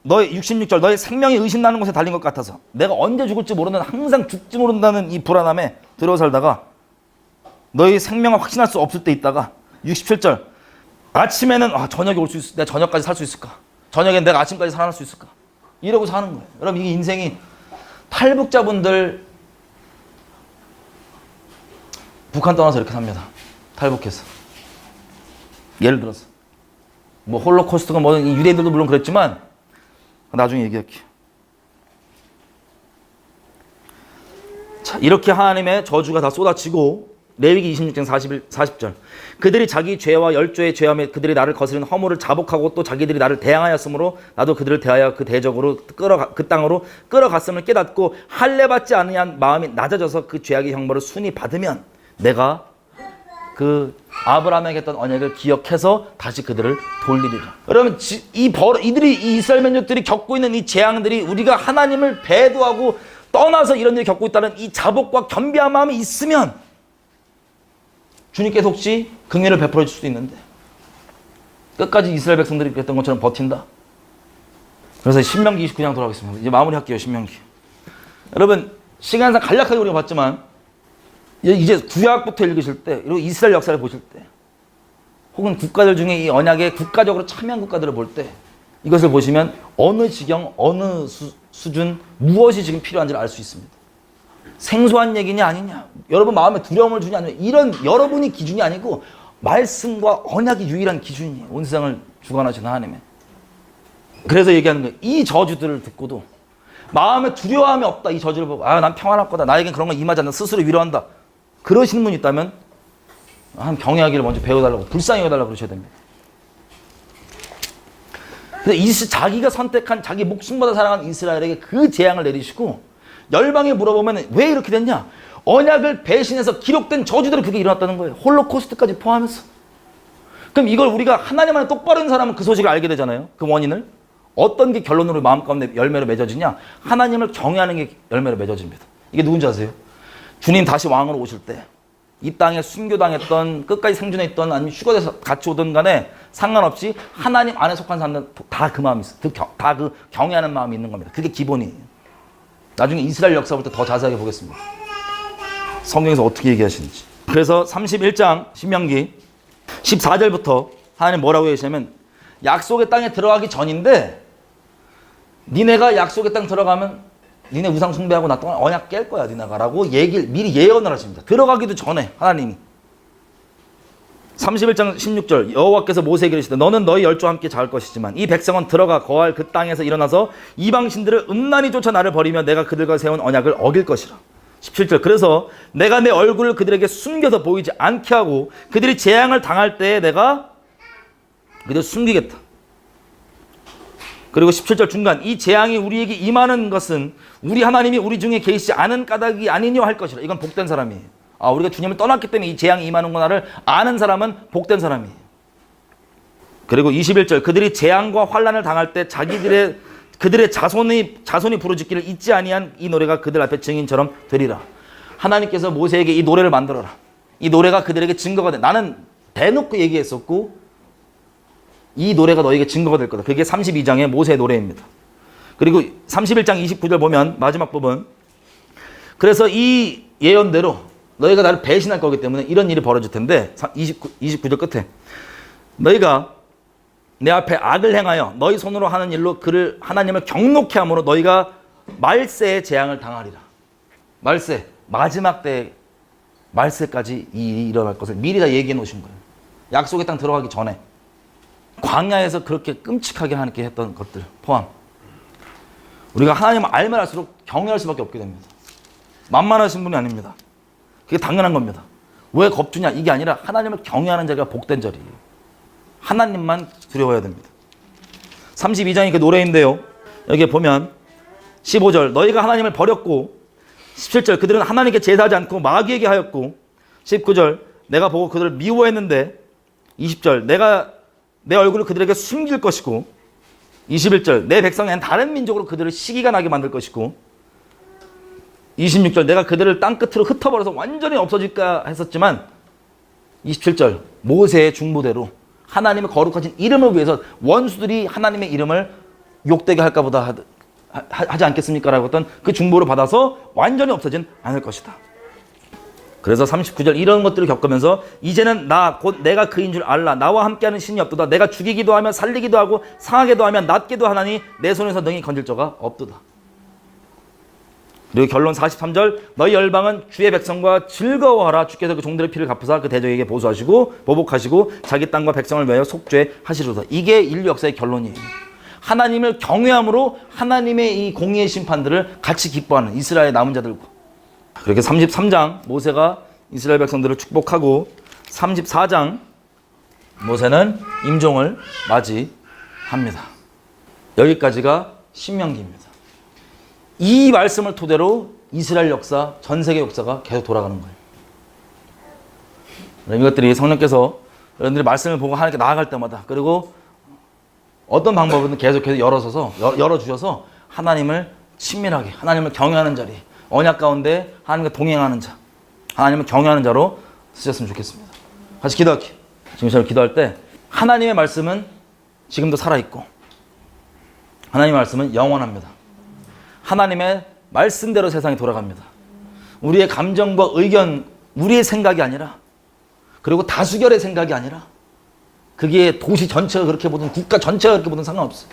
너희 66절 너희 생명이 의심나는 곳에 달린 것 같아서 내가 언제 죽을지 모르는 항상 죽지 모른다는 이 불안함에 들어 살다가 너희 생명을 확신할 수 없을 때 있다가 67절 아침에는 저녁이 올 수 있을까? 내가 저녁까지 살 수 있을까? 저녁엔 내가 아침까지 살아날 수 있을까? 이러고 사는 거예요. 여러분 이게 인생이 탈북자분들 북한 떠나서 이렇게 삽니다. 탈북해서. 예를 들어서 뭐 홀로코스트가 뭐 유대인들도 물론 그랬지만 나중에 얘기할게요. 자, 이렇게 하나님의 저주가 다 쏟아지고 레위기 26장 40절 그들이 자기 죄와 열조의 죄함에 그들이 나를 거스린 허물을 자복하고 또 자기들이 나를 대항하였으므로 나도 그들을 대하여 그 대적으로 그 땅으로 끌어갔음을 깨닫고 할례받지 않으한 마음이 낮아져서 그 죄악의 형벌을 순히 받으면 내가 그 아브라함에게 했던 언약을 기억해서 다시 그들을 돌리리라. 여러분 이들이 이 이스라엘 민족들이 겪고 있는 이 재앙들이 우리가 하나님을 배도하고 떠나서 이런 일을 겪고 있다는 이 자복과 겸비한 마음이 있으면 주님께서 혹시 긍휼을 베풀어 줄 수도 있는데 끝까지 이스라엘 백성들이 그랬던 것처럼 버틴다. 그래서 신명기 29장 돌아가겠습니다. 이제 마무리할게요. 신명기. 여러분 시간상 간략하게 우리가 봤지만 이제 구약부터 읽으실 때 그리고 이스라엘 역사를 보실 때 혹은 국가들 중에 이 언약에 국가적으로 참여한 국가들을 볼 때 이것을 보시면 어느 지경 어느 수준 무엇이 지금 필요한지를 알 수 있습니다. 생소한 얘기냐 아니냐 여러분 마음에 두려움을 주냐 아니냐 이런 여러분이 기준이 아니고 말씀과 언약이 유일한 기준이에요. 온 세상을 주관하시는 하나님의. 그래서 얘기하는 거예요. 이 저주들을 듣고도 마음에 두려움이 없다. 이 저주를 보고 난 평안할 거다. 나에겐 그런 거 임하지 않는다. 스스로 위로한다. 그러시는 분이 있다면 한 경외하기를 먼저 배워달라고 불쌍히 여겨달라고 그러셔야 됩니다. 그래서 자기가 선택한 자기 목숨보다 사랑하는 이스라엘에게 그 재앙을 내리시고 열방에 물어보면 왜 이렇게 됐냐? 언약을 배신해서 기록된 저주대로 그게 일어났다는 거예요. 홀로코스트까지 포함해서. 그럼 이걸 우리가 하나님 안에 똑바로 있는 사람은 그 소식을 알게 되잖아요. 그 원인을. 어떤 게 결론으로 마음 가운데 열매로 맺어지냐? 하나님을 경외하는 게 열매로 맺어집니다. 이게 누군지 아세요? 주님 다시 왕으로 오실 때 이 땅에 순교당했던 끝까지 생존했던 아니면 휴가돼서 같이 오든 간에 상관없이 하나님 안에 속한 사람들은 다 그 마음이 있어요. 다 그 경외하는 마음이 있는 겁니다. 그게 기본이에요. 나중에 이스라엘 역사 볼 때 더 자세하게 보겠습니다. 성경에서 어떻게 얘기하시는지. 그래서 31장 신명기 14절부터 하나님 뭐라고 얘기하시냐면 약속의 땅에 들어가기 전인데 니네가 약속의 땅 들어가면 니네 우상 숭배하고 나 동안 언약 깰 거야 니네가 라고 미리 예언을 하십니다. 들어가기도 전에 하나님이 31장 16절 여호와께서 모세에게 이르시되 너는 너희 열조와 함께 자을 것이지만 이 백성은 들어가 거할 그 땅에서 일어나서 이방신들을 음란히 쫓아 나를 버리며 내가 그들과 세운 언약을 어길 것이라. 17절 그래서 내가 내 얼굴을 그들에게 숨겨서 보이지 않게 하고 그들이 재앙을 당할 때에 내가 그들을 숨기겠다. 그리고 17절 중간 이 재앙이 우리에게 임하는 것은 우리 하나님이 우리 중에 계시지 않은 까닭이 아니뇨 할 것이라. 이건 복된 사람이에요. 우리가 주님을 떠났기 때문에 이 재앙이 임하는구나를 아는 사람은 복된 사람이에요. 그리고 21절 그들이 재앙과 환난을 당할 때 그들의 자손이 부르짖기를 잊지 아니한 이 노래가 그들 앞에 증인처럼 되리라. 하나님께서 모세에게 이 노래를 만들어라. 이 노래가 그들에게 증거가 돼. 나는 대놓고 얘기했었고 이 노래가 너에게 증거가 될 거다. 그게 32장의 모세의 노래입니다. 그리고 31장 29절 보면 마지막 부분 그래서 이 예언대로 너희가 나를 배신할 거기 때문에 이런 일이 벌어질 텐데 29절 끝에 너희가 내 앞에 악을 행하여 너희 손으로 하는 일로 그를 하나님을 경노케 함으로 너희가 말세의 재앙을 당하리라. 말세 마지막 때 말세까지 이 일이 일어날 것을 미리 다 얘기해 놓으신 거예요. 약속의 땅 들어가기 전에 광야에서 그렇게 끔찍하게 하나님께 했던 것들 포함. 우리가 하나님을 알면 알수록 경외할 수밖에 없게 됩니다. 만만하신 분이 아닙니다. 그게 당연한 겁니다. 왜 겁주냐? 이게 아니라 하나님을 경외하는 자가 복된 자리예요. 하나님만 두려워해야 됩니다. 32장이 그 노래인데요. 여기 보면 15절 너희가 하나님을 버렸고 17절 그들은 하나님께 제사하지 않고 마귀에게 하였고 19절 내가 보고 그들을 미워했는데 20절 내가 내 얼굴을 그들에게 숨길 것이고 21절 내 백성은 다른 민족으로 그들을 시기가 나게 만들 것이고 26절 내가 그들을 땅끝으로 흩어버려서 완전히 없어질까 했었지만 27절 모세의 중보대로 하나님의 거룩하신 이름을 위해서 원수들이 하나님의 이름을 욕되게 할까 보다 하지 않겠습니까? 라고 했던 그 중보를 받아서 완전히 없어진 않을 것이다. 그래서 39절 이런 것들을 겪으면서 이제는 곧 내가 그인 줄 알라. 나와 함께하는 신이 없도다. 내가 죽이기도 하며 살리기도 하고 상하게도 하며 낫게도 하나니 내 손에서 능히 건질 자가 없도다. 그리고 결론 43절 너희 열방은 주의 백성과 즐거워하라. 주께서 그 종들의 피를 갚으사 그 대적에게 보수하시고 보복하시고 자기 땅과 백성을 위하여 속죄하시리로다. 이게 인류 역사의 결론이에요. 하나님을 경외함으로 하나님의 이 공의의 심판들을 같이 기뻐하는 이스라엘 남은 자들과 그렇게 33장 모세가 이스라엘 백성들을 축복하고 34장 모세는 임종을 맞이합니다. 여기까지가 신명기입니다. 이 말씀을 토대로 이스라엘 역사, 전 세계 역사가 계속 돌아가는 거예요. 이것들이 성령께서 여러분들이 말씀을 보고 하나님께 나아갈 때마다 그리고 어떤 방법은 계속 열어주셔서 하나님을 친밀하게 하나님을 경외하는 자리 언약 가운데 하나님과 동행하는 자 하나님을 경외하는 자로 쓰셨으면 좋겠습니다. 같이 기도할게요. 지금 기도할 때 하나님의 말씀은 지금도 살아있고 하나님의 말씀은 영원합니다. 하나님의 말씀대로 세상이 돌아갑니다. 우리의 감정과 의견 우리의 생각이 아니라 그리고 다수결의 생각이 아니라 그게 도시 전체가 그렇게 보든 국가 전체가 그렇게 보든 상관없어요.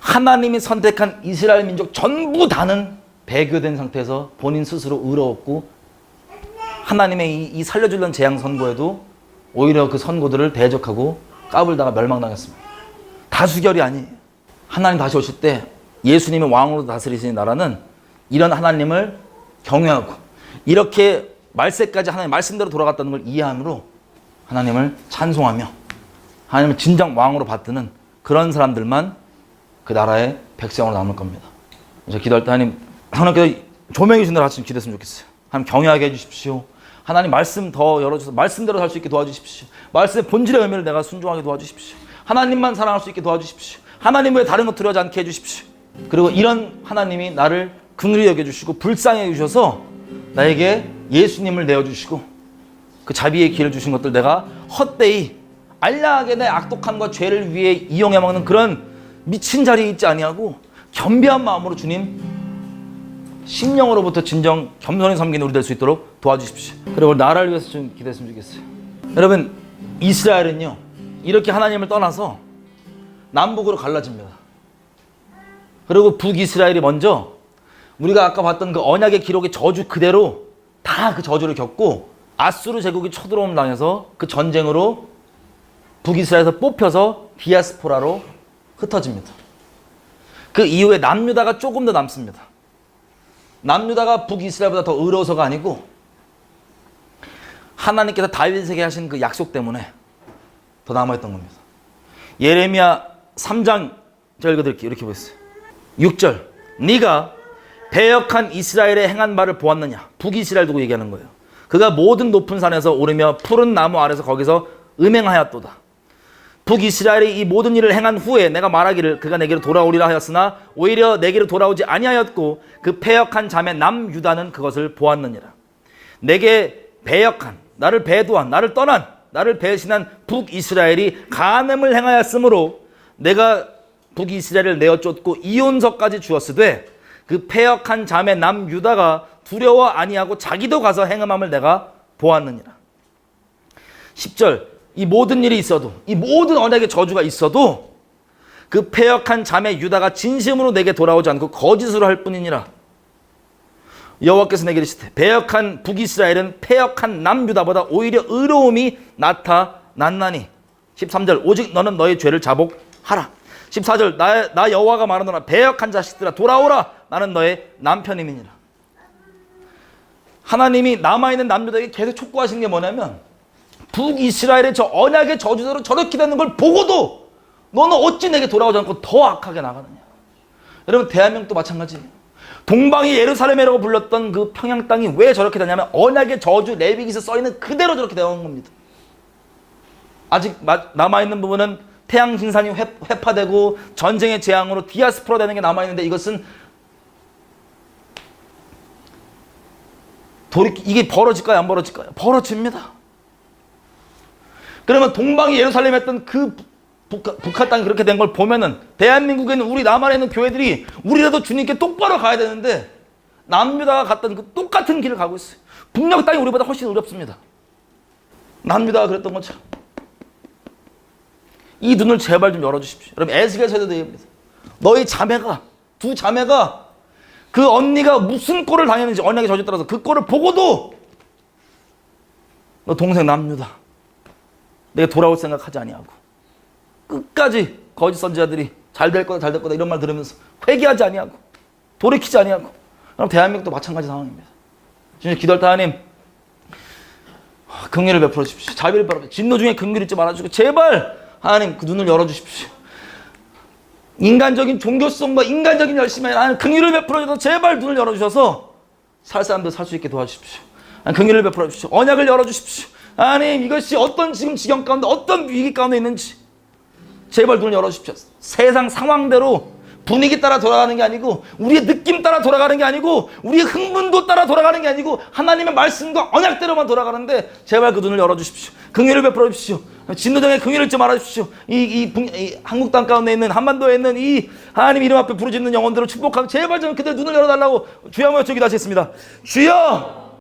하나님이 선택한 이스라엘 민족 전부 다는 배교된 상태에서 본인 스스로 의로웠고 하나님의 이 살려주려는 재앙 선고에도 오히려 그 선고들을 대적하고 까불다가 멸망당했습니다. 다수결이 아니에요. 하나님 다시 오실 때 예수님이 왕으로 다스리시는 나라는 이런 하나님을 경외하고 이렇게 말세까지 하나님 말씀대로 돌아갔다는 걸 이해함으로 하나님을 찬송하며 하나님을 진정 왕으로 받드는 그런 사람들만 그 나라의 백성으로 남을 겁니다. 그래서 기도할 때 하나님, 하나님께서 조명해 주신 대로 아침 기도했으면 좋겠어요. 하나님 경외하게 해주십시오. 하나님 말씀 더 열어주셔서 말씀대로 살 수 있게 도와주십시오. 말씀의 본질의 의미를 내가 순종하게 도와주십시오. 하나님만 사랑할 수 있게 도와주십시오. 하나님 외에 다른 것 두려워하지 않게 해주십시오. 그리고 이런 하나님이 나를 긍휼히 여겨주시고 불쌍히 해주셔서 나에게 예수님을 내어주시고 그 자비의 길을 주신 것들 내가 헛되이 안락하게 내 악독함과 죄를 위해 이용해 먹는 그런 미친 자리에 있지 아니하고 겸비한 마음으로 주님 심령으로부터 진정 겸손히 섬기는 우리 될 수 있도록 도와주십시오. 그리고 나라를 위해서 좀 기도했으면 좋겠어요. 여러분, 이스라엘은요 이렇게 하나님을 떠나서 남북으로 갈라집니다. 그리고 북이스라엘이 먼저 우리가 아까 봤던 그 언약의 기록의 저주 그대로 다 그 저주를 겪고 아수르 제국이 쳐들어옴을 당해서 그 전쟁으로 북이스라엘에서 뽑혀서 디아스포라로 흩어집니다. 그 이후에 남유다가 조금 더 남습니다. 남유다가 북이스라엘보다 더 의로워서가 아니고 하나님께서 다윗에게 하신 그 약속 때문에 더 남아있던 겁니다. 예레미야 3장 제가 읽어드릴게요. 이렇게 보였어요. 6절 네가 배역한 이스라엘의 행한 바를 보았느냐. 북이스라엘 두고 얘기하는 거예요. 그가 모든 높은 산에서 오르며 푸른 나무 아래서 거기서 음행하였도다. 북이스라엘이 이 모든 일을 행한 후에 내가 말하기를 그가 내게로 돌아오리라 하였으나 오히려 내게로 돌아오지 아니하였고 그 패역한 자매 남유다는 그것을 보았느니라. 내게 배역한, 나를 배도한, 나를 떠난, 나를 배신한 북이스라엘이 간음을 행하였으므로 내가 북이스라엘을 내어 쫓고 이혼서까지 주었으되 그 패역한 자매 남유다가 두려워 아니하고 자기도 가서 행음함을 내가 보았느니라. 10절 이 모든 일이 있어도 이 모든 언약의 저주가 있어도 그 패역한 자매 유다가 진심으로 내게 돌아오지 않고 거짓으로 할 뿐이니라. 여호와께서 내게 이르시되 배역한 북이스라엘은 패역한 남유다보다 오히려 의로움이 나타났나니. 13절 오직 너는 너의 죄를 자복하라. 14절 나 여호와가 말하노라 배역한 자식들아 돌아오라 나는 너의 남편임이니라. 하나님이 남아있는 남유다에게 계속 촉구하시는 게 뭐냐면 북이스라엘의 저 언약의 저주대로 저렇게 되는 걸 보고도 너는 어찌 내게 돌아오지 않고 더 악하게 나가느냐. 여러분 대한민국도 마찬가지예요. 동방이 예루살렘이라고 불렀던 그 평양 땅이 왜 저렇게 되냐면 언약의 저주 레위기서 써있는 그대로 저렇게 되어 온 겁니다. 아직 남아있는 부분은 태양 신산이 회파되고 전쟁의 재앙으로 디아스포라 되는 게 남아있는데 이것은 이게 벌어질까요? 안 벌어질까요? 벌어집니다. 그러면 동방이 예루살렘 했던 그 북한 땅이 그렇게 된 걸 보면은 대한민국에는 우리 남한에 있는 교회들이 우리라도 주님께 똑바로 가야 되는데 남유다가 갔던 그 똑같은 길을 가고 있어요. 북녘 땅이 우리보다 훨씬 어렵습니다. 남유다가 그랬던 것처럼 이 눈을 제발 좀 열어주십시오. 여러분 에스겔서에도 얘기합니다. 너희 자매가 두 자매가 그 언니가 무슨 꼴을 당했는지 언약의 저주에 따라서 그 꼴을 보고도 너 동생 남유다 내가 돌아올 생각하지 아니하고 끝까지 거짓 선지자들이 잘 될 거다 잘 될 거다 이런 말 들으면서 회개하지 아니하고 돌이키지 아니하고. 그럼 대한민국도 마찬가지 상황입니다. 진짜 기도할 때 하나님 긍휼을 베풀어 주십시오. 자비를 베풀어 주십시오. 진노 중에 긍휼 잊지 말아주시고 제발 하나님 그 눈을 열어주십시오. 인간적인 종교성과 인간적인 열심에 하나님 긍휼을 베풀어 주셔서 제발 눈을 열어주셔서 살 사람들 살 수 있게 도와주십시오. 하나님 긍휼을 베풀어 주십시오. 언약을 열어주십시오. 하나님 이것이 어떤 지금 지경 가운데 어떤 위기 가운데 있는지 제발 눈을 열어주십시오. 세상 상황대로 분위기 따라 돌아가는 게 아니고 우리의 느낌 따라 돌아가는 게 아니고 우리의 흥분도 따라 돌아가는 게 아니고 하나님의 말씀과 언약대로만 돌아가는데 제발 그 눈을 열어주십시오. 긍휼을 베풀어 주십시오. 진노정에 긍휼을 잊지 말아주십시오. 이 한국 땅 가운데 있는 한반도에 있는 이 하나님 이름 앞에 부르짖는 영혼들을 축복하고 제발 좀 그들 눈을 열어달라고 주여 한번 외쳐 기도하시겠습니다. 주여